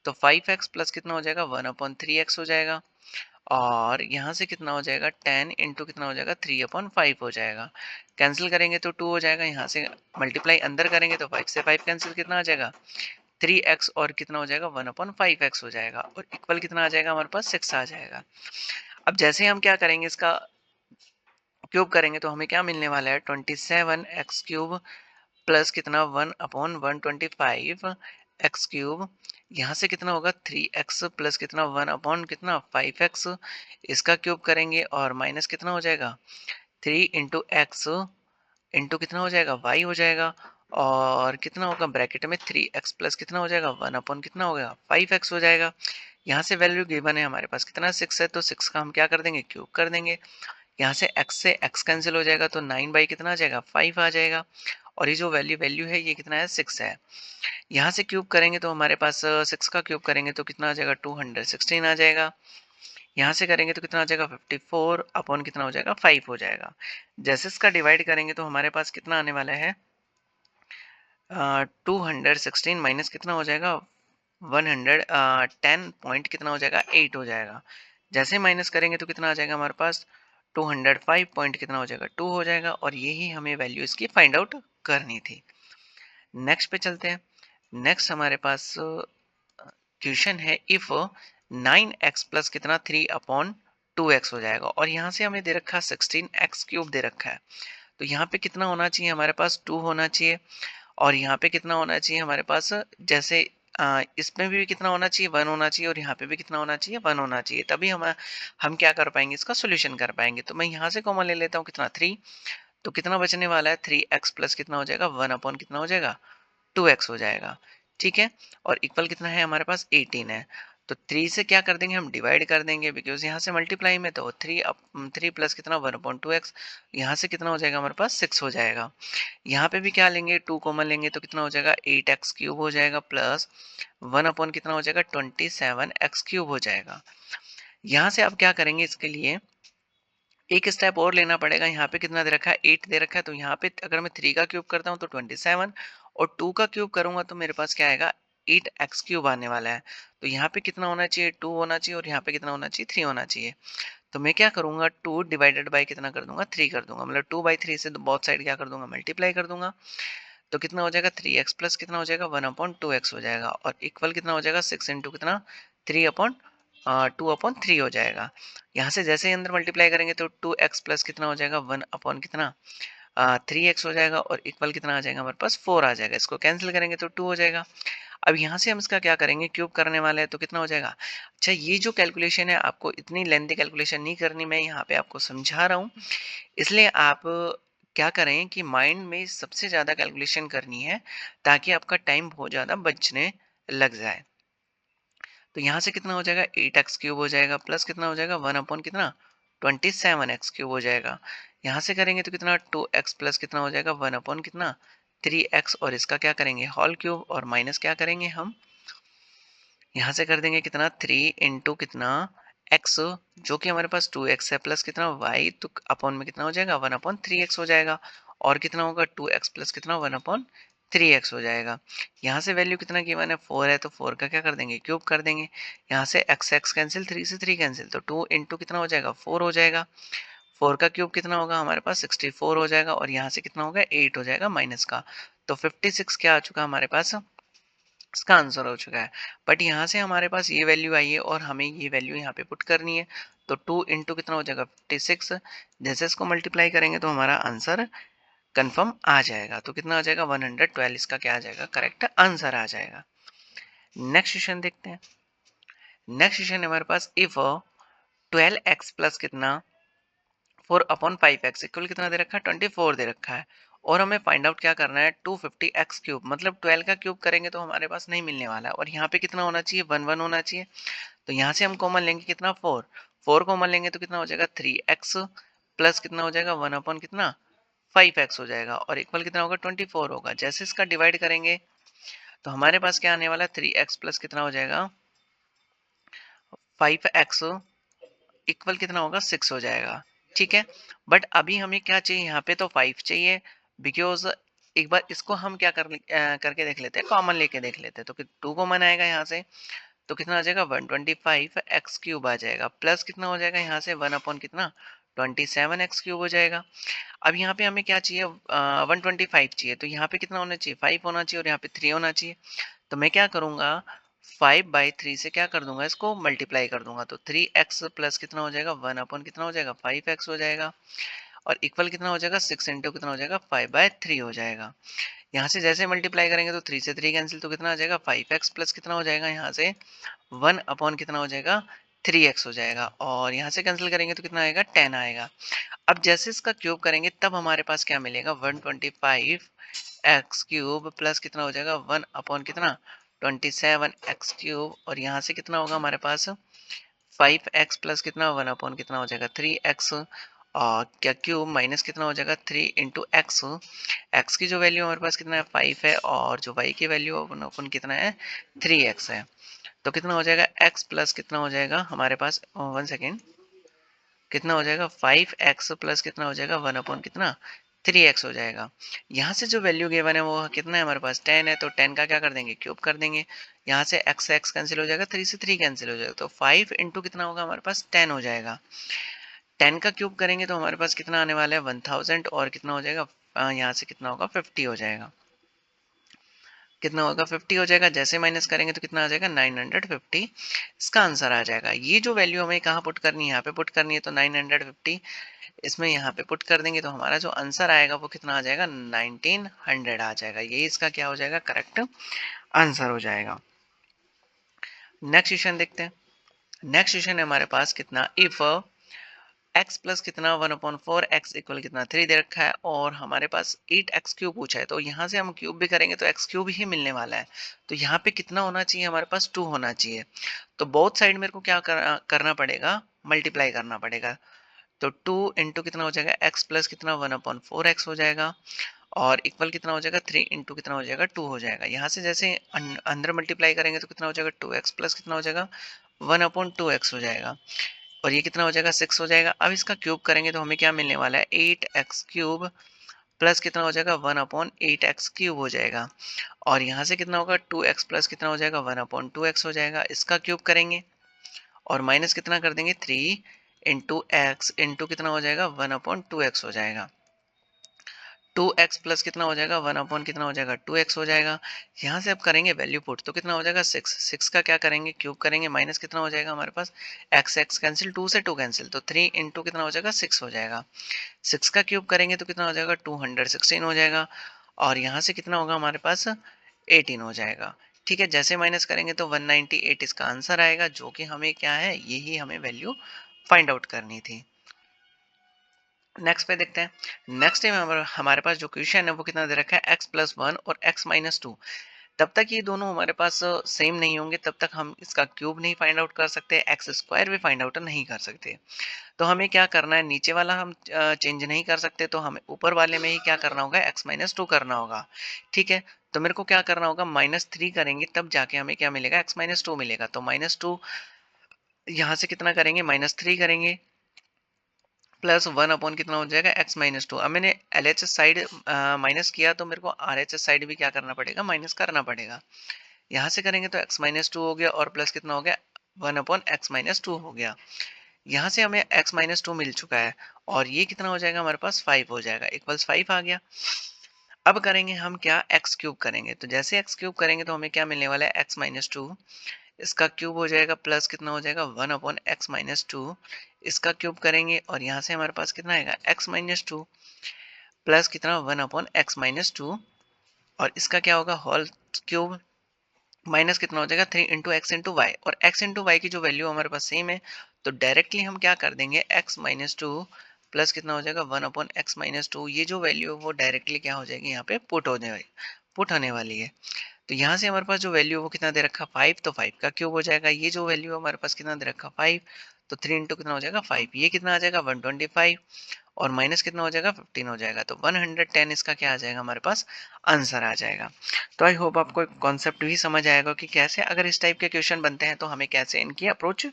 तो 5x प्लस कितना हो जाएगा 1/3x हो जाएगा, और यहाँ से कितना हो जाएगा 10 इंटू कितना हो जाएगा 3/5 हो जाएगा। कैंसिल करेंगे तो 2 हो जाएगा, यहाँ से मल्टीप्लाई अंदर करेंगे तो 5 से 5 कैंसिल कितना आ जाएगा 3x, और कितना हो जाएगा 1/5x हो जाएगा, और इक्वल कितना आ जाएगा हमारे पास 6 आ जाएगा। अब जैसे हम क्या करेंगे इसका क्यूब करेंगे तो हमें क्या मिलने वाला है 27x क्यूब प्लस कितना 1/125 एक्स क्यूब। यहाँ से कितना होगा 3x प्लस कितना 1 कितना 5x, इसका क्यूब करेंगे और माइनस कितना हो जाएगा 3 इंटू एक्स इंटू कितना हो जाएगा y हो जाएगा, और कितना होगा ब्रैकेट में 3x प्लस कितना हो जाएगा 1 कितना हो गया 5x हो जाएगा। यहाँ से वैल्यू गिवन है हमारे पास कितना 6 है, तो 6 का हम क्या कर देंगे क्यूब कर देंगे। यहाँ से x कैंसिल हो जाएगा तो 9 बाई कितना आ जाएगा 5 आ जाएगा, और ये जो वैल्यू वैल्यू है ये कितना है 6 है। यहाँ से क्यूब करेंगे तो हमारे पास 6 का क्यूब करेंगे तो कितना आ जाएगा 216 आ जाएगा। यहाँ से करेंगे तो कितना आ जाएगा 54 अपॉन कितना हो जाएगा 5 हो जाएगा। जैसे इसका डिवाइड करेंगे तो हमारे पास कितना आने वाला है 216 माइनस कितना हो जाएगा 110 पॉइंट कितना हो जाएगा 8 हो जाएगा। जैसे माइनस करेंगे तो कितना आ जाएगा हमारे पास 205 पॉइंट कितना हो जाएगा 2 हो जाएगा, और यही हमें वैल्यू इसकी फाइंड आउट करनी थी। नेक्स्ट पे चलते हैं। नेक्स्ट हमारे पास क्वेश्चन है इफ 9x प्लस कितना 3/2x हो जाएगा, और यहाँ से हमें दे रखा है 16x क्यूब दे रखा है। तो यहाँ पे कितना होना चाहिए हमारे पास 2 होना चाहिए, और यहाँ पे कितना होना चाहिए हमारे पास जैसे इसमें भी कितना होना चाहिए 1 होना चाहिए, और यहाँ पे भी कितना होना चाहिए 1 होना चाहिए, तभी हम क्या कर पाएंगे इसका सोल्यूशन कर पाएंगे। तो मैं यहाँ से कॉमन ले लेता हूँ कितना 3, तो कितना बचने वाला है 3x प्लस कितना हो जाएगा 1 कितना हो जाएगा 2x हो जाएगा। ठीक है, और इक्वल कितना है हमारे पास 18 है। तो 3 से क्या कर देंगे हम डिवाइड कर देंगे, बिकॉज यहाँ से मल्टीप्लाई में तो 3 प्लस कितना 1/2x, यहाँ से कितना हो जाएगा हमारे पास 6 हो जाएगा। यहाँ पे भी क्या लेंगे 2 कॉमन लेंगे तो कितना हो जाएगा 8x क्यूब हो जाएगा, प्लस 1 कितना हो जाएगा 27x क्यूब हो जाएगा। यहाँ से अब क्या करेंगे इसके लिए एक स्टेप और लेना पड़ेगा। यहाँ पे कितना दे रखा है 8 दे रखा है, तो यहाँ पे अगर मैं 3 का क्यूब करता हूँ तो 27, और 2 का क्यूब करूंगा तो मेरे पास क्या आएगा 8x क्यूब आने वाला है। तो यहाँ पे कितना होना चाहिए 2 होना चाहिए, और यहाँ पे कितना होना चाहिए 3 होना चाहिए। तो मैं क्या करूंगा 2 डिवाइडेड बाई कितना कर दूंगा 3 कर दूंगा, मतलब 2/3 से बहुत साइड क्या कर दूंगा मल्टीप्लाई कर दूंगा। तो कितना हो जाएगा 3x प्लस कितना हो जाएगा 1/2x हो जाएगा, और इक्वल कितना हो जाएगा 6 इंटू कितना 2/3 हो जाएगा। यहाँ से जैसे ही अंदर मल्टीप्लाई करेंगे तो 2x प्लस कितना हो जाएगा 1/कितना 3x हो जाएगा, और इक्वल कितना आ जाएगा हमारे पास 4 आ जाएगा। इसको कैंसिल करेंगे तो 2 हो जाएगा। अब यहाँ से हम इसका क्या करेंगे क्यूब करने वाले हैं तो कितना हो जाएगा। अच्छा, ये जो कैलकुलेशन है आपको इतनी लेंथी कैलकुलेशन नहीं करनी, मैं यहाँ पे आपको समझा रहा हूँ, इसलिए आप क्या करें कि माइंड में सबसे ज़्यादा कैलकुलेशन करनी है ताकि आपका टाइम बहुत ज़्यादा बचने लग जाए। तो यहाँ से कितना हो जाएगा 8x क्यूब हो जाएगा, प्लस कितना हो जाएगा 1 कितना 27x क्यूब हो जाएगा। यहाँ से करेंगे तो कितना 2x प्लस कितना हो जाएगा 1 कितना 3x, और इसका क्या करेंगे होल क्यूब, और माइनस क्या करेंगे हम यहाँ से कर देंगे कितना 3 इंटू कितना x, जो कि हमारे पास 2x है, प्लस कितना y, तो अपॉन में कितना हो जाएगा 1/3x हो जाएगा, और कितना होगा 2x प्लस कितना 1/3x हो जाएगा। यहाँ से वैल्यू कितना गिवन है 4 है, तो 4 का क्या कर देंगे क्यूब कर देंगे। यहाँ से x कैंसिल 3 से 3 कैंसिल, तो 2 इंटू कितना हो जाएगा 4 हो जाएगा। 4 का क्यूब कितना होगा हमारे पास 64 हो जाएगा, और यहाँ से कितना होगा 8 हो जाएगा माइनस का, तो 56 क्या आ चुका हमारे पास इसका आंसर हो चुका है। बट यहाँ से हमारे पास ये वैल्यू आई है और हमें ये वैल्यू यहाँ पे पुट करनी है, तो 2 इंटू कितना हो जाएगा 56, जैसे इसको मल्टीप्लाई करेंगे तो हमारा आंसर कंफर्म आ जाएगा। तो कितना आ जाएगा 112, इसका क्या आ जाएगा करेक्ट आंसर आ जाएगा। नेक्स्ट क्वेश्चन देखते हैं। नेक्स्ट क्वेश्चन हमारे पास इफ 12x प्लस कितना 4/5x इक्वल कितना दे रखा है 24 दे रखा है, और हमें फाइंड आउट क्या करना है 250x क्यूब, मतलब 12 का क्यूब करेंगे तो हमारे पास नहीं मिलने वाला है, और यहाँ पे कितना होना चाहिए 1 होना चाहिए। तो यहाँ से हम कॉमन लेंगे कितना 4 कॉमन लेंगे तो कितना हो जाएगा 3x प्लस कितना हो जाएगा 1 कितना 5x हो जाएगा और इक्वल कितना होगा 24 होगा। जैसे इसका डिवाइड करेंगे तो हमारे पास क्या आने वाला है 3x प्लस कितना हो जाएगा 5x इक्वल कितना होगा 6 हो जाएगा। ठीक है, बट अभी हमें क्या चाहिए, यहाँ पे तो 5 चाहिए बिकॉज एक बार इसको हम क्या करके देख लेते हैं, कॉमन लेके देख लेते हैं। तो 2 कॉमन आएगा यहाँ से तो कितना आ जाएगा 125 एक्स क्यूब आ जाएगा प्लस कितना हो जाएगा यहाँ से 1 अपॉन कितना 27 एक्स क्यूब हो जाएगा। अब यहाँ पे हमें क्या चाहिए 125 चाहिए तो यहाँ पे कितना होना चाहिए 5 होना चाहिए और यहाँ पे 3 होना चाहिए। तो मैं क्या करूँगा 5/3 से क्या कर दूंगा इसको मल्टीप्लाई कर दूंगा तो 3x प्लस कितना हो जाएगा 1 अपॉन कितना हो जाएगा 5x हो जाएगा और इक्वल कितना हो जाएगा 6 इंटू कितना हो जाएगा 5/3 हो जाएगा। यहाँ से जैसे मल्टीप्लाई करेंगे तो 3 से 3 कैंसिल तो कितना आ जाएगा 5x प्लस कितना हो जाएगा यहाँ से 1 अपॉन कितना हो जाएगा 3x हो जाएगा और यहाँ से कैंसिल करेंगे तो कितना आएगा 10 आएगा। अब जैसे इसका क्यूब करेंगे तब हमारे पास क्या मिलेगा 125 एक्स क्यूब प्लस कितना हो जाएगा 1 अपॉन कितना 27 एक्स क्यूब और यहाँ से कितना होगा हमारे पास 5x प्लस कितना 1 अपॉन कितना हो जाएगा 3x और क्या क्यूब माइनस कितना हो जाएगा 3 इंटू एक्स। एक्स की जो वैल्यू हमारे पास कितना है 5 है और जो y की वैल्यू अपन कितना है 3x है। तो कितना हो जाएगा x प्लस कितना हो जाएगा हमारे पास 1 सेकेंड कितना हो जाएगा 5x प्लस कितना हो जाएगा 1 अपॉन कितना 3x हो जाएगा। यहाँ से जो वैल्यू गिवन है वो कितना है हमारे पास 10 है तो 10 का क्या कर देंगे क्यूब कर देंगे। यहाँ से x x कैंसिल हो जाएगा 3 से 3 कैंसिल हो जाएगा तो 5 इंटू कितना होगा हमारे पास 10 हो जाएगा। 10 का क्यूब करेंगे तो हमारे पास कितना आने वाला है 1000 और कितना हो जाएगा यहाँ से कितना होगा 50 हो जाएगा। कितना होगा 50 हो जाएगा जैसे माइनस करेंगे तो कितना आ जाएगा 950 इसका आंसर आ जाएगा। ये जो वैल्यू हमें कहाँ पुट करनी है यहाँ पे पुट करनी है तो 950 इसमें यहाँ पे पुट कर देंगे तो हमारा जो आंसर आएगा वो कितना आ जाएगा 1900 आ जाएगा। यही इसका क्या हो जाएगा करेक्ट आंसर हो जाएगा। नेक्स्ट क्वेश्चन देखते हैं। नेक्स्ट क्वेश्चन है हमारे पास कितना इफ x प्लस कितना 1/4 x इक्वल कितना 3 दे रखा है और हमारे पास 8x क्यूब पूछा है तो यहाँ से हम क्यूब भी करेंगे तो x क्यूब ही मिलने वाला है। तो यहाँ पे कितना होना चाहिए हमारे पास 2 होना चाहिए। तो बोथ साइड मेरे को क्या करना पड़ेगा मल्टीप्लाई करना पड़ेगा। तो 2 इंटू कितना हो जाएगा x प्लस कितना 1/4x हो जाएगा और इक्वल कितना हो जाएगा 3 इंटू कितना हो जाएगा 2 हो जाएगा। यहाँ से जैसे अंदर मल्टीप्लाई करेंगे तो कितना हो जाएगा 2x प्लस कितना हो जाएगा 1/2x हो जाएगा और ये कितना हो जाएगा 6 हो जाएगा। अब इसका क्यूब करेंगे तो हमें क्या मिलने वाला है 8x क्यूब प्लस कितना हो जाएगा 1/8x क्यूब हो जाएगा और यहाँ से कितना होगा 2x प्लस कितना हो जाएगा 1/2x हो जाएगा। इसका क्यूब करेंगे और माइनस कितना कर देंगे 3 इंटू एक्स इंटू कितना हो जाएगा 1/2x हो जाएगा। 2x प्लस कितना हो जाएगा 1 अपॉन कितना हो जाएगा 2x हो जाएगा। यहाँ से अब करेंगे वैल्यू पुट तो कितना हो जाएगा 6 का क्या करेंगे क्यूब करेंगे माइनस कितना हो जाएगा हमारे पास x कैंसिल 2 से 2 कैंसिल तो 3 इंटू कितना हो जाएगा 6 हो जाएगा। 6 का क्यूब करेंगे तो कितना हो जाएगा 216 हो जाएगा और यहाँ से कितना होगा हमारे पास 18 हो जाएगा। ठीक है, जैसे माइनस करेंगे तो 198 इसका आंसर आएगा जो कि हमें क्या है यही हमें वैल्यू फाइंड आउट करनी थी। नेक्स्ट पे देखते हैं। नेक्स्ट टाइम हमारे पास जो क्वेश्चन है वो कितना दे रखा है x+1 और x-2। तब तक ये दोनों हमारे पास सेम नहीं होंगे तब तक हम इसका क्यूब नहीं फाइंड आउट कर सकते, एक्स स्क्वायर भी फाइंड आउट नहीं कर सकते। तो हमें क्या करना है नीचे वाला हम चेंज नहीं कर सकते तो हमें ऊपर वाले में ही क्या करना होगा x-2 करना होगा। ठीक है, तो मेरे को क्या करना होगा -3 करेंगे तब जाके हमें क्या मिलेगा x-2 मिलेगा। तो -2 यहाँ से कितना करेंगे -3 करेंगे प्लस 1 अपॉन कितना हो जाएगा x-2। अब मैंने LHS साइड माइनस किया तो मेरे को RHS साइड भी क्या करना पड़ेगा माइनस करना पड़ेगा। यहाँ से करेंगे तो x-2 हो गया और प्लस कितना हो गया 1 अपॉन x-2 हो गया। यहाँ से हमें x-2 मिल चुका है और ये कितना हो जाएगा हमारे पास 5 हो जाएगा इक्वल्स 5 आ गया। अब करेंगे हम क्या x क्यूब करेंगे तो जैसे x क्यूब करेंगे तो हमें क्या मिलने वाला है x-2 इसका क्यूब हो जाएगा प्लस कितना हो जाएगा 1 अपॉन x-2 इसका क्यूब करेंगे और यहाँ से हमारे पास कितना आएगा x-2 प्लस कितना 1 अपॉन x-2 और इसका क्या होगा होल क्यूब माइनस कितना हो जाएगा 3 इंटू एक्स इंटू वाई और x इंटू वाई की जो वैल्यू हमारे पास सेम है तो डायरेक्टली हम क्या कर देंगे x-2 प्लस कितना हो जाएगा 1 अपॉन x-2 ये जो वैल्यू है वो डायरेक्टली क्या हो जाएगी यहाँ पे पुट होने वाली है। तो यहाँ से हमारे पास जो वैल्यू वो कितना दे रखा 5 तो 5 का क्यूब हो जाएगा। ये जो वैल्यू हमारे पास कितना दे रखा 5 तो 3 इंटू कितना हो जाएगा 5 ये कितना आ जाएगा 125 और माइनस कितना हो जाएगा 15 हो जाएगा, तो 110 इसका क्या आ जाएगा हमारे पास आंसर आ जाएगा। तो आई होप आपको कॉन्सेप्ट भी समझ आएगा कि कैसे अगर इस टाइप के क्वेश्चन बनते हैं तो हमें कैसे इनकी अप्रोच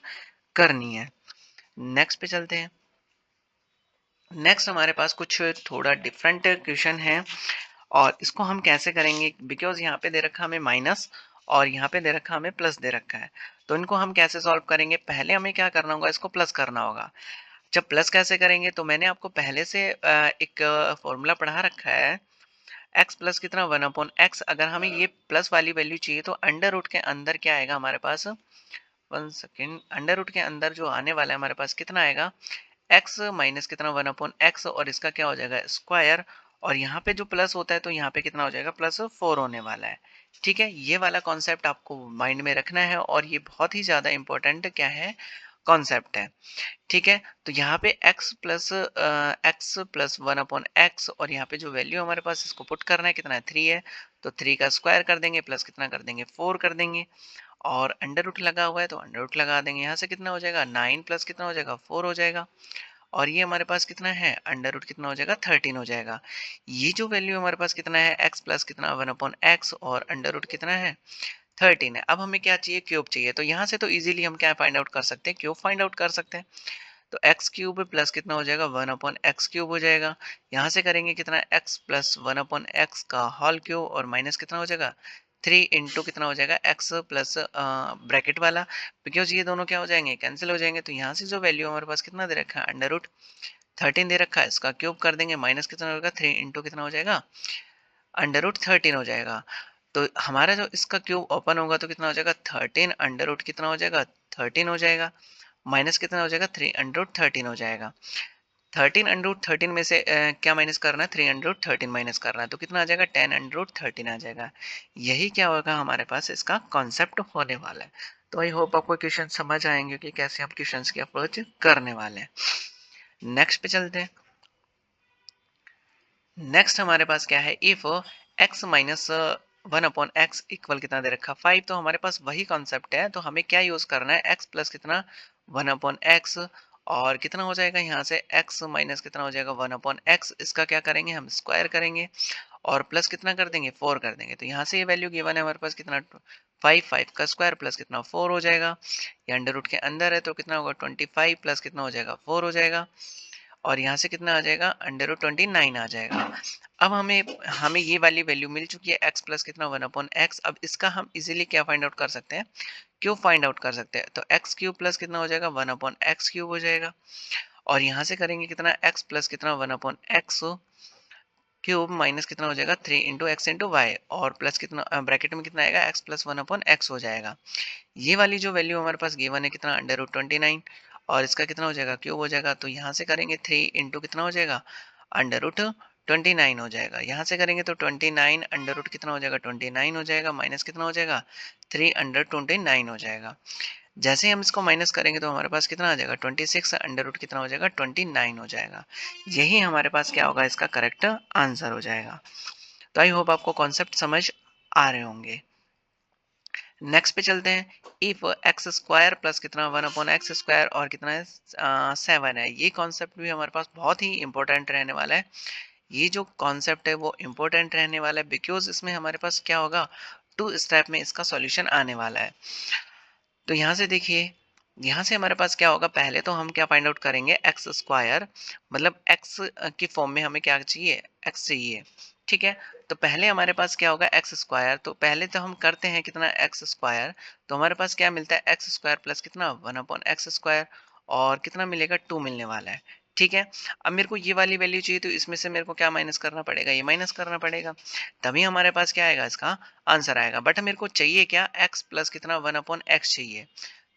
करनी है। नेक्स्ट पे चलते हैं। नेक्स्ट हमारे पास कुछ थोड़ा डिफरेंट क्वेश्चन है और इसको हम कैसे करेंगे, बिकॉज यहाँ पे दे रखा हमें माइनस और यहाँ पे दे रखा हमें प्लस दे रखा है, तो इनको हम कैसे सॉल्व करेंगे। पहले हमें क्या करना होगा, इसको प्लस करना होगा। जब प्लस कैसे करेंगे, तो मैंने आपको पहले से एक फॉर्मूला पढ़ा रखा है, एक्स प्लस कितना 1/x। अगर हमें ये प्लस वाली वैल्यू चाहिए तो अंडर रूट के अंदर क्या आएगा हमारे पास, 1 सेकेंड, अंडर रूट के अंदर जो आने वाला है हमारे पास कितना आएगा, x माइनस कितना 1/x और इसका क्या हो जाएगा स्क्वायर, और यहाँ पे जो प्लस होता है तो यहाँ पे कितना हो जाएगा +4 होने वाला है। ठीक है, ये वाला कॉन्सेप्ट आपको माइंड में रखना है और ये बहुत ही ज़्यादा इंपॉर्टेंट क्या है, कॉन्सेप्ट है। ठीक है, तो यहाँ पे x प्लस 1/x और यहाँ पे जो वैल्यू हमारे पास इसको पुट करना है कितना है 3 है, तो 3 का स्क्वायर कर देंगे प्लस कितना कर देंगे 4 कर देंगे, और अंडर रूट लगा हुआ है तो अंडर रूट लगा देंगे। यहाँ से कितना हो जाएगा 9 प्लस कितना हो जाएगा 4 हो जाएगा, और ये हमारे पास कितना है अंडर रूट कितना हो जाएगा 13 हो जाएगा। ये जो वैल्यू हमारे पास कितना है x प्लस कितना 1/x और अंडर रूट कितना है 13 है। अब हमें क्या चाहिए, क्यूब चाहिए। तो यहाँ से तो इजीली हम क्या फाइंड आउट कर सकते हैं, क्यूब फाइंड आउट कर सकते हैं। तो एक्स क्यूब प्लस कितना हो जाएगा 1/x क्यूब हो जाएगा। यहाँ से करेंगे कितना x प्लस 1/x का होल क्यूब और माइनस कितना हो जाएगा 3 इंटू कितना हो जाएगा x प्लस ब्रैकेट वाला, बिकॉज ये दोनों क्या हो जाएंगे कैंसिल हो जाएंगे। तो यहाँ से जो वैल्यू हमारे पास कितना दे रखा है अंडर रूट 13 दे रखा है, इसका क्यूब कर देंगे माइनस कितना होगा 3 इंटू कितना हो जाएगा अंडर रूट 13 हो जाएगा। तो हमारा जो इसका क्यूब ओपन होगा तो कितना हो जाएगा 13 अंडर रूट कितना हो जाएगा 13 हो जाएगा, माइनस कितना हो जाएगा 3 अंडर रूट 13 हो जाएगा। 13 अंडर रूट 13 में से क्या माइनस करना है 3 अंडर रूट 13 माइनस करना है, तो कितना आ जाएगा 10 अंडर रूट 13 आ जाएगा। यही क्या होगा हमारे पास इसका कॉन्सेप्ट होने वाला है। तो आई होप आपको क्वेश्चन समझ आएंगे कि कैसे हम क्वेश्चंस की अप्रोच करने वाले हैं। नेक्स्ट पे चलते हैं। नेक्स्ट हमारे पास क्या है, if x minus 1/x equal कितना दे रखा 5, तो हमारे पास वही कॉन्सेप्ट है। तो हमें क्या यूज करना है, x प्लस कितना 1/x और कितना हो जाएगा यहाँ से x माइनस कितना हो जाएगा 1/x, इसका क्या करेंगे हम स्क्वायर करेंगे और प्लस कितना कर देंगे 4 कर देंगे। तो यहाँ से ये वैल्यू गिवन है हमारे पास कितना 5 का स्क्वायर प्लस कितना 4 हो जाएगा, ये अंडर रूट के अंदर है तो कितना होगा 25 प्लस कितना हो जाएगा 4 हो जाएगा, और यहाँ से कितना आ जाएगा अंडर रूट 29 आ जाएगा। अब हमें हमें ये वाली वैल्यू मिल चुकी है x प्लस कितना 1/x। अब इसका हम इजीली क्या फाइंड आउट कर सकते हैं, क्यूब फाइंड आउट कर सकते हैं। तो x क्यूब प्लस कितना हो जाएगा 1/x क्यूब हो जाएगा, और यहाँ से करेंगे कितना x प्लस कितना 1/x क्यूब माइनस कितना हो जाएगा 3 इंटू एक्स इंटू वाई, और प्लस कितना ब्रैकेट में कितना आएगा x प्लस 1/x हो जाएगा। ये वाली जो वैल्यू हमारे पास गिवन है कितना अंडर रूट 29, और इसका कितना हो जाएगा क्यूब हो जाएगा। तो यहाँ से करेंगे 3 इंटू कितना हो जाएगा अंडर रूट 29 हो जाएगा। यहाँ से करेंगे तो 29 अंडर रूट कितना हो जाएगा 29 हो जाएगा, माइनस कितना हो जाएगा 3 अंडर 29 हो जाएगा। जैसे ही हम इसको माइनस करेंगे तो हमारे पास कितना आ जाएगा 26 अंडर रूट कितना हो जाएगा 29 हो जाएगा। यही हमारे पास क्या होगा इसका करेक्ट आंसर हो जाएगा। तो आई होप आपको कॉन्सेप्ट समझ आ रहे होंगे। नेक्स्ट पे चलते हैं। इफ एक्स स्क्वायर प्लस कितना 1/x स्क्वायर और कितना है 7 है। ये कॉन्सेप्ट भी हमारे पास बहुत ही इंपॉर्टेंट रहने वाला है। ये जो कॉन्सेप्ट है वो इम्पोर्टेंट रहने वाला है, बिकॉज इसमें हमारे पास क्या होगा 2 स्टेप में इसका सॉल्यूशन आने वाला है। तो यहाँ से देखिए, यहाँ से हमारे पास क्या होगा, पहले तो हम क्या फाइंड आउट करेंगे एक्स स्क्वायर, मतलब एक्स की फॉर्म में हमें क्या चाहिए एक्स चाहिए। ठीक है, तो पहले हमारे पास क्या होगा एक्स स्क्वायर, तो पहले तो हम करते हैं कितना एक्स स्क्वायर, तो हमारे पास क्या मिलता है एक्स स्क्वायर प्लस कितना 1/x स्क्वायर और कितना मिलेगा 2 मिलने वाला है। ठीक है, अब मेरे को ये वाली वैल्यू चाहिए तो इसमें से मेरे को क्या माइनस करना पड़ेगा, ये माइनस करना पड़ेगा, तभी हमारे पास क्या आएगा इसका आंसर आएगा। बट मेरे को चाहिए क्या x प्लस कितना 1/x चाहिए,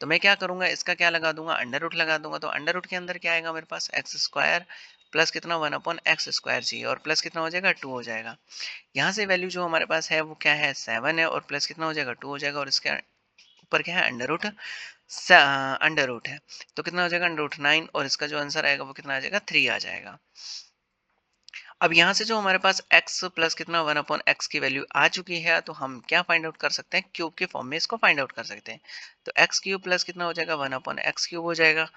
तो मैं क्या करूंगा इसका क्या लगा दूंगा अंडर रूट लगा दूंगा। तो अंडर रूट के अंदर क्या आएगा मेरे पास एक्स स्क्वायर प्लस कितना 1/x स्क्वायर चाहिए और प्लस कितना हो जाएगा 2 हो जाएगा। यहाँ से वैल्यू जो हमारे पास है वो क्या है 7 है और प्लस कितना हो जाएगा 2 हो जाएगा, और इसके ऊपर क्या है अंडर रूट है, तो कितना हो जाएगा अंडर रूट 9, और इसका जो आंसर आएगा वो कितना आ जाएगा 3 आ जाएगा। अब यहाँ से जो हमारे पास x प्लस कितना 1/x की वैल्यू आ चुकी है, तो हम क्या फाइंड आउट कर सकते हैं, क्यूब के फॉर्म में इसको फाइंड आउट कर सकते हैं। तो एक्स क्यूब प्लस कितना हो जाएगा 1/x क्यूब हो जाएगा।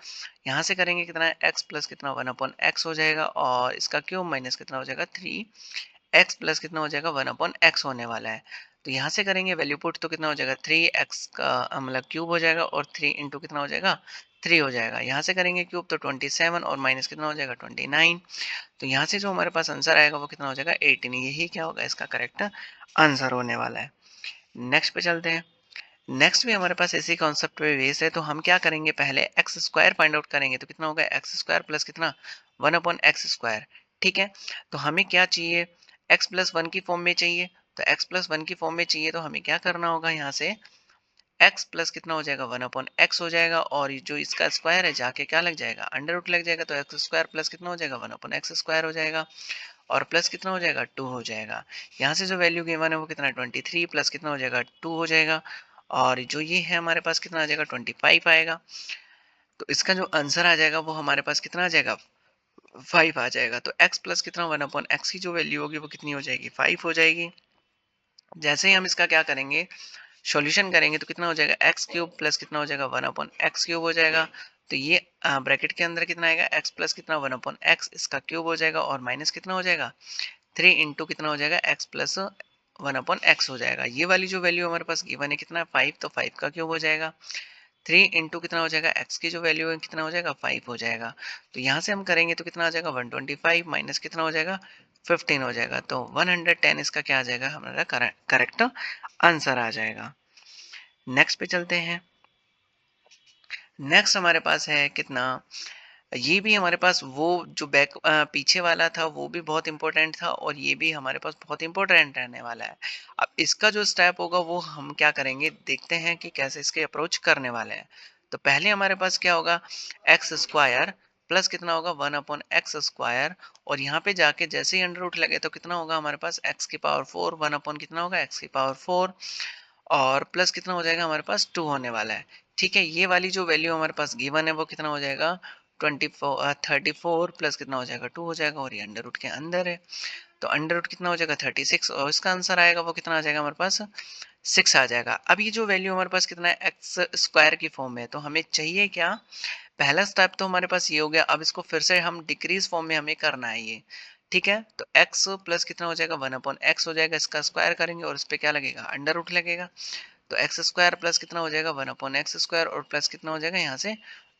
यहाँ से करेंगे कितना x प्लस कितना 1/x हो जाएगा और इसका क्यूब माइनस कितना हो जाएगा 3x प्लस कितना हो जाएगा 1/x होने वाला है। तो यहाँ से करेंगे वैल्यू पुट तो कितना हो जाएगा 3x का मतलब क्यूब हो जाएगा और 3 इंटू कितना हो जाएगा 3 हो जाएगा। यहाँ से करेंगे क्यूब तो 27 और माइनस कितना हो जाएगा 29। तो यहाँ से जो हमारे पास आंसर आएगा वो कितना हो जाएगा 18। यही क्या होगा इसका करेक्ट आंसर होने वाला है। नेक्स्ट पे चलते हैं। नेक्स्ट भी हमारे पास इसी कॉन्सेप्ट पे बेस है, तो हम क्या करेंगे पहले एक्स स्क्वायर फाइंड आउट करेंगे। तो कितना होगा एक्स स्क्वायर प्लस कितना 1/x स्क्वायर। ठीक है, तो हमें क्या चाहिए, एक्स प्लस वन की फॉर्म में चाहिए। तो एक्स प्लस वन की फॉर्म में चाहिए तो हमें क्या करना होगा, यहाँ से एक्स प्लस कितना हो जाएगा 1/x हो जाएगा और ये जो इसका स्क्वायर है जाके क्या लग जाएगा अंडर रूट लग जाएगा। तो एक्स स्क्वायर प्लस कितना हो जाएगा 1/x स्क्वायर हो जाएगा और प्लस कितना हो जाएगा 2 हो जाएगा। यहाँ से जो वैल्यू गिवन है वो कितना 23 प्लस कितना हो जाएगा 2 हो जाएगा और जो ये है हमारे पास कितना आ जाएगा 25 आएगा। तो इसका जो आंसर आ जाएगा वो हमारे पास कितना आ जाएगा 5 आ जाएगा। तो x प्लस कितना 1/x की जो वैल्यू होगी वो कितनी हो जाएगी 5 हो जाएगी। जैसे ही हम इसका क्या करेंगे सॉल्यूशन करेंगे तो कितना हो जाएगा एक्स क्यूब प्लस कितना हो जाएगा 1/x क्यूब हो जाएगा। तो ये ब्रैकेट के अंदर कितना आएगा x प्लस कितना 1/x इसका क्यूब हो जाएगा और माइनस कितना हो जाएगा 3 इंटू कितना हो जाएगा x प्लस 1/x हो जाएगा। ये वाली जो वैल्यू हमारे पास गिवन है कितना 5, तो 5 का क्यूब हो जाएगा। 3 इंटू कितना हो जाएगा x की जो वैल्यू है कितना हो जाएगा 5 हो जाएगा। तो यहाँ से हम करेंगे तो कितना आ जाएगा 125 माइनस कितना हो जाएगा 15 हो जाएगा। तो 110 इसका क्या आ जाएगा हमारा करेक्ट आंसर आ जाएगा। नेक्स्ट पे चलते हैं। नेक्स्ट हमारे पास है कितना, ये भी हमारे पास वो जो पीछे वाला था वो भी बहुत इंपॉर्टेंट था और ये भी हमारे पास बहुत इंपॉर्टेंट रहने वाला है। अब इसका जो स्टेप होगा वो हम क्या करेंगे देखते हैं कि कैसे इसके अप्रोच करने वाले हैं। तो पहले हमारे पास क्या होगा एक्स स्क्वायर प्लस कितना होगा 1/x स्क्वायर और यहाँ पे जाके जैसे ही अंडर रूट लगे तो कितना होगा हमारे पास एक्स की पावर 4 1 कितना होगा एक्स की पावर 4 और प्लस कितना हो जाएगा हमारे पास 2 होने वाला है। ठीक है, ये वाली जो वैल्यू हमारे पास गिवन है वो कितना हो जाएगा 34 प्लस कितना हो जाएगा 2 हो जाएगा और ये अंडर रूट के अंदर है। तो अंडर रूट कितना हो जाएगा 36 और इसका आंसर आएगा वो कितना आ जाएगा हमारे पास 6 आ जाएगा। अब ये जो वैल्यू हमारे पास कितना है एक्स स्क्वायर की फॉर्म में है, तो हमें चाहिए क्या, पहला स्टेप तो हमारे पास ये हो गया। अब इसको फिर से हम डिक्रीज फॉर्म में हमें करना है ये। ठीक है, तो x प्लस कितना हो जाएगा 1/x हो जाएगा, इसका स्क्वायर करेंगे और इस पे क्या लगेगा अंडर रूट लगेगा। तो एक्स स्क्वायर प्लस कितना हो जाएगा 1/x स्क्वायर और प्लस कितना हो जाएगा यहाँ से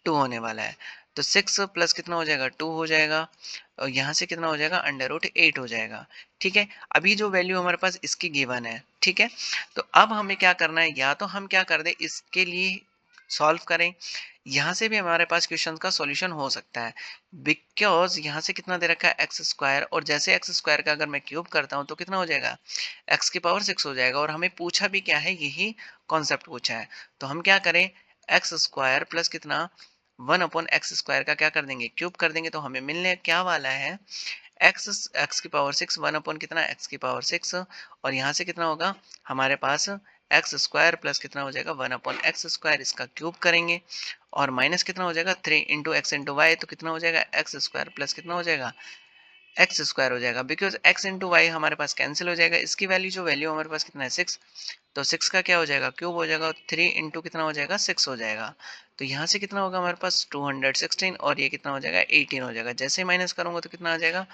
2 होने वाला है। तो 6 प्लस कितना हो जाएगा 2 हो जाएगा और यहाँ से कितना हो जाएगा अंडर रूट 8 हो जाएगा। ठीक है, अभी जो वैल्यू हमारे पास इसकी गिवन है। ठीक है, तो अब हमें क्या करना है, या तो हम क्या कर दें इसके लिए सॉल्व करें, यहाँ से भी हमारे पास क्वेश्चन का सॉल्यूशन हो सकता है। बिकॉज यहाँ से कितना दे रखा है एक्स स्क्वायर और जैसे एक्स स्क्वायर का अगर मैं क्यूब करता हूँ तो कितना हो जाएगा एक्स की पावर 6 हो जाएगा और हमें पूछा भी क्या है, यही कॉन्सेप्ट पूछा है। तो हम क्या करें एक्स स्क्वायर प्लस कितना 1/x स्क्वायर का क्या कर देंगे क्यूब कर देंगे। तो हमें मिलने क्या वाला है एक्स की पावर 6 1 कितना एक्स की पावर 6 और यहाँ से कितना होगा हमारे पास एक्स स्क्वायर प्लस कितना हो जाएगा 1/x स्क्वायर, इसका क्यूब करेंगे और माइनस कितना हो जाएगा 3 इंटू एक्स इंटू वाई। तो कितना हो जाएगा एक्स स्क्वायर प्लस कितना हो जाएगा एक्स स्क्वायर हो जाएगा। बिकॉज एक्स इंटू वाई हमारे पास कैंसिल हो जाएगा, इसकी वैल्यू जो वैल्यू हमारे पास कितना है 6, तो 6 का क्या हो जाएगा क्यूब हो जाएगा 3 इंटू कितना हो जाएगा 6 हो जाएगा। तो यहाँ से कितना होगा हमारे पास 216 और ये कितना हो जाएगा 18 हो जाएगा। जैसे ही माइनस करूंगा तो कितना आ जाएगा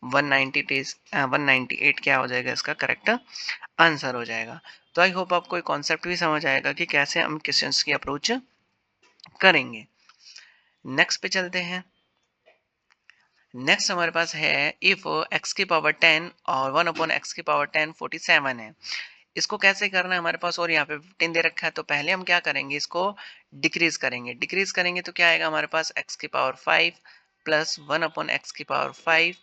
198 क्या हो जाएगा इसका करेक्ट आंसर हो जाएगा। तो आई होप आपको कॉन्सेप्ट भी समझ आएगा कि कैसे हम क्वेश्चंस की अप्रोच करेंगे। नेक्स्ट पे चलते हैं। नेक्स्ट हमारे पास है इफ x की पावर 10 और 1/x की पावर 10 47 है। इसको कैसे करना है हमारे पास, और यहाँ पे 15 दे रखा है। तो पहले हम क्या करेंगे इसको डिक्रीज करेंगे तो क्या आएगा हमारे पास x की पावर 5 प्लस 1/x की पावर 5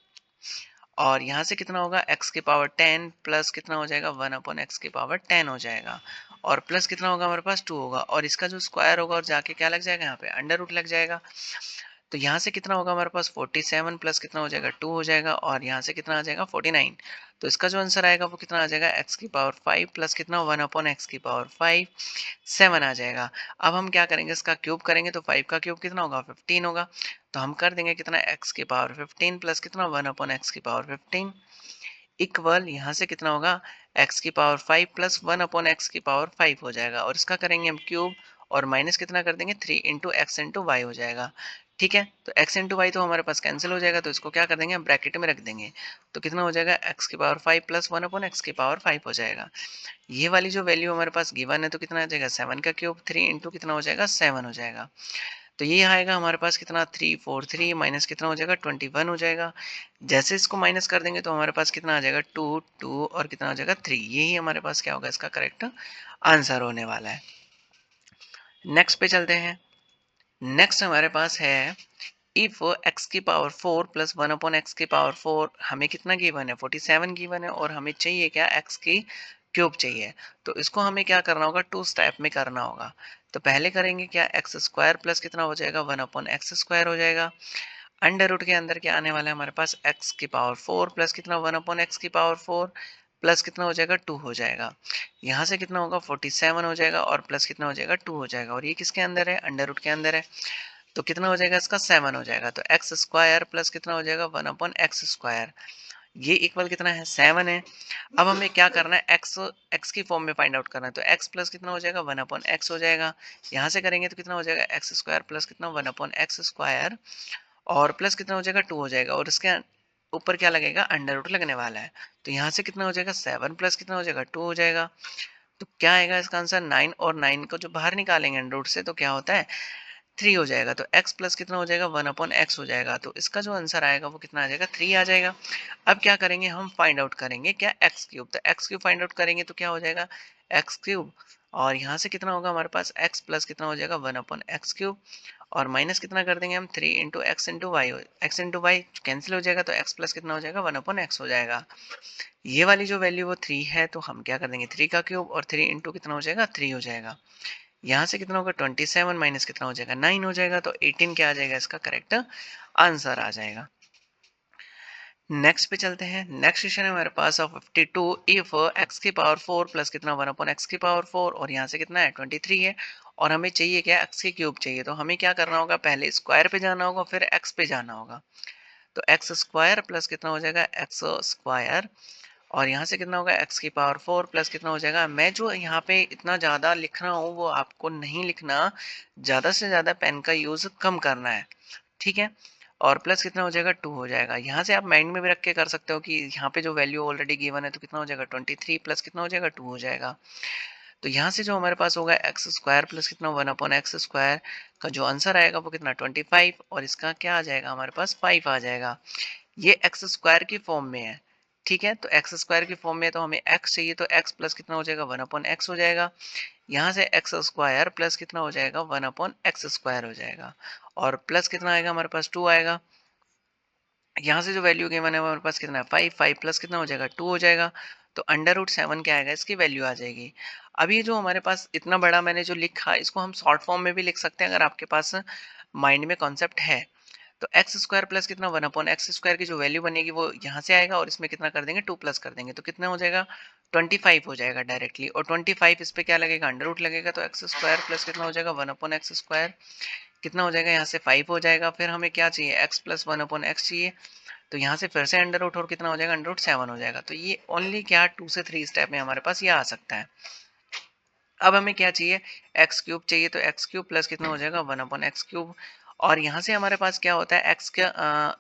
और यहाँ से कितना होगा x की पावर 10 प्लस कितना हो जाएगा 1/x की पावर 10 हो जाएगा और प्लस कितना होगा हमारे पास 2 होगा और इसका जो स्क्वायर होगा और जाके क्या लग जाएगा यहाँ पे अंडर रूट लग जाएगा। तो यहाँ से कितना होगा हमारे पास 47 प्लस कितना हो जाएगा 2 हो जाएगा और यहाँ से कितना आ जाएगा 49। तो इसका जो आंसर आएगा वो कितना आ जाएगा x की पावर 5 प्लस कितना 1/x की पावर 5 7 आ जाएगा। अब हम क्या करेंगे इसका क्यूब करेंगे तो 5 का क्यूब कितना होगा 15 होगा। तो हम कर देंगे कितना x की पावर 15 प्लस कितना 1 अपॉन x की पावर 15 इक्वल यहाँ से कितना होगा x की पावर 5 प्लस 1 अपॉन x की पावर 5 हो जाएगा और इसका करेंगे हम क्यूब और माइनस कितना कर देंगे 3 इंटू एक्स इंटू वाई हो जाएगा। ठीक है, तो x इंटू वाई तो हमारे पास कैंसिल हो जाएगा, तो इसको क्या कर देंगे हम ब्रैकेट में रख देंगे। तो कितना हो जाएगा x की पावर 5 प्लस 1 अपॉन x की पावर 5 हो जाएगा। ये वाली जो वैल्यू हमारे पास गिवन है तो कितना आ जाएगा 7 का क्यूब 3 इंटू कितना हो जाएगा 7 हो जाएगा। तो ये आएगा हमारे पास कितना 343 माइनस कितना हो जाएगा 21 हो जाएगा। जैसे इसको माइनस कर देंगे तो हमारे पास कितना आ जाएगा 2 2 और कितना हो जाएगा 3। यही हमारे पास क्या होगा इसका करेक्ट आंसर होने वाला है। नेक्स्ट पे चलते हैं। नेक्स्ट हमारे पास है इफ x की पावर 4 प्लस 1 अपॉन एक्स की पावर 4 हमें कितना गिवन है 47 गिवन है और हमें चाहिए क्या x की क्यूब चाहिए। तो इसको हमें क्या करना होगा टू स्टेप में करना होगा। तो पहले करेंगे क्या एक्स स्क्वायर प्लस कितना हो जाएगा 1 अपॉन एक्स स्क्वायर हो जाएगा। अंडर रूट के अंदर क्या आने वाला है हमारे पास x की पावर 4 प्लस कितना 1 अपॉन एक्स की पावर 4 प्लस कितना हो जाएगा 2 हो जाएगा। यहाँ से कितना होगा 47 हो जाएगा और प्लस कितना हो जाएगा 2 हो जाएगा और ये किसके अंदर है अंडर रूट के अंदर है। तो कितना हो जाएगा इसका 7 हो जाएगा। तो एक्स स्क्वायर प्लस कितना हो जाएगा 1 अपॉन एक्स स्क्वायर ये इक्वल कितना है 7 है। अब हमें क्या करना है एक्स की फॉर्म में फाइंड आउट करना है। तो एक्स प्लस कितना हो जाएगा 1 अपॉन एक्स हो जाएगा। यहाँ से करेंगे तो कितना हो जाएगा एक्स स्क्वायर प्लस कितना 1 अपॉन एक्स स्क्वायर और प्लस कितना हो जाएगा 2 हो जाएगा और इसके ऊपर क्या लगेगा अंडर रूट लगने वाला है। तो यहाँ से कितना हो जाएगा 7 प्लस कितना हो जाएगा 2 हो जाएगा। तो क्या आएगा इसका आंसर 9 और 9 को जो बाहर निकालेंगे अंडर रूट से तो क्या होता है 3 हो जाएगा। तो x प्लस कितना हो जाएगा 1 अपॉन एक्स हो जाएगा। तो इसका जो आंसर आएगा वो कितना आ जाएगा 3 आ जाएगा। अब क्या करेंगे हम फाइंड आउट करेंगे क्या एक्स क्यूब। तो एक्स क्यूब फाइंड आउट करेंगे तो क्या हो जाएगा एक्स क्यूब और यहाँ से कितना होगा हमारे पास x प्लस कितना हो जाएगा 1 अपॉन एक्स क्यूब और माइनस कितना कर देंगे हम 3 into x into y. X into y cancel हो जाएगा तो x प्लस कितना हो जाएगा 1 अपॉन एक्स हो जाएगा। ये वाली जो वैल्यू वो 3 है तो हम क्या कर देंगे 3 का क्यूब और 3 इंटू कितना हो जाएगा 3 हो जाएगा। यहाँ से कितना होगा 27 माइनस कितना हो जाएगा 9 हो जाएगा। तो 18 क्या आ जाएगा इसका करेक्ट आंसर आ जाएगा। नेक्स्ट पे चलते हैं। नेक्स्ट क्वेश्चन है हमारे पास ऑफ 52 इफ x की पावर 4 प्लस कितना 1 अपॉन एक्स की पावर 4 और यहाँ से कितना है 23 है और हमें चाहिए क्या x की क्यूब चाहिए। तो हमें क्या करना होगा पहले स्क्वायर पे जाना होगा फिर x पे जाना होगा। तो एक्स स्क्वायर प्लस कितना हो जाएगा एक्स स्क्वायर और यहाँ से कितना होगा x की पावर 4 प्लस कितना हो जाएगा। मैं जो यहाँ पे इतना ज़्यादा लिख रहा हूँ वो आपको नहीं लिखना, ज़्यादा से ज़्यादा पेन का यूज़ कम करना है। ठीक है, और प्लस कितना हो जाएगा 2 हो जाएगा। यहाँ से आप माइंड में भी रख के कर सकते हो कि यहाँ पे जो वैल्यू ऑलरेडी गिवन है तो कितना हो जाएगा 23 प्लस कितना हो जाएगा 2 हो जाएगा। तो यहाँ से जो हमारे पास होगा एक्स स्क्वायर प्लस कितना 1 अपॉन एक्स स्क्वायर का जो आंसर आएगा वो कितना 25 और इसका क्या आ जाएगा हमारे पास 5 आ जाएगा। ये एक्स स्क्वायर की फॉर्म में है। ठीक है, तो एक्स स्क्वायर की फॉर्म में तो हमें एक्स चाहिए तो एक्स प्लस कितना हो जाएगा 1 अपॉन एक्स हो जाएगा। यहाँ से एक्स स्क्वायर प्लस कितना हो जाएगा 1 अपॉन एक्स स्क्वायर हो जाएगा और प्लस कितना आएगा हमारे पास 2 आएगा। यहाँ से जो वैल्यू गिवन है हमारे पास कितना है 5 5 प्लस कितना हो जाएगा 2 हो जाएगा। तो अंडर रूट 7 क्या आएगा इसकी वैल्यू आ जाएगी। अब ये जो हमारे पास इतना बड़ा मैंने जो लिखा इसको हम शॉर्ट फॉर्म में भी लिख सकते हैं अगर आपके पास माइंड में कॉन्सेप्ट है। तो एक्स स्क्वायर प्लस कितना 1 अपॉन एक्स स्क्वायर की जो वैल्यू बनेगी वो यहाँ से आएगा और इसमें कितना कर देंगे 2 प्लस कर देंगे तो कितना हो जाएगा 25 हो जाएगा डायरेक्टली और 25 इस पे क्या लगेगा अंडर रूट लगेगा। तो एक्स स्क्वायर प्लस कितना हो जाएगा 1 अपॉन एक्स स्क्वायर कितना हो जाएगा यहाँ से 5 हो जाएगा। फिर हमें क्या चाहिए एक्स प्लस 1 अपॉन एक्स चाहिए तो यहाँ से फिर से अंडर रूट और कितना हो जाएगा अंडर रूट 7 हो जाएगा। तो ये ओनली क्या 2 से 3 स्टेप में हमारे पास ये आ सकता है। अब हमें क्या चाहिए एक्स क्यूब चाहिए तो एक्स क्यूब प्लस कितना हो जाएगा 1 अपॉन एक्स क्यूब और यहाँ से हमारे पास क्या होता है एक्स का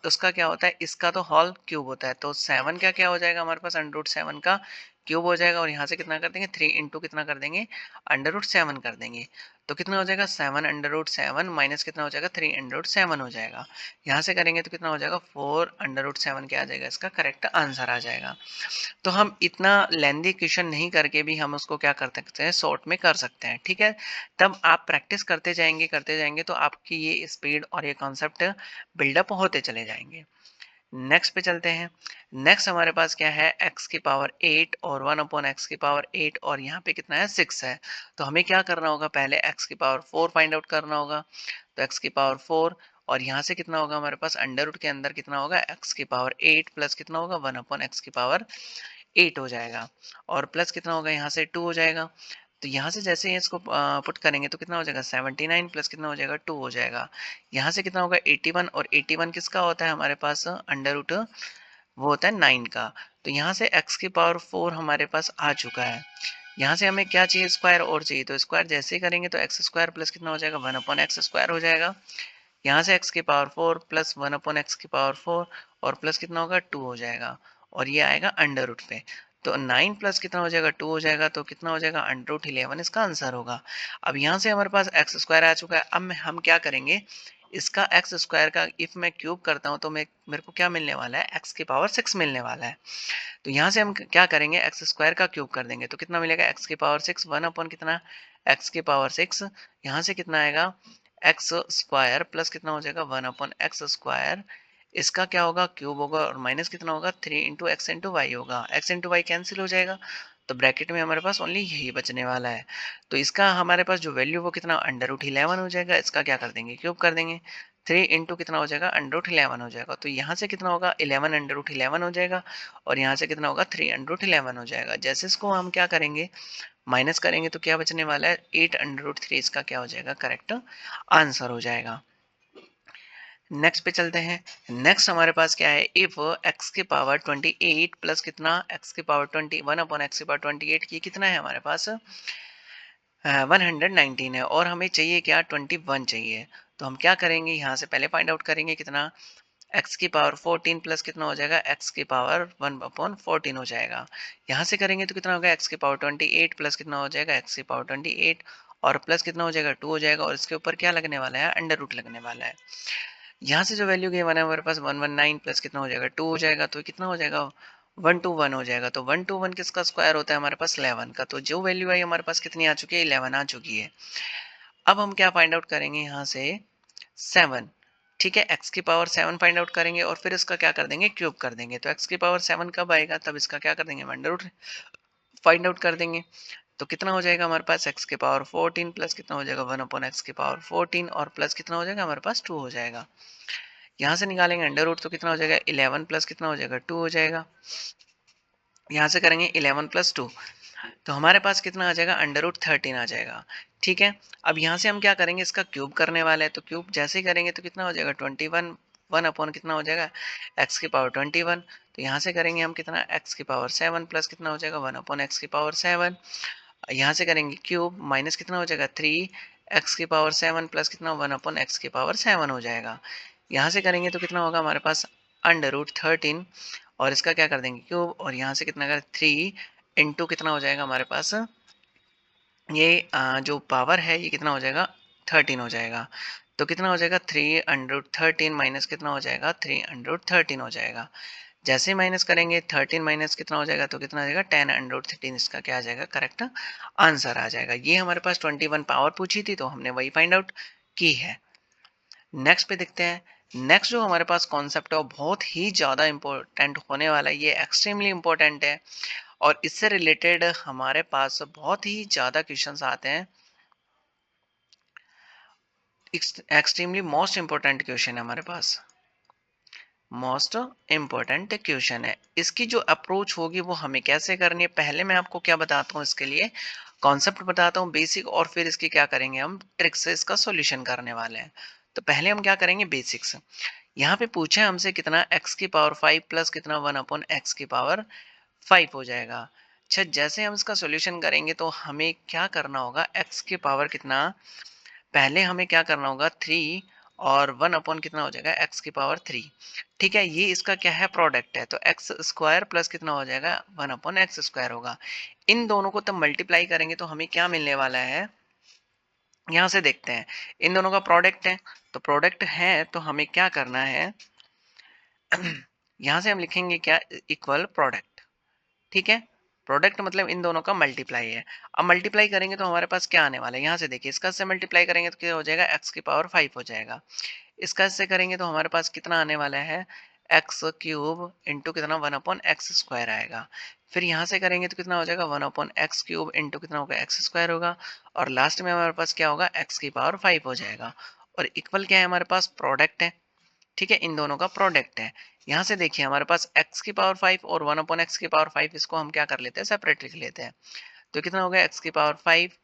उसका क्या होता है इसका तो होल क्यूब होता है। तो 7 का क्या हो जाएगा हमारे पास अंडर रूट 7 का क्यूब हो जाएगा और यहाँ से कितना कर देंगे 3 इंटू कितना कर देंगे अंडर रूट 7 कर देंगे। तो कितना हो जाएगा 7 अंडर रूट 7 माइनस कितना हो जाएगा 3 अंडर रूट 7 हो जाएगा। यहाँ से करेंगे तो कितना हो जाएगा 4 अंडर रूट 7 क्या आ जाएगा इसका करेक्ट आंसर आ जाएगा। तो हम इतना लेंदी क्वेश्चन नहीं करके भी हम उसको क्या कर सकते हैं शॉर्ट में कर सकते हैं। ठीक है, तब आप प्रैक्टिस करते जाएंगे तो आपकी ये स्पीड और ये कॉन्सेप्ट बिल्डअप होते चले जाएंगे। नेक्स्ट पे चलते हैं। नेक्स्ट हमारे पास क्या है x की पावर 8 और 1 अपॉन एक्स की पावर 8 और यहाँ पे कितना है 6 है। तो हमें क्या करना होगा पहले x की पावर 4 फाइंड आउट करना होगा। तो x की पावर 4 और यहाँ से कितना होगा हमारे पास अंडर रूट के अंदर कितना होगा x की पावर 8 प्लस कितना होगा 1 अपॉन एक्स की पावर 8 हो जाएगा और प्लस कितना होगा यहाँ से 2 हो जाएगा। तो यहाँ से जैसे ही इसको पुट करेंगे तो कितना हो जाएगा 79 प्लस कितना हो जाएगा 2 हो जाएगा। यहाँ से कितना होगा 81 और 81 किसका होता है हमारे पास अंडर रूट वो होता है 9 का। तो यहाँ से x की पावर 4 हमारे पास आ चुका है। यहाँ से हमें क्या चाहिए स्क्वायर और चाहिए, तो स्क्वायर जैसे ही करेंगे तो एक्स स्क्वायर प्लस कितना हो जाएगा 1 अपॉन एक्स स्क्वायर हो जाएगा। यहाँ से x की पावर 4 प्लस 1 अपॉन एक्स की पावर 4 और प्लस कितना होगा 2 हो जाएगा और ये आएगा अंडर रूट पे। तो 9 प्लस कितना हो जाएगा 2 हो जाएगा, तो कितना हो जाएगा अंडर रूट 11 इसका आंसर होगा। अब यहाँ से हमारे पास एक्स स्क्वायर आ चुका है। अब हम क्या करेंगे, इसका एक्स स्क्वायर का इफ मैं क्यूब करता हूँ तो मेरे को क्या मिलने वाला है, एक्स की पावर 6 मिलने वाला है। तो यहाँ से हम क्या करेंगे, एक्स स्क्वायर का क्यूब कर देंगे तो कितना मिलेगा एक्स की पावर 6 1 अपॉन कितना एक्स की पावर 6। यहाँ से कितना आएगा एक्स स्क्वायर प्लस कितना हो जाएगा 1 अपॉन एक्स स्क्वायर, इसका क्या होगा क्यूब होगा और माइनस कितना होगा 3 इंटू एक्स इंटू वाई होगा। एक्स इंटू वाई कैंसिल हो जाएगा तो ब्रैकेट में हमारे पास ओनली यही बचने वाला है। तो इसका हमारे पास जो वैल्यू वो कितना अंडर रूट 11 हो जाएगा। इसका क्या कर देंगे क्यूब कर देंगे, 3 इंटू कितना हो जाएगा अंडर रूट 11 हो जाएगा। तो यहाँ से कितना होगा 11 अंडर रूट 11 हो जाएगा और यहाँ से कितना होगा 3 अंडर रूट 11 हो जाएगा। जैसे इसको हम क्या करेंगे माइनस करेंगे तो क्या बचने वाला है 8 अंडर रूट 3 इसका क्या हो जाएगा करेक्ट आंसर हो जाएगा। नेक्स्ट पे चलते हैं। नेक्स्ट हमारे पास क्या है, इफ x की पावर 28 प्लस कितना x की पावर 21 अपॉन x की पावर 28, ये कितना है हमारे पास 119 है और हमें चाहिए क्या 21 चाहिए। तो हम क्या करेंगे यहाँ से पहले फाइंड आउट करेंगे कितना x की पावर 14 प्लस कितना हो जाएगा x की पावर 1 अपॉन 14 हो जाएगा। यहाँ से करेंगे तो कितना होगा x की पावर 28 प्लस कितना हो जाएगा x की पावर 28 और प्लस कितना हो जाएगा 2 हो जाएगा और इसके ऊपर क्या लगने वाला है अंडर रूट लगने वाला है। यहाँ से जो वैल्यू गिवन है हमारे पास 119 प्लस कितना हो जाएगा 2 हो जाएगा, तो कितना हो जाएगा 121 हो जाएगा। तो 121 किसका स्क्वायर होता है हमारे पास 11 का। तो जो वैल्यू आई हमारे पास कितनी आ चुकी है 11 आ चुकी है। अब हम क्या फाइंड आउट करेंगे यहाँ से 7, ठीक है x की पावर 7 फाइंड आउट करेंगे और फिर इसका क्या कर देंगे क्यूब कर देंगे। तो x की पावर 7 कब आएगा तब इसका क्या कर देंगे अंडर रूट फाइंड आउट कर देंगे। तो कितना हो जाएगा हमारे पास x की पावर 14 प्लस कितना हो जाएगा 1 अपॉन एक्स की पावर 14 और प्लस कितना हो जाएगा हमारे पास 2 हो जाएगा। यहाँ से निकालेंगे अंडर रूट तो कितना हो जाएगा 11 प्लस कितना हो जाएगा 2 हो जाएगा। यहाँ से करेंगे 11 प्लस 2 तो हमारे पास कितना आ जाएगा अंडर रूट 13 आ जाएगा। ठीक है, अब यहाँ से हम क्या करेंगे इसका क्यूब करने वाले हैं। तो क्यूब जैसे ही करेंगे तो कितना हो जाएगा 21 1 अपॉन कितना हो जाएगा एक्स की पावर 21। तो यहाँ से करेंगे हम कितना एक्स की पावर 7 प्लस कितना हो जाएगा 1 अपॉन एक्स की पावर 7। यहाँ से करेंगे क्यूब माइनस कितना हो जाएगा 3 एक्स की पावर 7 प्लस कितना 1 अपॉन एक्स की पावर 7 हो जाएगा। यहाँ से करेंगे तो कितना होगा हमारे पास अंडर रूट 13 और इसका क्या कर देंगे क्यूब और यहाँ से कितना कर 3 इंटू कितना हो जाएगा हमारे पास ये जो पावर है ये कितना हो जाएगा 13 हो जाएगा। तो कितना हो जाएगा 3 अंडर रूट 13 माइनस कितना हो जाएगा 3 अंडर रूट 13 हो जाएगा। जैसे माइनस करेंगे 13 माइनस कितना हो जाएगा तो कितना आ जाएगा 10 अंडर रूट 13 इसका क्या आ जाएगा करेक्ट आंसर आ जाएगा। ये हमारे पास 21 पावर पूछी थी तो हमने वही फाइंड आउट की है। नेक्स्ट पे देखते हैं। नेक्स्ट जो हमारे पास कॉन्सेप्ट है वो बहुत ही ज़्यादा इंपॉर्टेंट होने वाला है, ये एक्सट्रीमली इंपॉर्टेंट है और इससे रिलेटेड हमारे पास बहुत ही ज़्यादा क्वेश्चंस आते हैं। एक्सट्रीमली मोस्ट इंपॉर्टेंट क्वेश्चन है हमारे पास, मोस्ट इम्पोर्टेंट क्वेश्चन है। इसकी जो अप्रोच होगी वो हमें कैसे करनी है, पहले मैं आपको क्या बताता हूँ इसके लिए कॉन्सेप्ट बताता हूँ बेसिक और फिर इसकी क्या करेंगे हम ट्रिक्स से इसका सॉल्यूशन करने वाले हैं। तो पहले हम क्या करेंगे बेसिक्स। यहाँ पे पूछे हमसे कितना x की पावर 5 प्लस कितना 1 अपॉन एक्स की पावर 5 हो जाएगा। अच्छा जैसे हम इसका सॉल्यूशन करेंगे तो हमें क्या करना होगा x की पावर कितना पहले हमें क्या करना होगा 3 और 1 अपॉन कितना हो जाएगा x की पावर 3। ठीक है, ये इसका क्या है प्रोडक्ट है तो एक्स स्क्वायर प्लस कितना हो जाएगा 1 अपॉन एक्स स्क्वायर होगा। इन दोनों को तब मल्टीप्लाई करेंगे तो हमें क्या मिलने वाला है, यहाँ से देखते हैं इन दोनों का प्रोडक्ट है। तो प्रोडक्ट है तो हमें क्या करना है यहाँ से हम लिखेंगे क्या इक्वल प्रोडक्ट। ठीक है, प्रोडक्ट मतलब इन दोनों का मल्टीप्लाई है। अब मल्टीप्लाई करेंगे तो हमारे पास क्या आने वाला है, यहाँ से देखिए इसका से मल्टीप्लाई करेंगे तो क्या हो जाएगा एक्स की पावर 5 हो जाएगा। इसका इससे करेंगे तो हमारे पास कितना आने वाला है एक्स क्यूब इंटू कितना 1 अपॉन एक्स स्क्वायर आएगा। फिर यहाँ से करेंगे तो कितना हो जाएगा 1 अपॉन एक्स क्यूब इंटू कितना होगा एक्स स्क्वायर होगा और लास्ट में हमारे पास क्या होगा एक्स की पावर 5 हो जाएगा। और इक्वल क्या है हमारे पास प्रोडक्ट है। ठीक है, इन दोनों का प्रोडक्ट है। यहाँ से देखिए हमारे पास x की पावर 5 और 1 अपॉन एक्स की पावर 5 इसको हम क्या कर लेते हैं सेपरेट लिख लेते हैं। तो तो कितना हो गया x की पावर 5।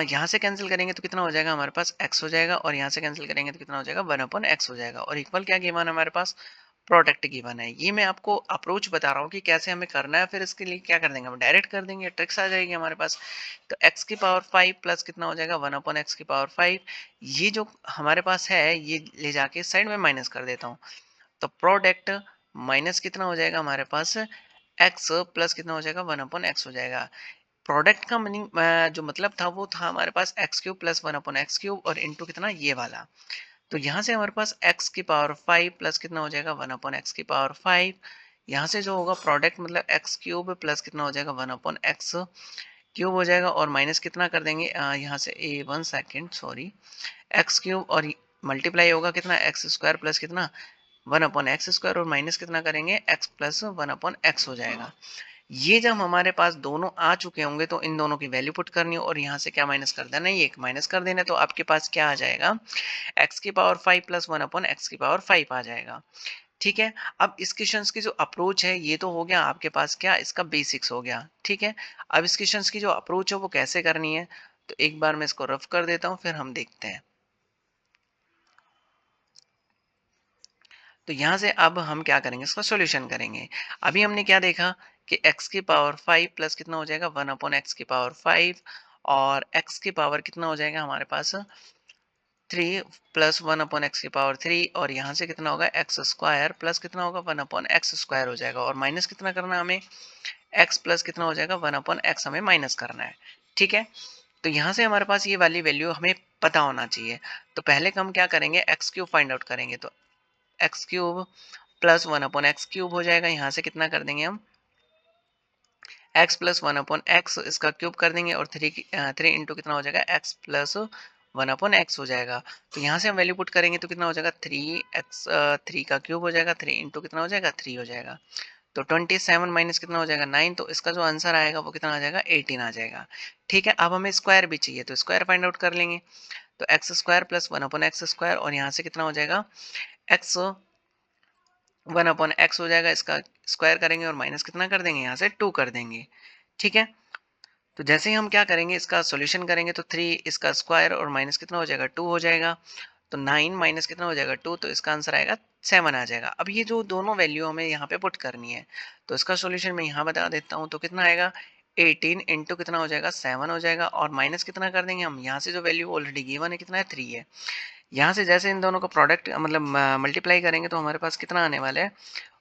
यहाँ से कैंसिल करेंगे तो कितना हो जाएगा हमारे पास x हो जाएगा, और यहाँ से कैंसिल करेंगे तो कितना हो जाएगा 1/x हो जाएगा, और इक्वल क्या गिवन है हमारे पास, प्रोडक्ट गिवन है। ये मैं आपको अप्रोच बता रहा हूँ कि कैसे हमें करना है, फिर इसके लिए क्या कर देंगे हम डायरेक्ट कर देंगे, ट्रिक्स आ जाएगी हमारे पास। तो x की पावर 5 प्लस कितना हो जाएगा 1/x की पावर 5। ये जो हमारे पास है ये ले जाके साइड में माइनस कर देता हूँ, तो प्रोडक्ट माइनस कितना हो जाएगा हमारे पास x प्लस कितना हो जाएगा 1/x हो जाएगा। प्रोडक्ट का मीनिंग जो मतलब था वो था हमारे पास x cube plus 1/x cube और इंटू कितना ये वाला। तो यहाँ से हमारे पास x की पावर 5 प्लस कितना हो जाएगा 1/x की पावर 5। यहाँ से जो होगा प्रोडक्ट मतलब x क्यूब प्लस कितना हो जाएगा 1/x क्यूब हो जाएगा, और माइनस कितना कर देंगे यहाँ से 1 सेकेंड सॉरी, एक्स क्यूब और मल्टीप्लाई होगा कितना एक्स स्क्वायर प्लस कितना 1/x स्क्वायर, और माइनस कितना करेंगे x प्लस 1/x हो जाएगा। ये जब हमारे पास दोनों आ चुके होंगे तो इन दोनों की वैल्यू पुट करनी है, और यहाँ से क्या माइनस कर देना, ये एक माइनस कर देना, तो आपके पास क्या आ जाएगा x की पावर 5 प्लस 1/x की पावर 5 आ जाएगा। ठीक है, अब इस क्वेश्चन की जो अप्रोच है ये तो हो गया आपके पास क्या इसका बेसिक्स हो गया। ठीक है, अब इस क्वेश्चन की जो अप्रोच है वो कैसे करनी है, तो एक बार मैं इसको रफ कर देता हूँ फिर हम देखते हैं। तो यहाँ से अब हम क्या करेंगे, इसका सॉल्यूशन करेंगे। अभी हमने क्या देखा कि x की पावर 5 प्लस कितना हो जाएगा 1/x की पावर 5, और x की पावर कितना हो जाएगा हमारे पास 3 प्लस 1/x की पावर 3, और यहाँ से कितना होगा एक्स स्क्वायर प्लस कितना होगा 1/x स्क्वायर हो जाएगा, और माइनस कितना करना है हमें x प्लस कितना हो जाएगा 1/x हमें माइनस करना है। ठीक है, तो यहाँ से हमारे पास ये वाली वैल्यू हमें पता होना चाहिए। तो पहले हम क्या करेंगे एक्स क्यूब फाइंड आउट करेंगे, तो x cube plus 1/x cube हो जाएगा, यहाँ से कितना कर देंगे हम x प्लस 1/x इसका क्यूब कर देंगे, और 3 इंटू कितना हो जाएगा x प्लस 1/x हो जाएगा। तो यहाँ से हम वैल्यू पुट करेंगे तो कितना हो जाएगा 3x 3 का क्यूब हो जाएगा, 3 इंटू कितना हो जाएगा 3 हो जाएगा। तो 27 माइनस कितना हो जाएगा 9, तो इसका जो आंसर आएगा वो कितना आ जाएगा 18 आ जाएगा। ठीक है, अब हमें स्क्वायर भी चाहिए तो स्क्वायर फाइंड आउट कर लेंगे, तो x square plus 1/x square, और यहाँ से कितना हो जाएगा x 1/x हो जाएगा, इसका स्क्वायर करेंगे और माइनस कितना कर देंगे यहाँ से 2 कर देंगे। ठीक है, तो जैसे ही हम क्या करेंगे इसका सॉल्यूशन करेंगे तो 3 इसका स्क्वायर और माइनस कितना हो जाएगा 2 हो जाएगा, तो 9 माइनस कितना हो जाएगा 2, तो इसका आंसर आएगा 7 आ जाएगा। अब ये जो दोनों वैल्यू हमें यहाँ पे पुट करनी है, तो इसका सॉल्यूशन मैं यहाँ बता देता हूँ, तो कितना आएगा 18 इंटू कितना हो जाएगा 7 हो जाएगा, और माइनस कितना कर देंगे हम यहाँ से जो वैल्यू ऑलरेडी गिवन है कितना है 3 है। यहाँ से जैसे इन दोनों का प्रोडक्ट मतलब मल्टीप्लाई करेंगे तो हमारे पास कितना आने वाला है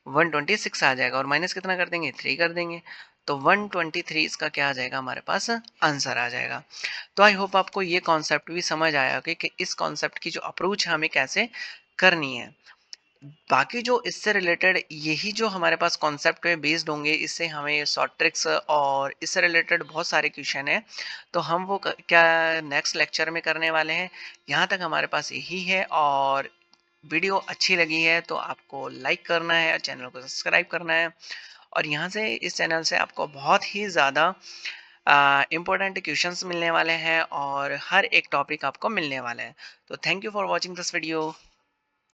126 आ जाएगा, और माइनस कितना कर देंगे 3 कर देंगे, तो 123 इसका क्या आ जाएगा हमारे पास आंसर आ जाएगा। तो आई होप आपको ये कॉन्सेप्ट भी समझ आया कि इस कॉन्सेप्ट की जो अप्रोच है हमें कैसे करनी है। बाकी जो इससे रिलेटेड यही जो हमारे पास कॉन्सेप्ट पे बेस्ड होंगे, इससे हमें शॉर्ट ट्रिक्स और इससे रिलेटेड बहुत सारे क्वेश्चन हैं, तो हम वो क्या नेक्स्ट लेक्चर में करने वाले हैं। यहाँ तक हमारे पास यही है, और वीडियो अच्छी लगी है तो आपको लाइक करना है, चैनल को सब्सक्राइब करना है, और यहाँ से इस चैनल से आपको बहुत ही ज़्यादा इम्पोर्टेंट क्वेश्चंस मिलने वाले हैं, और हर एक टॉपिक आपको मिलने वाला है। तो thank you for watching this video.